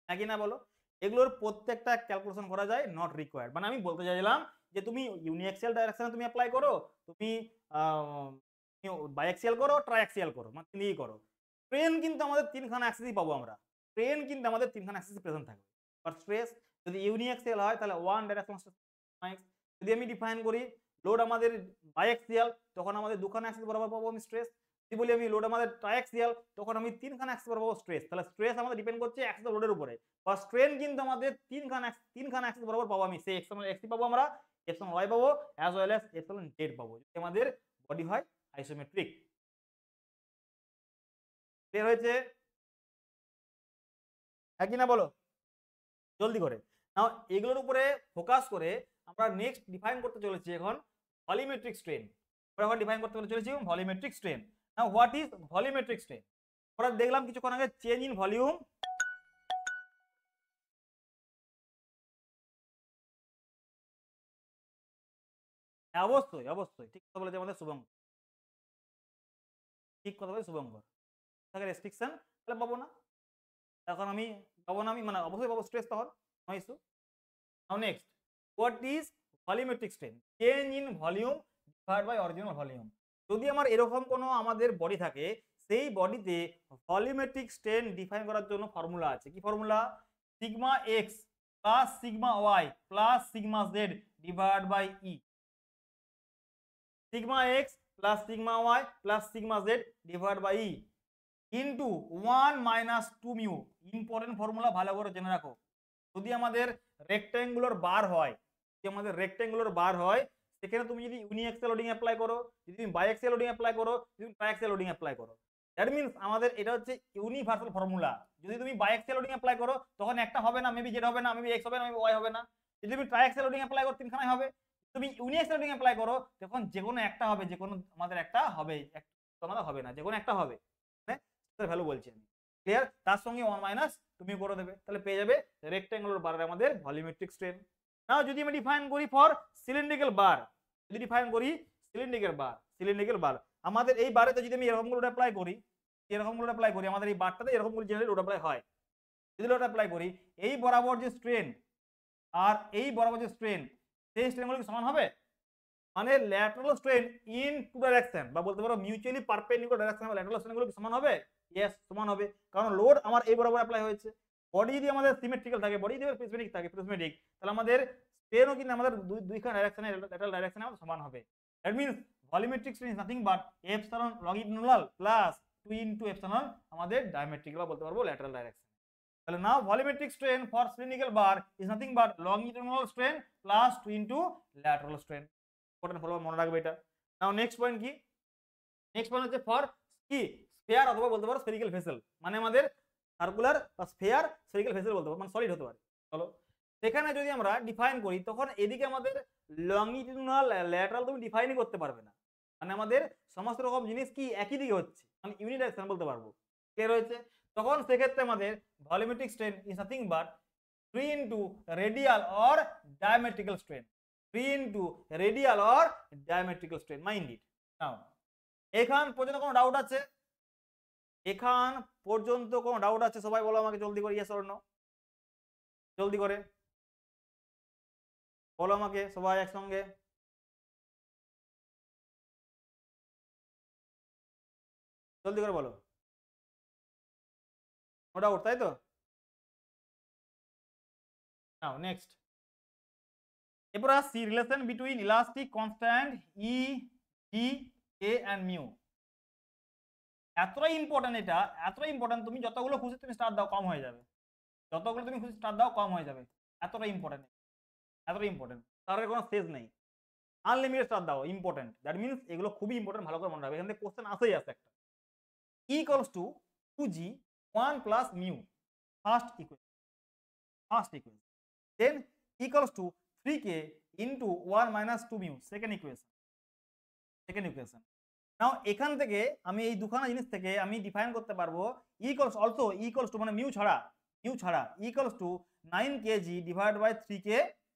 একই না বলো? এগুলোর প্রত্যেকটা ক্যালকুলেশন করা যায়, নট রিকোয়ার্ড। মানে আমি বলতে চাইলাম যে তুমি ইউনিঅ্যাক্সিয়াল ডাইরেকশনে তুমি অ্যাপ্লাই করো, তুমি বাইঅ্যাক্সিয়াল করো, ট্রাইঅ্যাক্সিয়াল করো, মানে তিনই করো। স্ট্রেন কিন্তু আমাদের তিনখানা অ্যাক্সিসই পাবো আমরা। স্ট্রেন কিন্তু আমাদের তিনখানা অ্যাক্সিসে প্রেজেন্ট থাকবে। বাট স্ট্রেস যদি ইউনিঅ্যাক্সিয়াল হয় তাহলে ওয়ান ডাইরেকশন। যদি আমি ডিফাইন করি লোড আমাদের বাইঅ্যাক্সিয়াল, তখন আমাদের দুখানা অ্যাক্সিস বরাবর পাবো আমি স্ট্রেস। যদি বলি আমি লোড আমাদের ট্রাইঅ্যাক্সিয়াল, তখন আমি তিনখানা অ্যাক্সিস বরাবর পাবো স্ট্রেস। তাহলে স্ট্রেস আমাদের ডিপেন্ড করছে অ্যাক্সিস লোডের উপরে। বা স্ট্রেন কিন্তু আমাদের তিনখানা অ্যাক্সিস বরাবর পাবো আমি। সেই এক্সটার্নাল এক্সি পাবো আমরা, এপসিলন ওয়াই পাবো, as well as epsilon Z পাবো। যদি আমাদের বডি হয় আইসোমেট্রিক। ক্লিয়ার হয়েছে? হ্যাঁ কি না বলো জলদি করে। নাও এগুলোর উপরে ফোকাস করে আমরা নেক্সট ডিফাইন করতে চলেছি এখন ভলিউমেট্রিক স্ট্রেন। আমরা এখন ডিফাইন করতে চলেছি volumetric strain. Now what is volumetric strain? আমরা দেখলাম কিছুক্ষণ আগে চেঞ্জ ইন ভলিউম, অবশ্যই অবশ্যই ঠিক কথা বলেছে আমাদের শুভঙ্কর, ঠিক কথা বলেছে শুভঙ্কর। থাকে রেস্ট্রিকশন, তাহলে পাবো না, তখন আমি পাবো না, আমি মানে অবশ্যই পাবো স্ট্রেস, তখন no issue. Now next, what is volumetric strain? Change in volume divide by original volume. যদি আমার এরকম কোনো আমাদের বডি থাকে, সেই বডিতে ভলিউমেট্রিক স্ট্রেন ডিফাইন করার জন্য ফর্মুলা আছে। কি formula? Sigma x plus sigma Y plus sigma Z divide by E. Sigma x plus sigma Y plus sigma Z divide by E into 1 minus 2 mu. Important formula, ভালো করে জেনে রাখো। যদি আমাদের রেক্ট্যাঙ্গুলার বার হয়, যদি আমাদের রেক্ট্যাঙ্গুলার বার হয়, সেখানে তুমি যদি ইউনিঅ্যাক্সিয়াল লোডিং অ্যাপ্লাই করো, যদি তুমি বাইঅ্যাক্সিয়াল লোডিং অ্যাপ্লাই করো, যদি তুমি ট্রাইঅ্যাক্সিয়াল লোডিং অ্যাপ্লাই করো, দ্যাট মিন্স আমাদের এটা হচ্ছে ইউনিভার্সাল ফর্মুলা। যদি তুমি বাইঅ্যাক্সিয়াল লোডিং অ্যাপ্লাই করো তখন একটা হবে না, মেবি জেড হবে না, মেবি এক্স হবে না, মেবি ওয়াই হবে না। যদি তুমি ট্রাইঅ্যাক্সিয়াল লোডিং অ্যাপ্লাই করো তিনখানাই হবে। তুমি ইউনিঅ্যাক্সিয়াল লোডিং অ্যাপ্লাই করো তখন যে কোনো একটা হবে, যে কোনো আমাদের একটা হবে, আমাদের হবে না, যে কোনো একটা হবে। ভ্যালু বলছি আমি, ক্লিয়ার? তার সঙ্গে 1 মাইনাস তুমি করে দেবে, তাহলে পেয়ে যাবে রেক্ট্যাঙ্গুলার বারের আমাদের ভলিউমেট্রিক স্ট্রেন। নাও যদি আমি ডিফাইন করি ফর সিলিন্ড্রিক্যাল বার, যদি ডিফাইন করি সিলিন্ড্রিক্যাল বার, আমাদের এই বারেতে যদি আমি এরকম লোড অ্যাপ্লাই করি, আমাদের এই বারটাতে এরকম করে জেনারেলি লোড অ্যাপ্লাই হয়। যদি লোড অ্যাপ্লাই করি, এই বরাবর যে স্ট্রেন আর এই বরাবর যে স্ট্রেন, সেই স্ট্রেনগুলো কি সমান হবে? মানে lateral strain in two direction, বা বলতে পারো মিউচুয়ালি পারপেন্ডিকুলার ডাইরেকশন, ল্যাটারাল স্ট্রেনগুলো কি সমান হবে? ইয়েস, সমান হবে, কারণ লোড আমার এই বরাবর অ্যাপ্লাই হয়েছে। বডি যদি আমাদের সিমেট্রিক্যাল থাকে, বডি যদি প্রিজমেটিক থাকে, তাহলে আমাদের স্ট্রেনও কিন্তু আমাদের দুইখানা ডাইরেকশনে, ল্যাটারাল ডাইরেকশনে আমাদের সমান হবে। That means volumetric strain is nothing but epsilon longitudinal plus 2 into epsilon আমাদের ডায়ামেট্রিক্যাল, বা বলতে পারবো ল্যাটারাল ডাইরেকশন। তাহলে now volumetric strain for cylindrical bar is nothing but longitudinal strain plus 2 into lateral strain. Important follow, মনে রাখবে এটা। Now next point কি? Next point হচ্ছে ফর কি স্ফিয়ার, অথবা বলতে পারো স্ফেরিক্যাল ভেসেল, মানে আমাদের সার্কুলার বা স্ফিয়ার স্ফেরিক্যাল ভেসেল বলতে পারো, মানে সলিড হতে পারে। চলো সেখানে যদি আমরা ডিফাইন করি, তখন এদিকে আমাদের লংজিটিউডাল ল্যাটারাল তুমি ডিফাইনই করতে পারবে না, মানে আমাদের সমস্ত রকম জিনিস কি একই দিকে হচ্ছে, মানে ইউনিডাইরেকশন বলতে পারবো। ক্লিয়ার হয়েছে? তখন সেক্ষেত্রে আমাদের volumetric strain is nothing but 3 into radial or diametrical strain, 3 into radial or diametrical strain. Mind it. Now এখান পর্যন্ত কোনো ডাউট আছে? এখান পর্যন্ত কোনো ডাউট আছে? সবাই বলো আমাকে জলদি করে, ইয়েস অর নো, জলদি করে বলো আমাকে সবাই একসঙ্গে, জলদি করে বলো। নো ডাউট, তাই তো? নাও নেক্সট, এরপর আসছি relation between elastic constant E, G, A and mu. এতটাই ইম্পর্টেন্ট, এটা এতটাই ইম্পর্টেন্ট, তুমি যতগুলো খুশি তুমি স্টার্ট দাও কম হয়ে যাবে, যতগুলো তুমি খুশি স্টার্ট দাও কম হয়ে যাবে। এতটাই ইম্পর্টেন্ট, এতটাই ইম্পর্টেন্ট, তার কোনো শেষ নেই। আনলিমিটেড স্টার দাও, ইম্পর্টেন্ট। দ্যাট মিন্স এগুলো খুবই ইম্পর্টেন্ট, ভালো করে মনে রাখবে, এখান থেকে কোশ্চেন আসেই আসে একটা। E equals to 2g 1 plus mu, first equation, then equals to 3k into 1 minus 2 mu, second equation. Now এখান থেকে আমি এই দুখানা জিনিস থেকে আমি ডিফাইন করতে পারবো ইকুয়ালস টু মানে মিউ ছাড়া equals to 9 kg divide by 3k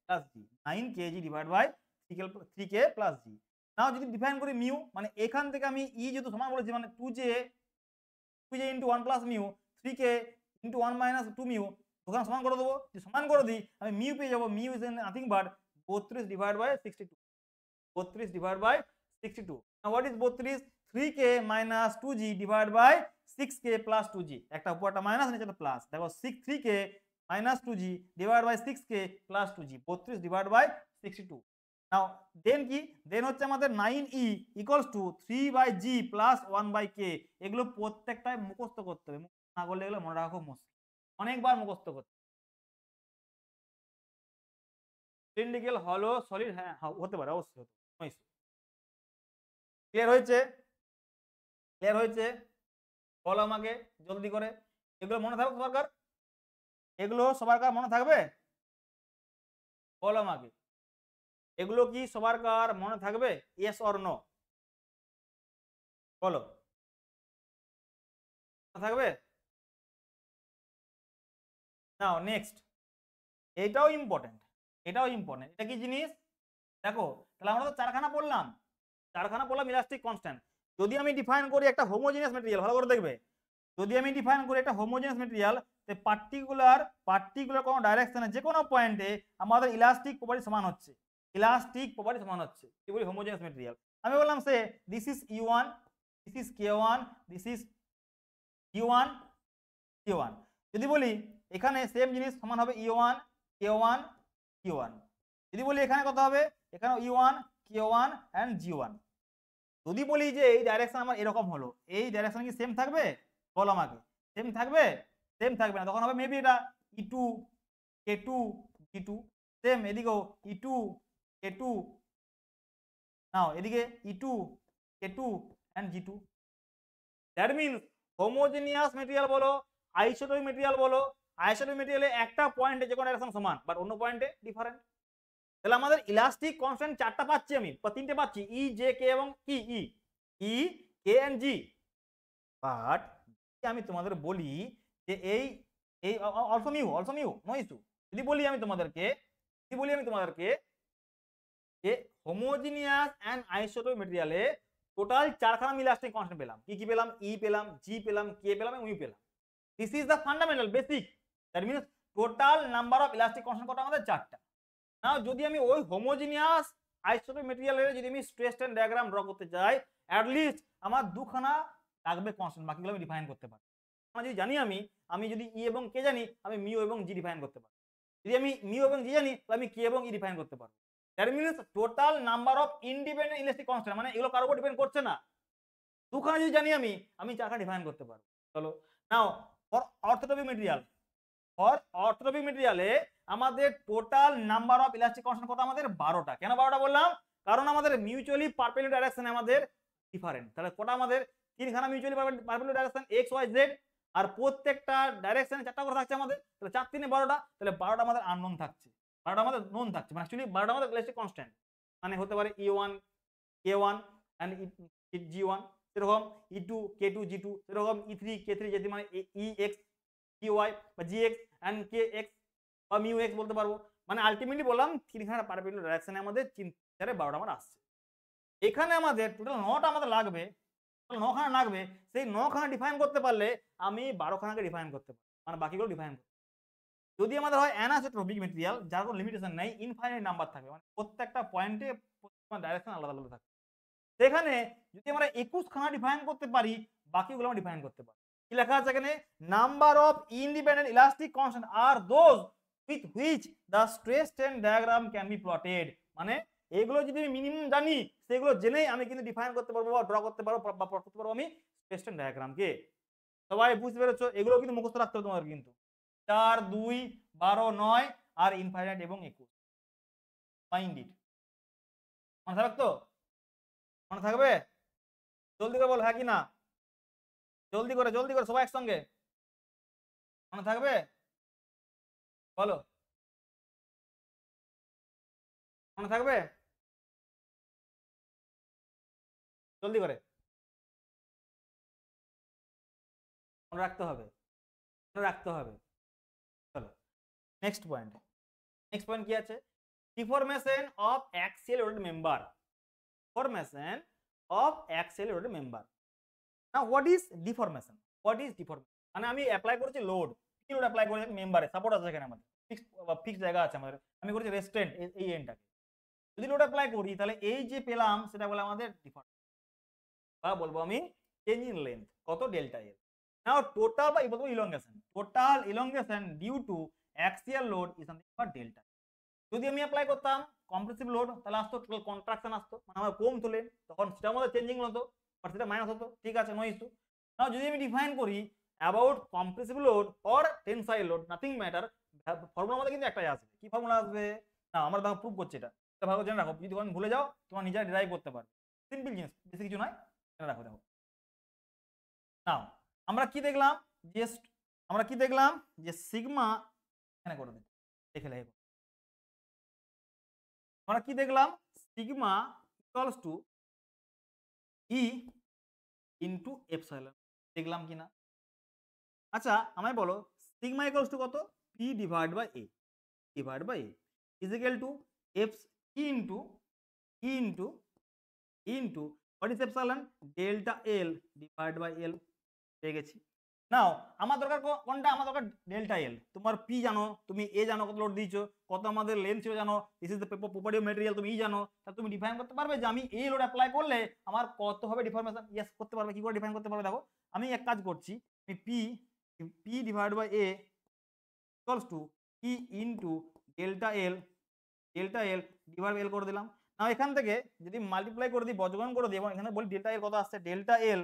plus G, 9 kg divide by 3k plus G. Now যদি ডিফাইন করি মিউ, মানে এখান থেকে আমি ই যেহেতু সমান বলেছি, মানে 2j into 1 plus mu, 3k into 1 minus 2 mu, ওখানে সমান করে দেবো। যদি সমান করে দিই আমি মিউ পেয়ে যাবো। Mu is nothing but 32 divided by 62, 32 divided by 62. Now what is 32? 3k minus 2g divided by 6k plus 2g. একটা উপরটা মাইনাস নিচেটা প্লাস। দেখো 3k minus 2g divided by 6k plus 2g, 32 divided by 62. Now then কি, দেন হচ্ছে আমাদের 9e equals to 3 by g plus 1 by k। এগুলো প্রত্যেকটাই মুখস্থ করতে হবে, মুখস্থ না করলে এগুলো মনে রাখা খুব মুশকিল, অনেকবার মুখস্থ করতে। সিলিন্ড্রিক্যাল, হলো, সলিড, হ্যাঁ হতে পারে, অবশ্যই হতে পারে। ক্লিয়ার হয়েছে? ক্লিয়ার হয়েছে? বলো আমাকে জলদি করে। এগুলো মনে থাকবে সবার? এগুলো সবার কার মনে থাকবে? বলো আমাকে, এগুলো কি সবার কার মনে থাকবে? Yes or no? বলো, মনে থাকবে? নাও নেক্সট, এটাও ইম্পর্টেন্ট, এটাও ইম্পর্টেন্ট। এটা কি জিনিস দেখো, তাহলে আমরা তো চারখানা পড়লাম, ইলাস্টিক কনস্ট্যান্ট। যদি আমি ডিফাইন করি একটা হোমোজেনিয়াস ম্যাটেরিয়াল, ভালো করে দেখবে, যদি আমি ডিফাইন করি একটা হোমোজেনিয়াস ম্যাটেরিয়াল, তো পার্টিকুলার কোনো ডাইরেকশনে যে কোনো পয়েন্টে আমাদের ইলাস্টিক প্রপার্টি সমান হচ্ছে, কি বলি? Homogeneous material. আমি বললাম সে this is E1, this is K1, this is G1, K1। যদি বলি এখানে সেম জিনিস সমান হবে E1, K1, Q1। যদি বলি এখানে কত হবে, এখানে E1, K1 এন্ড G1। যদি বলি যে এই ডাইরেকশন আমার এরকম হলো, এই ডাইরেকশন কি সেম থাকবে? বলো আমাকে, সেম থাকবে? সেম থাকবে না, তখন হবে মেবি এটা E2, K2, G2। সেম এদিকেও E2, K2, নাও এদিকে E2, K2 and G2। That means homogeneous material বলো, আইসোটোপিক ম্যাটেরিয়াল বলো, আইসোটোপিক ম্যাটেরিয়ালে একটা পয়েন্টে যে কোনো ডাইরেকশন সমান, বাট অন্য পয়েন্টে ডিফারেন্ট। তাহলে আমাদের ইলাস্টিক কনস্ট্যান্ট চারটা পাচ্ছি, আমি তিনটে পাচ্ছি, ই, জে, কে এবং কি, ই, কে এন্ড জি। বাট আমি তোমাদের বলি যে এই এই অলসো মিউ নো ইস্যু। যদি বলি আমি তোমাদেরকে যে হোমোজিনিয়াস এন্ড আইসোটোপিক ম্যাটেরিয়ালে টোটাল চারখানা আমি ইলাস্টিক কনস্ট্যান্ট পেলাম। কি কি পেলাম? ই পেলাম, জি পেলাম, কে পেলাম এবং ইউ পেলাম। This is the fundamental basic. That means total number of elastic constant কত আমাদের? চারটা। নাও যদি আমি ওই হোমোজিনিয়াস আইসোটোপিক ম্যাটেরিয়ালের যদি আমি স্ট্রেস স্ট্রেন ডায়াগ্রাম ড্র করতে চাই, অ্যাট লিস্ট আমার দুখানা লাগবে কনস্ট্যান্ট, বাকিগুলো আমি ডিফাইন করতে পারি। আমরা যদি জানি আমি যদি ই এবং কে জানি, আমি মিউ এবং জি ডিফাইন করতে পারি। যদি আমি মিউ এবং জি জানি, তাহলে আমি কে এবং ই ডিফাইন করতে পারবো। That means total number of independent elastic constant, মানে এগুলো কারোর উপর ডিপেন্ড করছে না, দুখানা যদি জানি আমি চারখানা ডিফাইন করতে পারবো। চলো নাও ফর অর্থোটোপিক ম্যাটেরিয়ালে আমাদের total number of elastic constant কত? আমাদের 12টা। কেন 12টা বললাম? কারণ আমাদের মিউচুয়ালি পারপেন্ডিকুলার ডাইরেকশনে আমাদের ডিফারেন্ট। তাহলে কটা আমাদের? তিনখানা mutually perpendicular direction x Y Z, আর প্রত্যেকটা ডাইরেকশনে চারটা করে থাকছে আমাদের। তাহলে 4 3 12টা, তাহলে 12টা আমাদের আননোন থাকছে, 12টা আমাদের নোন থাকছে। মানে অ্যাকচুয়ালি 12টা আমাদের ইলাস্টিক কনস্ট্যান্ট, মানে হতে পারে E1, K1 এন্ড G1, সেরকম E2, K2, G2, সেরকম E3, K3, যেটি মানে EX, GY বা GX এন্ড KX বা μx বলতে পারবো। মানে আলটিমেটলি বললাম তিনখানা পারপেন্ডিকুলার ডাইরেকশনে আমাদের 12টা আমার আসছে। এখানে আমাদের টোটাল 9টা আমাদের লাগবে, টোটাল 9খানা লাগবে। সেই 9খানা ডিফাইন করতে পারলে আমি 12খানাকে ডিফাইন করতে পারবো, মানে বাকিগুলো ডিফাইন করতে। যদি আমাদের হয় অ্যানিসোট্রপিক ম্যাটেরিয়াল, যার কোনো লিমিটেশন নেই, ইনফাইনাইট নাম্বার থাকবে, মানে প্রত্যেকটা পয়েন্টে প্রত্যেকটা ডাইরেকশন আলাদা আলাদা থাকবে। সেখানে যদি আমরা 21খানা ডিফাইন করতে পারি, বাকিগুলো আমরা ডিফাইন করতে পারি। কি লেখা আছে এখানে? Number of independent elastic constant are those with which the stress strain diagram can be plotted. মানে এগুলো যদি আমি মিনিমাম জানি, সেগুলো জেনেই আমি কিন্তু ডিফাইন করতে পারবো বা ড্র করতে পারবো বা প্লট করতে পারবো আমি স্ট্রেস স্ট্রেন ডায়াগ্রামকে। সবাই বুঝতে পেরেছো? এগুলো কিন্তু মুখস্থ রাখতে হবে তোমাদের কিন্তু। 4, 2, 12, 9 আর ইনফাইনাইট এবং 21। Mind it. মনে থাকবে তো? মনে থাকবে? জলদি করে বল হ্যাঁ কি না, জলদি করে সবাই একসঙ্গে। মনে থাকবে? বলো, মনে থাকবে? জলদি করে মনে রাখতে হবে, চলো নেক্সট পয়েন্ট কি আছে? Deformation of axial রোটেড member. Now what is deformation? মানে আমি অ্যাপ্লাই করেছি লোড, কি লোড অ্যাপ্লাই করেছি? মেম্বারে সাপোর্ট আছে, এখানে আমাদের ফিক্সড জায়গা আছে আমাদের, আমি করেছি রেস্ট্রেন্ট এই এন্ডটাকে। যদি লোড অ্যাপ্লাই করি তাহলে এই যে পেলাম সেটা বলে আমাদের ডিফারেন্স, বা বলবো আমি চেঞ্জ ইন লেন্থ কত ডেল্টা এল। নাও টোটাল বা বলবো elongation, total elongation due to axial load is something called delta. যদি আমি অ্যাপ্লাই করতাম কম্প্রেসিভ লোড তাহলে আসতো টোটাল কন্ট্রাকশন আসতো, মানে আমার কম তোলে, তখন সেটা আমাদের চেঞ্জিং হতো আর সেটা মাইনাস হতো, ঠিক আছে, নো ইস্যু। নাও যদি আমি ডিফাইন করি about compressive load or tensile load nothing matter, formula আমাদের কিন্তু একটাই আসবে। কি ফর্মুলা আসবে? না আমরা দেখো প্রুভ করছি এটা, ভালো জেনে রাখো, যদি ভুলে যাও তোমার নিজেরা ডিরাইভ করতে পারবে, সিম্পল জিনিস, বেশি কিছু নয়, জেনে রাখো। দেখো নাও আমরা কি দেখলাম, যে আমরা কি দেখলাম যে সিগমা এখানে করে দিই, দেখে লেখো, আমরা কি দেখলাম sigma equals to E into epsilon, দেখলাম কিনা? আচ্ছা আমায় বলো সিগমা ইকুয়ালস টু কত? P divide by A, divide by A is equal to F E into into what is epsilon? Delta L divide by L, পেয়ে গেছি। নাও আমার দরকার কোনটা? আমার দরকার ডেল্টা এল। তোমার পি জানো, তুমি এ জানো কত লোড দিয়েছো, কত আমাদের লেন্থ ছিল জানো, this is the property of material তুমি ই জানো, তাহলে তুমি ডিফাইন করতে পারবে যে আমি এই লোড অ্যাপ্লাই করলে আমার কত হবে ডিফরমেশন। ইয়েস করতে পারবে। কি করে ডিফাইন করতে পারবে? দেখো আমি এক কাজ করছি, আমি P divide by A equals to E into delta L divide by L দিলাম। নাও এখান থেকে যদি মাল্টিপ্লাই করে দিই, বর্গমূল করে দিই, এবং এখানে বলি ডেল্টা এল কত আসছে, delta L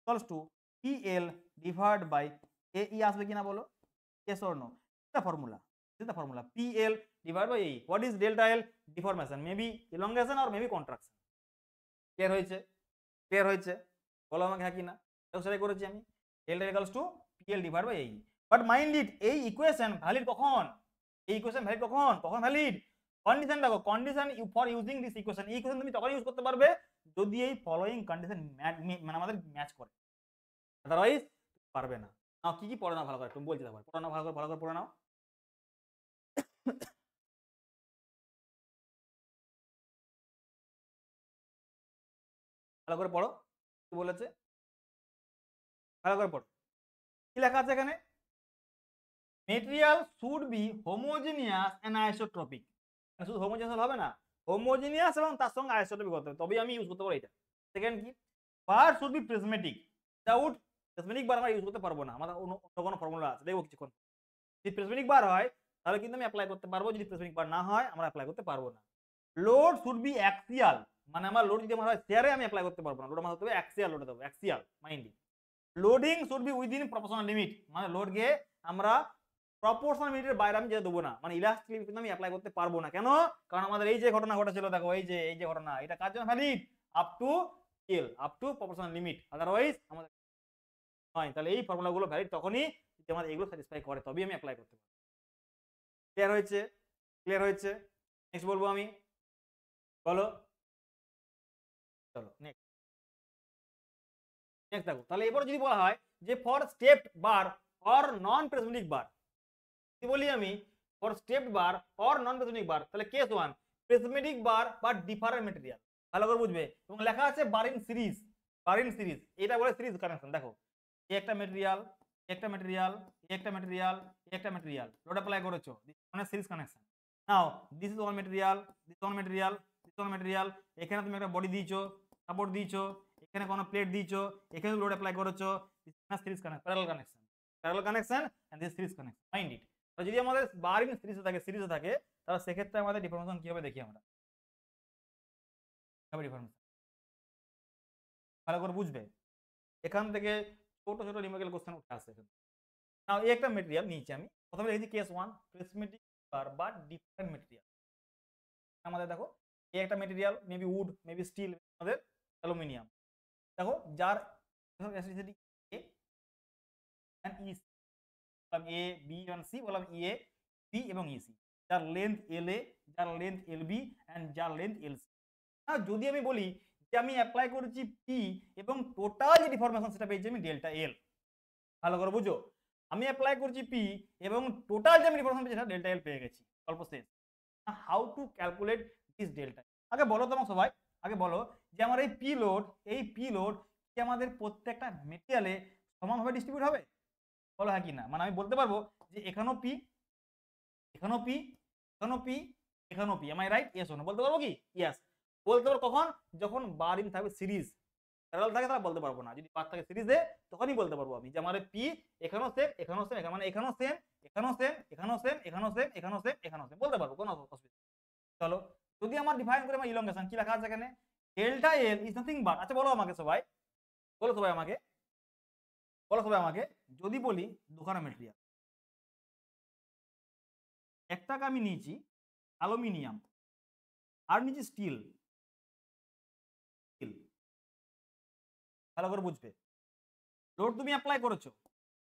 equals to PL divided by AE আসবে কিনা বলো? Yes or no? The formula. This is the formula. PL divided by AE. What is delta L? Deformation. Maybe elongation or maybe contraction. Clear হয়েছে? Clear হয়েছে? বলো আমাকে হ্যাঁ কিনা? সেটাই করেছি আমি। Delta equals to PL divided by AE. But mind it, এই ইকুয়েশন ভ্যালিড কখন? এই ইকুয়েশন ভ্যালিড কখন? কখন ভ্যালিড? কন্ডিশন দেখো, condition for using this equation. এই ইকুয়েশন তুমি তখন ইউজ করতে পারবে যদি এই ফলোইং কন্ডিশন মানে আমাদের ম্যাচ করে, আদারওয়াইজ পারবে না। নাও কি কি পড়ে নাও ভালো করে, তুমি বলছি তারপর পড়ে নাও, ভালো করে পড়ে নাও। ভালো করে পড়ো, কি বলেছে ভালো করে পড়ো। কি লেখা আছে এখানে? Material should be homogeneous and isotropic. শুধু হোমোজেনিয়াস হবে না, হোমোজেনিয়াস এবং তার সঙ্গে আইসোট্রপিক হতে হবে, তবেই আমি ইউজ করতে পারবো এটা। সেকেন্ড কি? Bar should be prismatic. Without prismatic bar আমরা ইউজ করতে পারবো না, আমাদের অন্য কোনো ফর্মুলা আছে, দেখবো কিছুক্ষণ। যদি প্রিজমেটিক বার হয় তাহলে কিন্তু আমি অ্যাপ্লাই করতে পারবো, যদি প্রিজমেটিক বার না হয় আমরা অ্যাপ্লাই করতে পারবো না। লোড শুড বি অ্যাক্সিয়াল, মানে আমার লোড যদি আমার হয় শেয়ারে আমি অ্যাপ্লাই করতে পারবো না, লোড আমার হতে হবে অ্যাক্সিয়াল লোড হতে হবে, axial mind. Loading should be within proportional limit, মানে লোডকে আমরা প্রপোর্শনাল লিমিটের বাইরে আমি যেতে দেবো না, মানে ইলাস্টিক লিমিট কিন্তু আমি অ্যাপ্লাই করতে পারবো না। কেন? কারণ আমাদের এই যে ঘটনা ঘটেছিল, দেখো এই যে ঘটনা, এটা কার জন্য valid? Up to L, up to proportional limit, otherwise আমাদের হয়। তাহলে এই ফর্মুলাগুলো ভ্যালিড তখনই যদি আমাদের এগুলো স্যাটিসফাই করে, তবেই আমি অ্যাপ্লাই করতে পারবো। ক্লিয়ার হয়েছে? ক্লিয়ার হয়েছে? নেক্সট বলবো আমি, বলো, চলো নেক্সট দেখো। তাহলে এবার যদি বলা হয় যে for step bar or non prismatic bar, কি বলি আমি? For step bar or non prismatic bar, তাহলে কেস 1 প্রিজমেটিক বার বা ডিফারেন্ট মেটেরিয়াল, ভালো করে বুঝবে। এবং লেখা আছে bar in series, bar in series, এটা বলে সিরিজ কানেকশন। দেখো একটা মেটেরিয়াল, একটা মেটেরিয়াল, একটা মেটেরিয়াল, একটা মেটেরিয়াল লোড অ্যাপ্লাই করেছো, মানে series connection. Now this is one material, this one material, this one material, এখানে তুমি একটা বডি দিয়েছো, সাপোর্ট দিয়েছো, এখানে কোনো প্লেট দিয়েছো, এখানে লোড অ্যাপ্লাই করেছো, this is series connection, parallel connection and this series connection, mind it. যদি আমাদের বার ইন সিরিজে থাকে তাহলে সেক্ষেত্রে আমাদের ডিফরমেশন কি হবে দেখি আমরা, ডিফরমেশন ভালো করে বুঝবে। এখান থেকে ছোট ছোট নিউমেরিক্যাল কোশ্চেন উঠে আসে। নাও এই একটা মেটেরিয়াল নিয়েছি আমি, প্রথমে লিখেছি কেস 1 প্রিজমেটিক বার বা ডিফারেন্ট মেটেরিয়াল। আমাদের দেখো এই একটা material, maybe wood, maybe steel, আমাদের অ্যালুমিনিয়াম। দেখো যার অ্যাসিডিটি এ এন্ড ই, বললাম এ বি এন্ড সি, বললাম এ বি এবং ই সি, যার লেন্থ এল এ, যার লেন্থ এল বি এন্ড যার লেন্থ এল সি। না যদি আমি বলি যে আমি অ্যাপ্লাই করেছি পি এবং টোটাল যে ডিফরমেশন সেটা পেয়েছি আমি ডেল্টা এল, ভালো করে বুঝো, আমি অ্যাপ্লাই করছি পি এবং টোটাল যে আমি ডিফরমেশন পেয়েছি সেটা ডেল্টা এল পেয়ে গেছি, অল্প শেষ। How to calculate this delta? আগে বলো তোমার সবাই, আগে বলো যে আমার এই পি লোড কি আমাদের প্রত্যেকটা মেটেরিয়ালে সমানভাবে ডিস্ট্রিবিউট হবে? বলো হ্যাঁ কি না। মানে আমি বলতে পারবো যে এখানেও পি, এখানেও পি, এখানেও পি, এখানেও P, M I right? Yes না? বলতে পারবো কি? ইয়েস বলতে পারবো। কখন? যখন বার ইন থাকবে সিরিজ, প্যারালাল থাকে তাহলে বলতে পারবো না। যদি বার থাকে সিরিজে তখনই বলতে পারবো আমি যে আমার পি এখানেও সেম, এখানেও সেম, মানে এখানেও সেম, এখানেও সেম, এখানেও সেম, এখানেও সেম, এখানেও সেম, এখানেও সেম, বলতে পারবো, কোনো অসুবিধা। চলো, যদি আমার ডিফাইন করে আমার ইলংগেশন কি লেখা আছে এখানে? Delta L is nothing but, আচ্ছা বলো আমাকে সবাই, বলো সবাই আমাকে, বলো সবাই আমাকে, যদি বলি দুখানা মেটেরিয়াল, একটাকে আমি নিয়েছি অ্যালুমিনিয়াম আর নিচে স্টিল, স্টিল ভালো করে বুঝবে, লোড তুমি অ্যাপ্লাই করেছো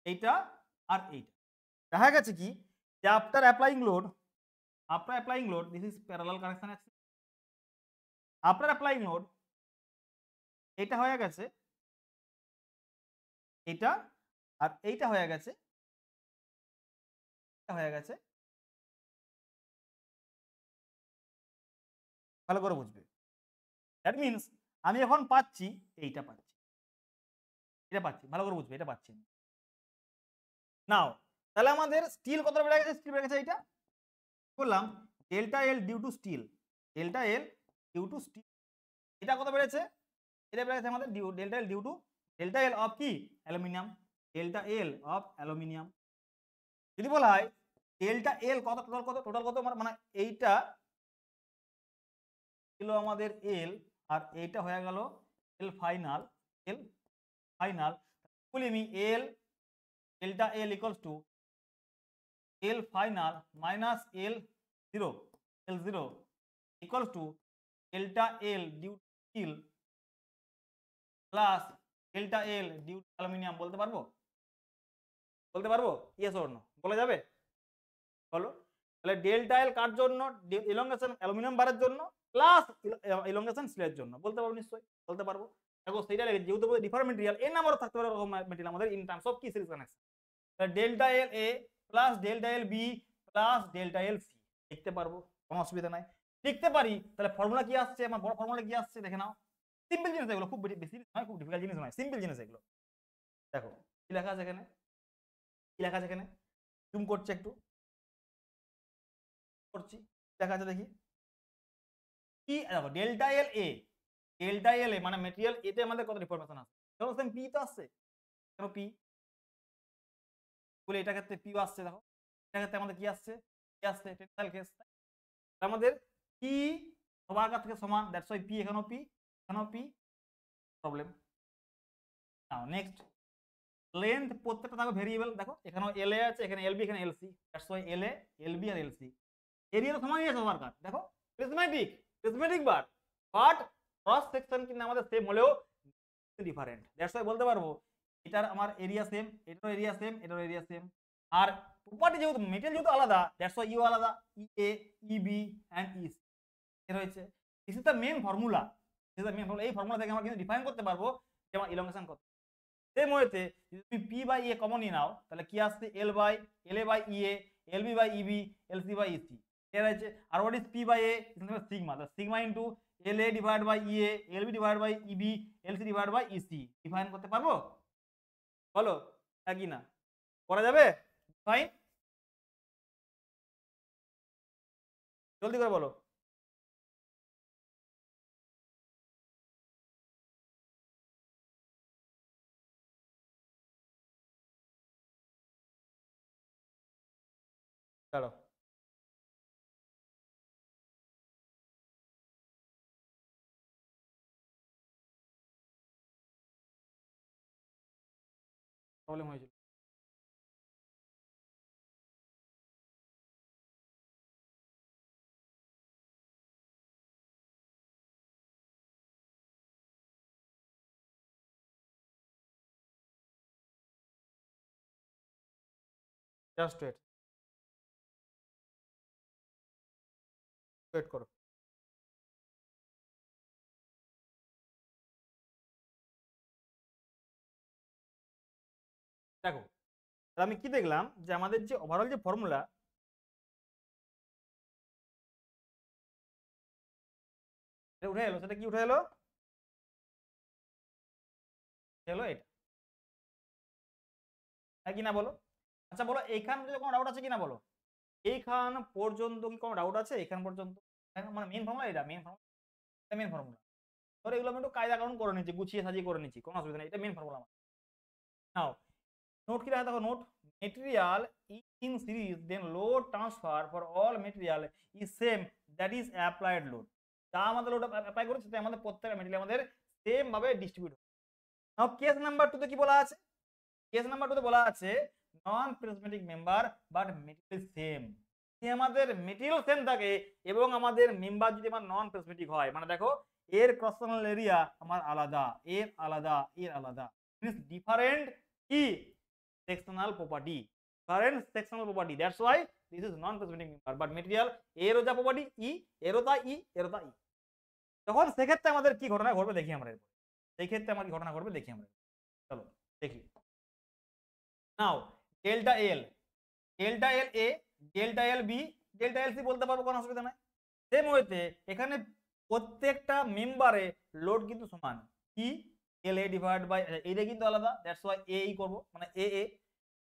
এইটা আর এইটা, দেখা গেছে কি যে after applying load, after applying load this is parallel connection আছে, আফটার অ্যাপ্লাইং লোড এটা হয়ে গেছে এটা, আর এইটা হয়ে গেছে, এটা হয়ে গেছে, ভালো করে বুঝবে। দ্যাট মিনস আমি এখন পাচ্ছি এইটা পাচ্ছি, এটা পাচ্ছি, ভালো করে বুঝবে, এটা পাচ্ছি নাও। তাহলে আমাদের স্টিল কত বেড়ে গেছে? স্টিল বেড়ে গেছে এইটা বললাম delta L due to steel, delta L due to steel, এটা কত বেড়েছে? এটা বেড়ে গেছে আমাদের delta L due to delta L of কি? Aluminium, delta L of aluminium. যদি বলা হয় ডেল্টা এল কত, টোটাল কত, টোটাল কত, মানে এইটা ছিল আমাদের এল আর এইটা হয়ে গেল এল ফাইনাল, এল ফাইনাল, বলি আমি L delta L equals to L final minus L zero, L zero equals to delta L due to steel plus delta L due to aluminium, বলতে পারবো? বলতে পারবো? ইয়েস অর নো বলা যাবে? বলো। তাহলে ডেল্টা এল কার জন্য? ইলংগেশন অ্যালুমিনিয়াম বারের জন্য প্লাস ইলংগেশন স্টিলের জন্য, বলতে পারবো নিশ্চয়ই, বলতে পারবো। দেখো সেইটা যেহেতু ডিফারেন্ট মেটেরিয়াল এর নাম্বারও থাকতে পারে ওরকম মেটেরিয়াল আমাদের ইন টার্মস অফ কি সিরিজ কানেকশন। তাহলে delta L A plus delta L B plus delta L C লিখতে পারবো, কোনো অসুবিধা নাই, লিখতে পারি। তাহলে ফর্মুলা কি আসছে? আমার বড় ফর্মুলা কি আসছে দেখে নাও, সিম্পল জিনিস এগুলো, খুব বেশি নয়, খুব ডিফিকাল্ট জিনিস নয়, সিম্পল জিনিস এগুলো। দেখো কি লেখা আছে এখানে, কি লেখা আছে এখানে, জুম করছে একটু, করছি, লেখা আছে দেখি কি, দেখো delta L A, delta L এ মানে মেটেরিয়াল এতে আমাদের কত ইনফরমেশন আছে, ধরো সেম পি তো আসছে, কেন পি বলে, এটা ক্ষেত্রে পি আসছে, দেখো এটা ক্ষেত্রে আমাদের কি আসছে, কি আসছে, টেনসাইল কেস, আমাদের পি সবার কাছ থেকে সমান, দ্যাটস ওয়াই পি, এখানেও পি, এখানেও পি, প্রবলেম। নাও নেক্সট, লেন্থ প্রত্যেকটা থাকবে ভেরিয়েবল, দেখো এখানেও এল এ আছে, এখানে এলবি, এখানে LC, that's why L A, LB আর এলসি। এরিয়া তো সমানই আছে সবার কাছ, দেখো prismatic, prismatic but cross section কিন্তু আমাদের সেম হলেও ডিফারেন্ট, দ্যাটস ওয়াই বলতে পারবো এটার আমার এরিয়া সেম, এটারও এরিয়া সেম, এটারও এরিয়া সেম। আর প্রপার্টি যেহেতু মেটেরিয়াল যেহেতু আলাদা, দ্যাটস ওয়াই ইউ আলাদা, E A, E B and E C এর হয়েছে। This is the main formula, this is the main formula. এই ফর্মুলা থেকে আমরা কিন্তু ডিফাইন করতে পারবো যে আমার ইলংগেশন কত। সেম ওয়েতে যদি তুমি পি বাই এ কমন নিয়ে নাও তাহলে কি আসছে, L by L A by E A, L B by E B, L C by E C, এর আছে। আর what is P by A? Sigma, the sigma into L A divide by E A, L B divide by E B, L C divide by E C. Define করতে পারবো? বলো হ্যাঁ কি না, করা যাবে ফাইন? জলদি করে বলো। ছাড়ো, প্রবলেম হয়েছিল। জাস্ট ওয়েট, ওয়েট করো। দেখো তাহলে আমি কি দেখলাম যে আমাদের যে ওভারঅল যে ফর্মুলা, উঠে এলো, সেটা কি উঠে এলো? এলো এটা, হ্যাঁ কি না বলো? আচ্ছা বলো এইখান থেকে কোনো ডাউট আছে কিনা বলো, এইখান পর্যন্ত কি কোনো ডাউট আছে? এখান পর্যন্ত মানে মেন ফর্মুলা এটা মেন ফর্মুলা। ধরো এগুলো আমি একটু কায়দা কানুন করে নিচ্ছি, গুছিয়ে সাজিয়ে করে নিচ্ছি, কোনো অসুবিধা নেই, এটা মেন ফর্মুলা আমার। নাও নোট কি লেখা দেখো, note material in series then load transfer for all material is same that is applied load. যা আমাদের লোড অ্যাপ্লাই করেছে সেটা আমাদের প্রত্যেকটা মেটেরিয়াল আমাদের সেম ভাবে ডিস্ট্রিবিউট। নাও কেস নাম্বার 2 তে কি বলা আছে? কেস নাম্বার 2 তে বলা আছে non prismatic member but material same. যদি আমাদের মেটেরিয়াল সেম থাকে এবং আমাদের মেম্বার যদি আমার নন প্রিজমেটিক হয়, মানে দেখো এর ক্রস সেকশনাল এরিয়া আমার আলাদা, এর আলাদা, এর আলাদা, মিন্স ডিফারেন্ট কি sectional property, different sectional property, that's why this is non prismatic member but material এরও যা প্রপার্টি ই, এরও তা ই, এরও তা ই। তখন সেক্ষেত্রে আমাদের কি ঘটনা ঘটবে দেখি আমরা এরপর, সেই ক্ষেত্রে আমার কি ঘটনা ঘটবে দেখি আমরা, চলো দেখি। Now delta L, delta L A, delta L B, delta L C বলতে পারবো, কোনো অসুবিধা নাই। সেম ওয়েতে এখানে প্রত্যেকটা মেম্বারে লোড কিন্তু সমান, কি এল এ ডিভাইড বাই এইটা কিন্তু আলাদা, দ্যাটস ওয়াই এ ই করব, মানে A A,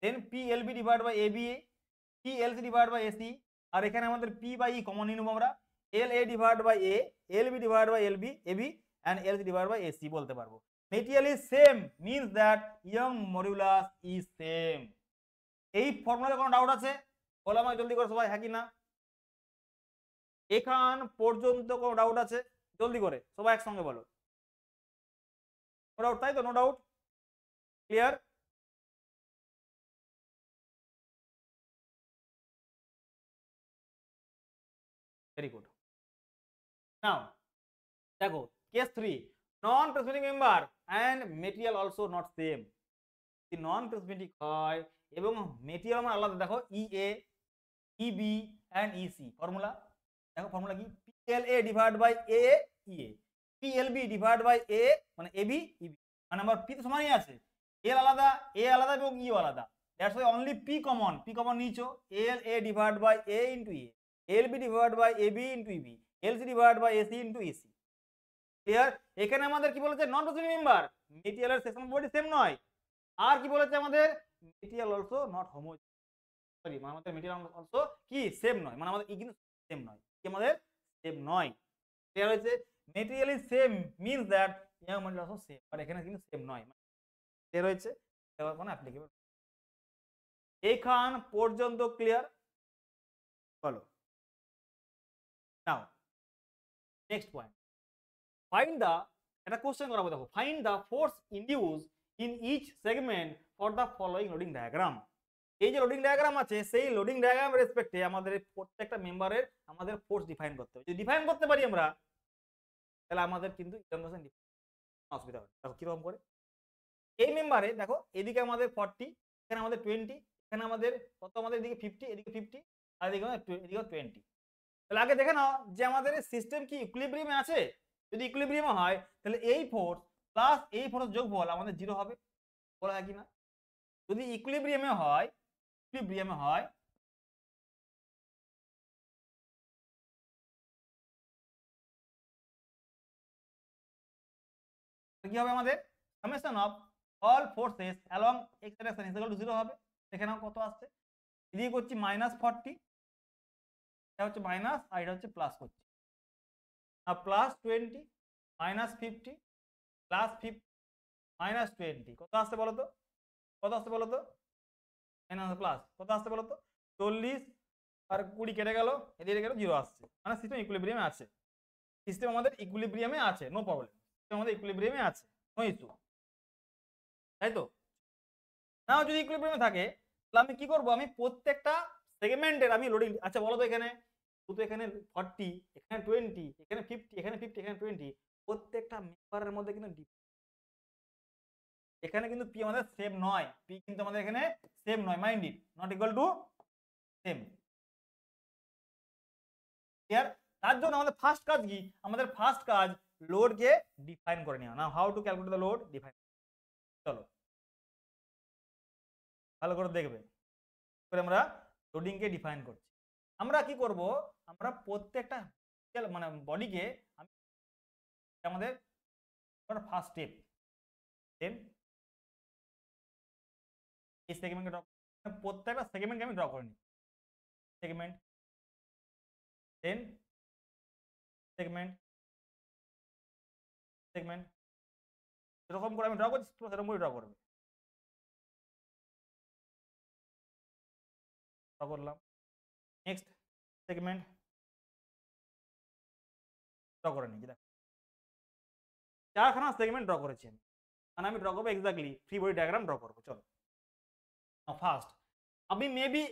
then P L B divide by A B A, P L C divide by A C, আর এখানে আমাদের পি বাই ই কমন নিয়ে নেবো আমরা, L A divide by A, L B divide by L B A B and L C divide by A C বলতে পারবো। Material is same means that Young modulus is same. এই ফর্মুলাতে কোনো doubt আছে? বলো আমাকে জলদি করে সবাই, হ্যাঁ কি না? এখান পর্যন্ত কোনো ডাউট আছে? জলদি করে সবাই একসঙ্গে বলো। নো ডাউট, তাই তো? No doubt, clear? Very good. Now দেখো case 3, non prismatic member and material also not same. যদি নন প্রিজমেটিক হয় এবং মেটেরিয়াল আমার আলাদা, দেখো E A, E B and E C, formula দেখো, ফর্মুলা কি PLA divide by A E A, PLB divide by A মানে AB ইবি, মানে আমার পি তো সমানই আছে, এল আলাদা, এ আলাদা এবং ইও আলাদা, that's why only P common নিয়েছো, L A divide by A into A, L B divide by A B into EB, L C divide by A C into EC. Clear? এখানে আমাদের কি বলেছে, নন প্রিজমেটিক মেম্বার, মেটেরিয়ালের section property same নয়, আর কি বলেছে আমাদের, material also not homogeneous, sorry মানে আমাদের মেটেরিয়াল অলসো কি সেম নয়, মানে আমাদের ই কিন্তু সেম নয়, কি আমাদের সেম নয়। ক্লিয়ার হয়েছে? Material is same means that young material also same, but এখানে কিন্তু সেম নয়। ক্লিয়ার হয়েছে? এবার কোনো অ্যাপ্লিকেবল। এইখান পর্যন্ত ক্লিয়ার? বলো। Now next point, find the, একটা কোশ্চেন করাবো, দেখো find the force induce in each segment for the following loading diagram. এই যে লোডিং ডায়াগ্রাম আছে, সেই লোডিং ডায়াগ্রাম রেসপেক্টে আমাদের প্রত্যেকটা মেম্বারের আমাদের ফোর্স ডিফাইন করতে হবে। যদি ডিফাইন করতে পারি আমরা, তাহলে আমাদের কিন্তু অসুবিধা হবে। দেখো কিরকম করে, এই মেম্বারে দেখো এদিকে আমাদের 40, এখানে আমাদের 20, এখানে আমাদের কত, আমাদের এদিকে 50, এদিকে 50, আর এদিকে 20। তাহলে আগে দেখে নাও যে আমাদের সিস্টেম কি ইকুইলিব্রিয়ামে আছে। যদি ইকুইলিব্রিয়ামে হয় তাহলে এই ফোর্স প্লাস এই ফোর্স যোগফল আমাদের 0 হবে, বলা হয় কি না? যদি ইকুইলিব্রিয়ামে হয়, ইকুইলিব্রিয়ামে হয় কি হবে, আমাদের summation of all forces along x direction is equal to 0 হবে। দেখে নাও কত আসছে, এদিকে করছি -40, এটা হচ্ছে মাইনাস আর এটা হচ্ছে প্লাস করছি, আর +20 -50 +50 -20 কত আসছে বলো তো, কত আসছে বলো তো, মাইনাস প্লাস কত আসছে বলো তো, 40 আর 20 কেটে গেল, এদিকে গেল 0 আসছে, মানে সিস্টেম ইকুইলিব্রিয়ামে আছে, সিস্টেম আমাদের ইকুইলিব্রিয়ামে আছে, নো প্রবলেম, সিস্টেম আমাদের ইকুইলিব্রিয়ামে আছে, নো ইস্যু, তাই তো? নাও যদি ইকুইলিব্রিয়ামে থাকে তাহলে আমি কি করব, আমি প্রত্যেকটা সেগমেন্টের আমি লোডিং, আচ্ছা বলো তো এখানে শুধু এখানে 40, এখানে 20, এখানে 50, এখানে 50, এখানে 20, প্রত্যেকটা মেম্বারের মধ্যে কিন্তু এখানে কিন্তু পি আমাদের সেম নয়, পি কিন্তু আমাদের এখানে সেম নয়, mind it, not equal to same. Clear? তার জন্য আমাদের ফার্স্ট কাজ কি, আমাদের ফার্স্ট কাজ লোডকে ডিফাইন করে নেওয়া। Now how to calculate the load, define. চলো ভালো করে দেখবে করে আমরা লোডিংকে ডিফাইন করছি। আমরা কি করব, আমরা প্রত্যেকটা মানে বডিকে আমি আমাদের ফার্স্ট স্টেপ, দেন এই সেগমেন্টকে ড্র, প্রত্যেকটা সেগমেন্টকে আমি ড্র করে নিই, সেগমেন্ট, দেন সেগমেন্ট, সেগমেন্ট, এরকম করে আমি ড্র করছি, সেরকম করে ড্র করবে। ড্র করলাম, নেক্সট সেগমেন্ট ড্র করে নিই, দেখো 4খানা সেগমেন্ট ড্র করেছি আমি, মানে আমি ড্র করবো exactly free body diagram draw করবো। চলো ফার্স্ট আমি মেবি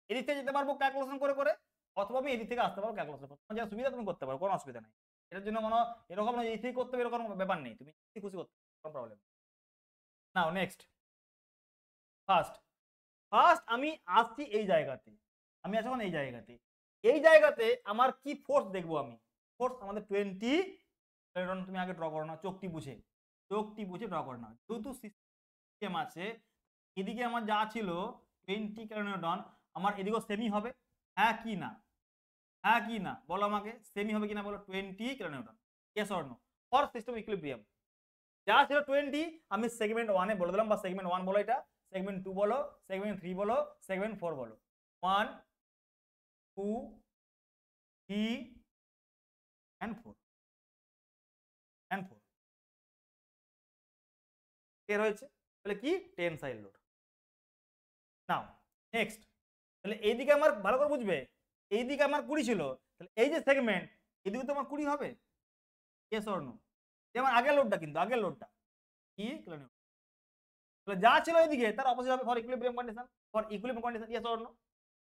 এদিক থেকে যেতে পারবো ক্যালকুলেশন করে করে, অথবা আমি এদিক থেকে আসতে পারবো ক্যালকুলেশন করতে, তোমার যা সুবিধা তুমি করতে পারো, কোনো অসুবিধা নেই। এটার জন্য কোনো এরকম না এই থেকে করতে হবে এরকম ব্যাপার নেই, তুমি খুশি করতে কোনো প্রবলেম। নাও নেক্সট ফার্স্ট, ফার্স্ট আমি আসছি এই জায়গাতে, আমি আছি এখন এই জায়গাতে, এই জায়গাতে আমার কি ফোর্স দেখবো আমি, ফোর্স আমাদের 20 তুমি আগে ড্র করো না, চোখটি বুঝে ড্র করে না, যেহেতু সিস্টেম আছে এদিকে আমার যা ছিল 20 কিলোনিউটন, আমার এদিকেও সেমি হবে, হ্যাঁ কি না, হ্যাঁ কি না বলো আমাকে, সেমি হবে কিনা বলো, 20 kilonewton, yes or no, for system equilibrium. যা ছিল 20 আমি সেগমেন্ট 1 এ বলে দিলাম, বা সেগমেন্ট 1 বলো, এটা সেগমেন্ট 2 বলো, সেগমেন্ট 3 বলো, সেগমেন্ট 4 বলো, 1 2 3 and 4 and 4 ক্লিয়ার হয়েছে? তাহলে কি টেনসাইল লোড। নাও নেক্সট, তাহলে এইদিকে আমার ভালো করে বুঝবে, এইদিকে আমার 20 ছিল, তাহলে এই যে সেগমেন্ট এদিকে তো আমার 20 হবে, ইয়েস অর নো, যেমন আগের লোডটা, কিন্তু আগের লোডটা কি কিলোনিউটন, তাহলে যা ছিল এইদিকে তার অপোজিট হবে for equilibrium condition, for equilibrium condition, yes or no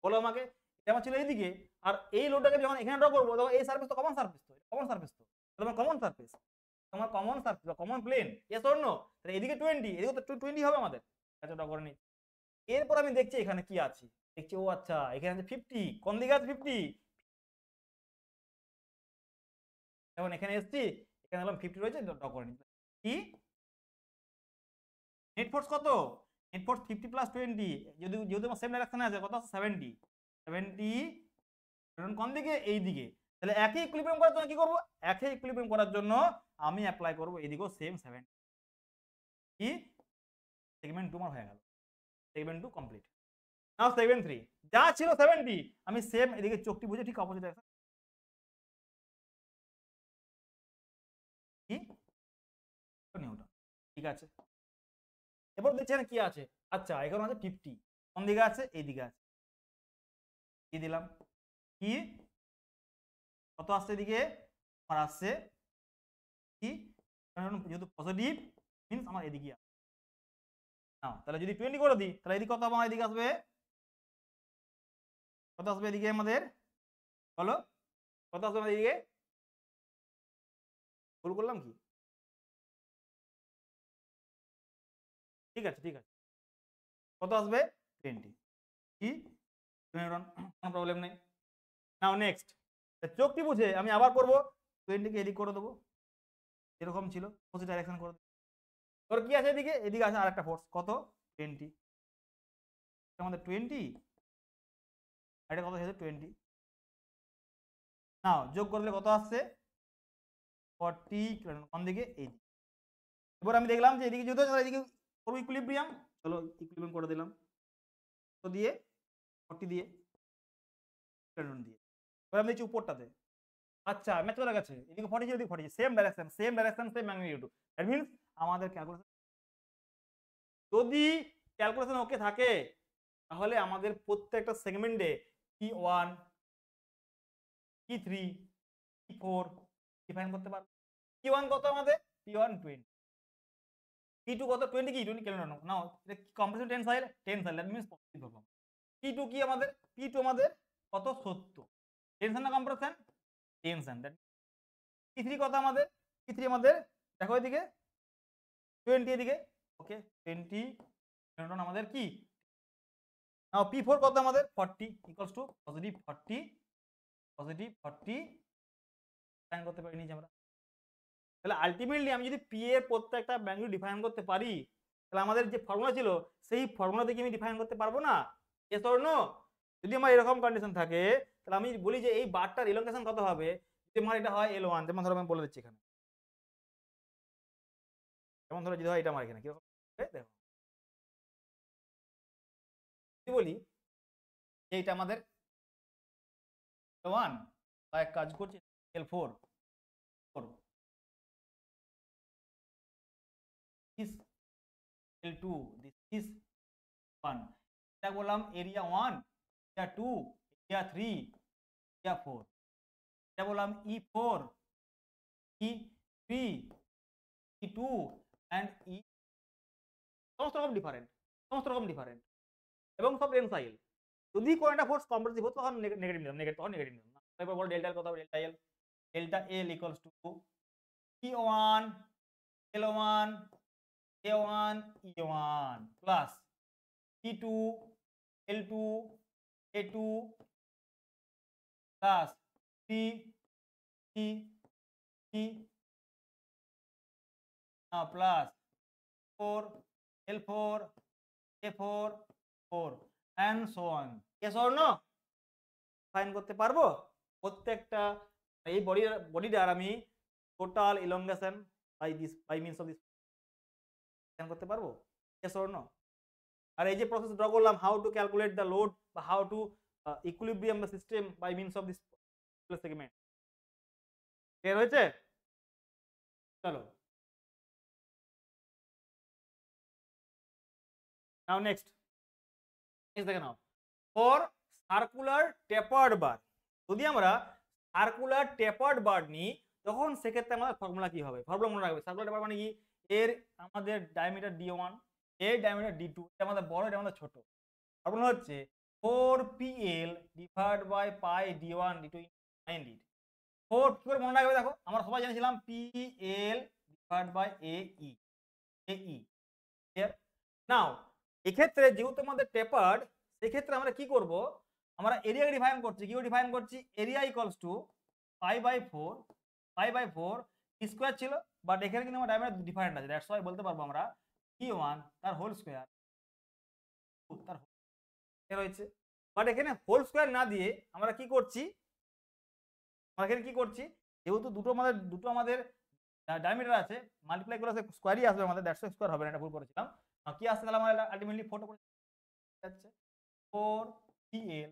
বলো আমাকে। এটা আমার ছিল এইদিকে, আর এই লোডটাকে যখন এখানে ড্র করবো তখন এই সারফেস তো কমন সারফেস, তো কমন সারফেস, তো তোমার কমন সারফেস, তোমার কমন সারফেস বা common plane, yes or no, তাহলে এদিকে 20 এদিকে তো 20 হবে আমাদের, আচ্ছা ড্র করে নিই। এরপর আমি দেখছি এখানে কি আছে, দেখছি ও আচ্ছা এখানে আছে 50, কোন দিকে আছে 50, এখন এখানে এসছি, এখানে হলাম 50 রয়েছে, ড্র করে নিই কি নেট ফোর্স কত, নেট ফোর্স 50 প্লাস 20, যদি যেহেতু আমার সেম ডাইরেকশনে আছে কত আছে 70, 70 কোন দিকে, এই দিকে, তাহলে একই ইকুইলিব্রিয়াম করার জন্য কি করব, একই ইকুইলিব্রিয়াম করার জন্য আমি অ্যাপ্লাই করব এদিকেও সেম 70, কি সেগমেন্ট 2 আমার হয়ে গেল, সেগমেন্ট 2 কমপ্লিট। নাও সেগমেন্ট 3 যা ছিল 70 আমি সেম এদিকে চোখটি বুঝে ঠিক অপোজিট ডাইরেকশন, কি নিউটন, ঠিক আছে। এবার দেখছেন কি আছে, আচ্ছা এখানে আছে 50, কোন দিকে আছে, এই দিকে আছে, কি দিলাম, কি কত আসছে এদিকে, আমার আসছে কি, যেহেতু পজিটিভ মিন্স আমার এদিকে আছে। নাও তাহলে যদি 20 করে দিই তাহলে এদিকে কত আমার এদিকে আসবে, কত আসবে এদিকে আমাদের বলো, কত আসবে আমাদের এদিকে, ভুল করলাম কি, ঠিক আছে ঠিক আছে, কত আসবে 20, কি কোনো প্রবলেম নেই। নাও নেক্সট, চোখটি বুঝে আমি আবার করব 20 কে এদিক করে দেবো, এরকম ছিল অপোজিট ডাইরেকশন করে দেবো, তোর কি আছে এদিকে, এদিকে আছে আরেকটা ফোর্স কত 20, আমাদের 20, এটা কত হয়েছে 20, নাও যোগ করলে কত আসছে 40, কোন দিকে, এই দিকে। এবার আমি দেখলাম যে এদিকে যেহেতু এদিকে করবো ইকুইলিব্রিয়াম, চলো ইকুইলিব্রিয়াম করে দিলাম, তো দিয়ে 40 দিয়ে দিয়ে, এবার আমি দেখছি উপরটাতে, আচ্ছা ম্যাচ করে গেছে, এদিকে 40 এদিকে 40, same direction same magnitude, that means আমাদের ক্যালকুলেশন, যদি ক্যালকুলেশন ওকে থাকে তাহলে আমাদের প্রত্যেকটা সেগমেন্টে P1 P3 P4 ডিফাইন করতে পারবো। P1 কত আমাদের, P1 20, P2 কত 20, কি 20 কিলোনিউটন, নাও এটা কি compressive tensile, that means positive হবে। P2 কি আমাদের, P2 আমাদের কত 70, টেনশন না কম্প্রেশন, টেনশন, দ্যাট P3 কত আমাদের, P3 আমাদের দেখো এদিকে 20 এদিকে, ওকে 20 কিলোনিউটন আমাদের কি। নাও P4 কত আমাদের 40 ইকুয়ালস টু পজিটিভ 40 ডিফাইন করতে পারি নিচে আমরা। তাহলে আলটিমেটলি আমি যদি পি এর প্রত্যেকটা ভ্যালু ডিফাইন করতে পারি তাহলে আমাদের যে ফর্মুলা ছিল সেই ফর্মুলা থেকে আমি ডিফাইন করতে পারবো না, ইয়েস অর নো। যদি আমার এরকম কন্ডিশন থাকে তাহলে আমি বলি যে এই বারটার ইলোকেশন কত হবে, যদি আমার এটা হয় L1, যেমন ধরো আমি বলে দিচ্ছি এখানে, যেমন ধরো যদি হয় এটা আমার এখানে কিরকম দেখো, যদি বলি যে এটা আমাদের 1 বা এক কাজ করছি L4 this L2 this is 1 এটা বললাম এরিয়া 1 এরিয়া 2 এরিয়া 3 এরিয়া 4 এটা বললাম E4 E3 E2 and E সমস্ত রকম ডিফারেন্ট এবং সব টেনসাইল যদি কোনো একটা ফোর্স কম্প্রেসিভ হতো তখন নেগেটিভ নিলাম তখন নেগেটিভ নিলাম তারপর বল ডেল্টা এল কত হবে delta L equals two E1 L1 A1 E1 plus E2 L2 A2 plus 3 T plus 4 L4 A4 4 and so on. Yes or no? Find করতে পারবো প্রত্যেকটা এই বডিটার আমি total elongation by means of this find করতে পারবো? Yes or no? আর এই যে প্রসেস ড্র করলাম how to calculate the load বা how to equilibrium the system by means of this segment clear হয়েছে? চলো নাও নেক্সট দেখে now for circular tapered bar যদি আমরা সার্কুলার টেপার্ড বার নিই তখন সেক্ষেত্রে আমাদের ফর্মুলা কি হবে? ফর্মুলা মনে রাখবে সার্কুলার টেপার্ড মানে কি এর আমাদের ডায়ামিটার D1 এর ডায়ামিটার D2 এটা আমাদের বড় এটা আমাদের ছোট ফর্মুলা হচ্ছে 4PL divide by pi D1 D2 9 lead 4 কি করে মনে রাখবে দেখো আমরা সবাই জানিছিলাম PL divide by AE clear now এক্ষেত্রে যেহেতু আমাদের টেপার্ড সেক্ষেত্রে আমরা কি করব আমরা এরিয়াকে ডিফাইন করছি কি ডিফাইন করছি area equals to pi by 4 square ছিল বাট এখানে কিন্তু আমার ডায়ামিটার ডিফারেন্ট আছে দ্যাটস ওয়াই বলতে পারবো আমরা E1 তার হোল স্কয়ার তার রয়েছে বাট এখানে হোল স্কয়ার না দিয়ে আমরা কি করছি যেহেতু দুটো আমাদের ডায়ামিটার আছে মাল্টিপ্লাই করে স্কয়ারই আসবে আমাদের দ্যাটস ওয়াই স্কয়ার হবে না এটা ভুল করেছিলাম কি আসছে তাহলে আমরা আলটিমেটলি 4 করে যাচ্ছে 4PL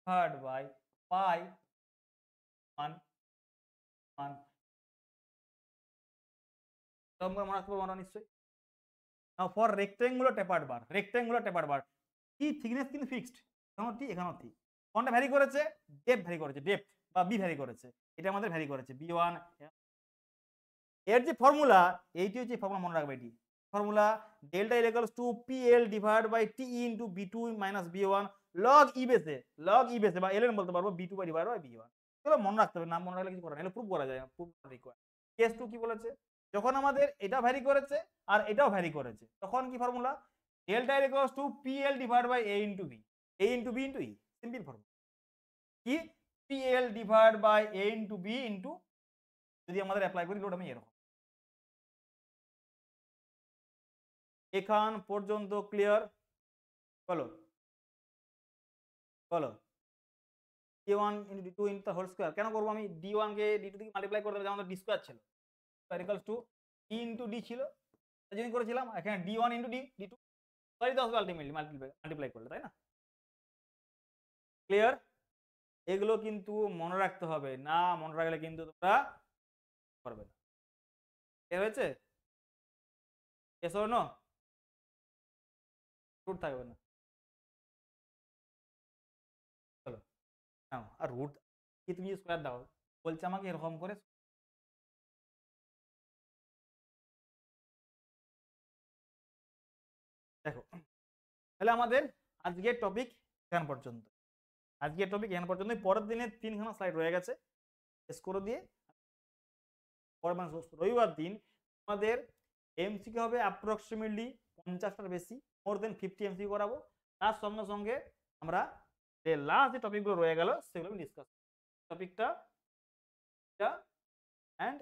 ডিভাইড বাই পাই 1 মনে রাখতে পারবো আমরা নিশ্চয়ই নাও ফর রেক্ট্যাঙ্গুলার টেপার্ড বার কি থিকনেস কিন্তু ফিক্সড এখানেও ঠিক কোনটা ভ্যারি করেছে ডেপথ বা বি ভ্যারি করেছে এটা আমাদের ভ্যারি করেছে B1 এর যে ফর্মুলা এইটি হচ্ছে ফর্মুলা মনে রাখবে এটি formula delta L equals to PL divide by T into B2 minus B1 log E বেসে বা ln বলতে পারবো B2 by divide by B1 এগুলো মনে রাখতে হবে নাম মনে রাখলে কিছু করার নেই প্রুফ করা যায় প্রুফ রিকোয়ার কেস 2 কি বলেছে যখন আমাদের এটা ভ্যারি করেছে আর এটাও ভ্যারি করেছে তখন কি formula delta L equals to PL divide by A into B into E simple formula কি PL divide by A into B into যদি আমাদের অ্যাপ্লাই করি লোড আমি এরকম এখান পর্যন্ত ক্লিয়ার বলো D1 into D2 into the whole square কেন করবো আমি D1 কে D2 থেকে মাল্টিপ্লাই করতে হবে আমাদের D স্কয়ার ছিল equals to E into D ছিল তাই জন্য করেছিলাম এখানে D1 into D2 সরি তো আসবে আলটিমেটলি মাল্টিপ্লাই করলে তাই না ক্লিয়ার এগুলো কিন্তু মনে রাখতে হবে না মনে রাখলে কিন্তু তোমরা পারবে না ক্লিয়ার হয়েছে yes or no রুট থাকবে না চলো নাও আর রুট কি তুমি স্কয়ার দাও বলছে আমাকে এরকম করে দেখো তাহলে আমাদের আজকের টপিক এখান পর্যন্ত পরের দিনে 3খানা স্লাইড রয়ে গেছে শেষ করে দিয়ে রবিবার দিন আমাদের এমসিকিউ হবে অ্যাপ্রক্সিমেটলি 50টার বেশি মোর দেন 50 এমসিকিউ করাবো তার সঙ্গে সঙ্গে আমরা যে লাস্ট যে টপিকগুলো রয়ে গেল সেগুলো আমি ডিসকাস টপিকটা এন্ড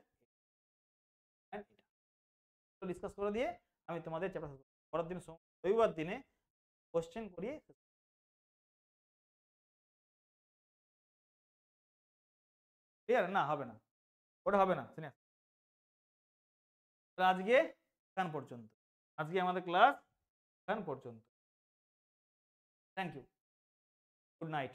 এটা ডিসকাস করে দিয়ে আমি তোমাদের চ্যাপ্টার পরের দিন রবিবার দিনে কোশ্চেন করিয়ে ক্লিয়ার না হবে না ওটা হবে না সিনিয়র আজকে এখান পর্যন্ত আজকে আমাদের ক্লাস এখান পর্যন্ত থ্যাংক ইউ গুড নাইট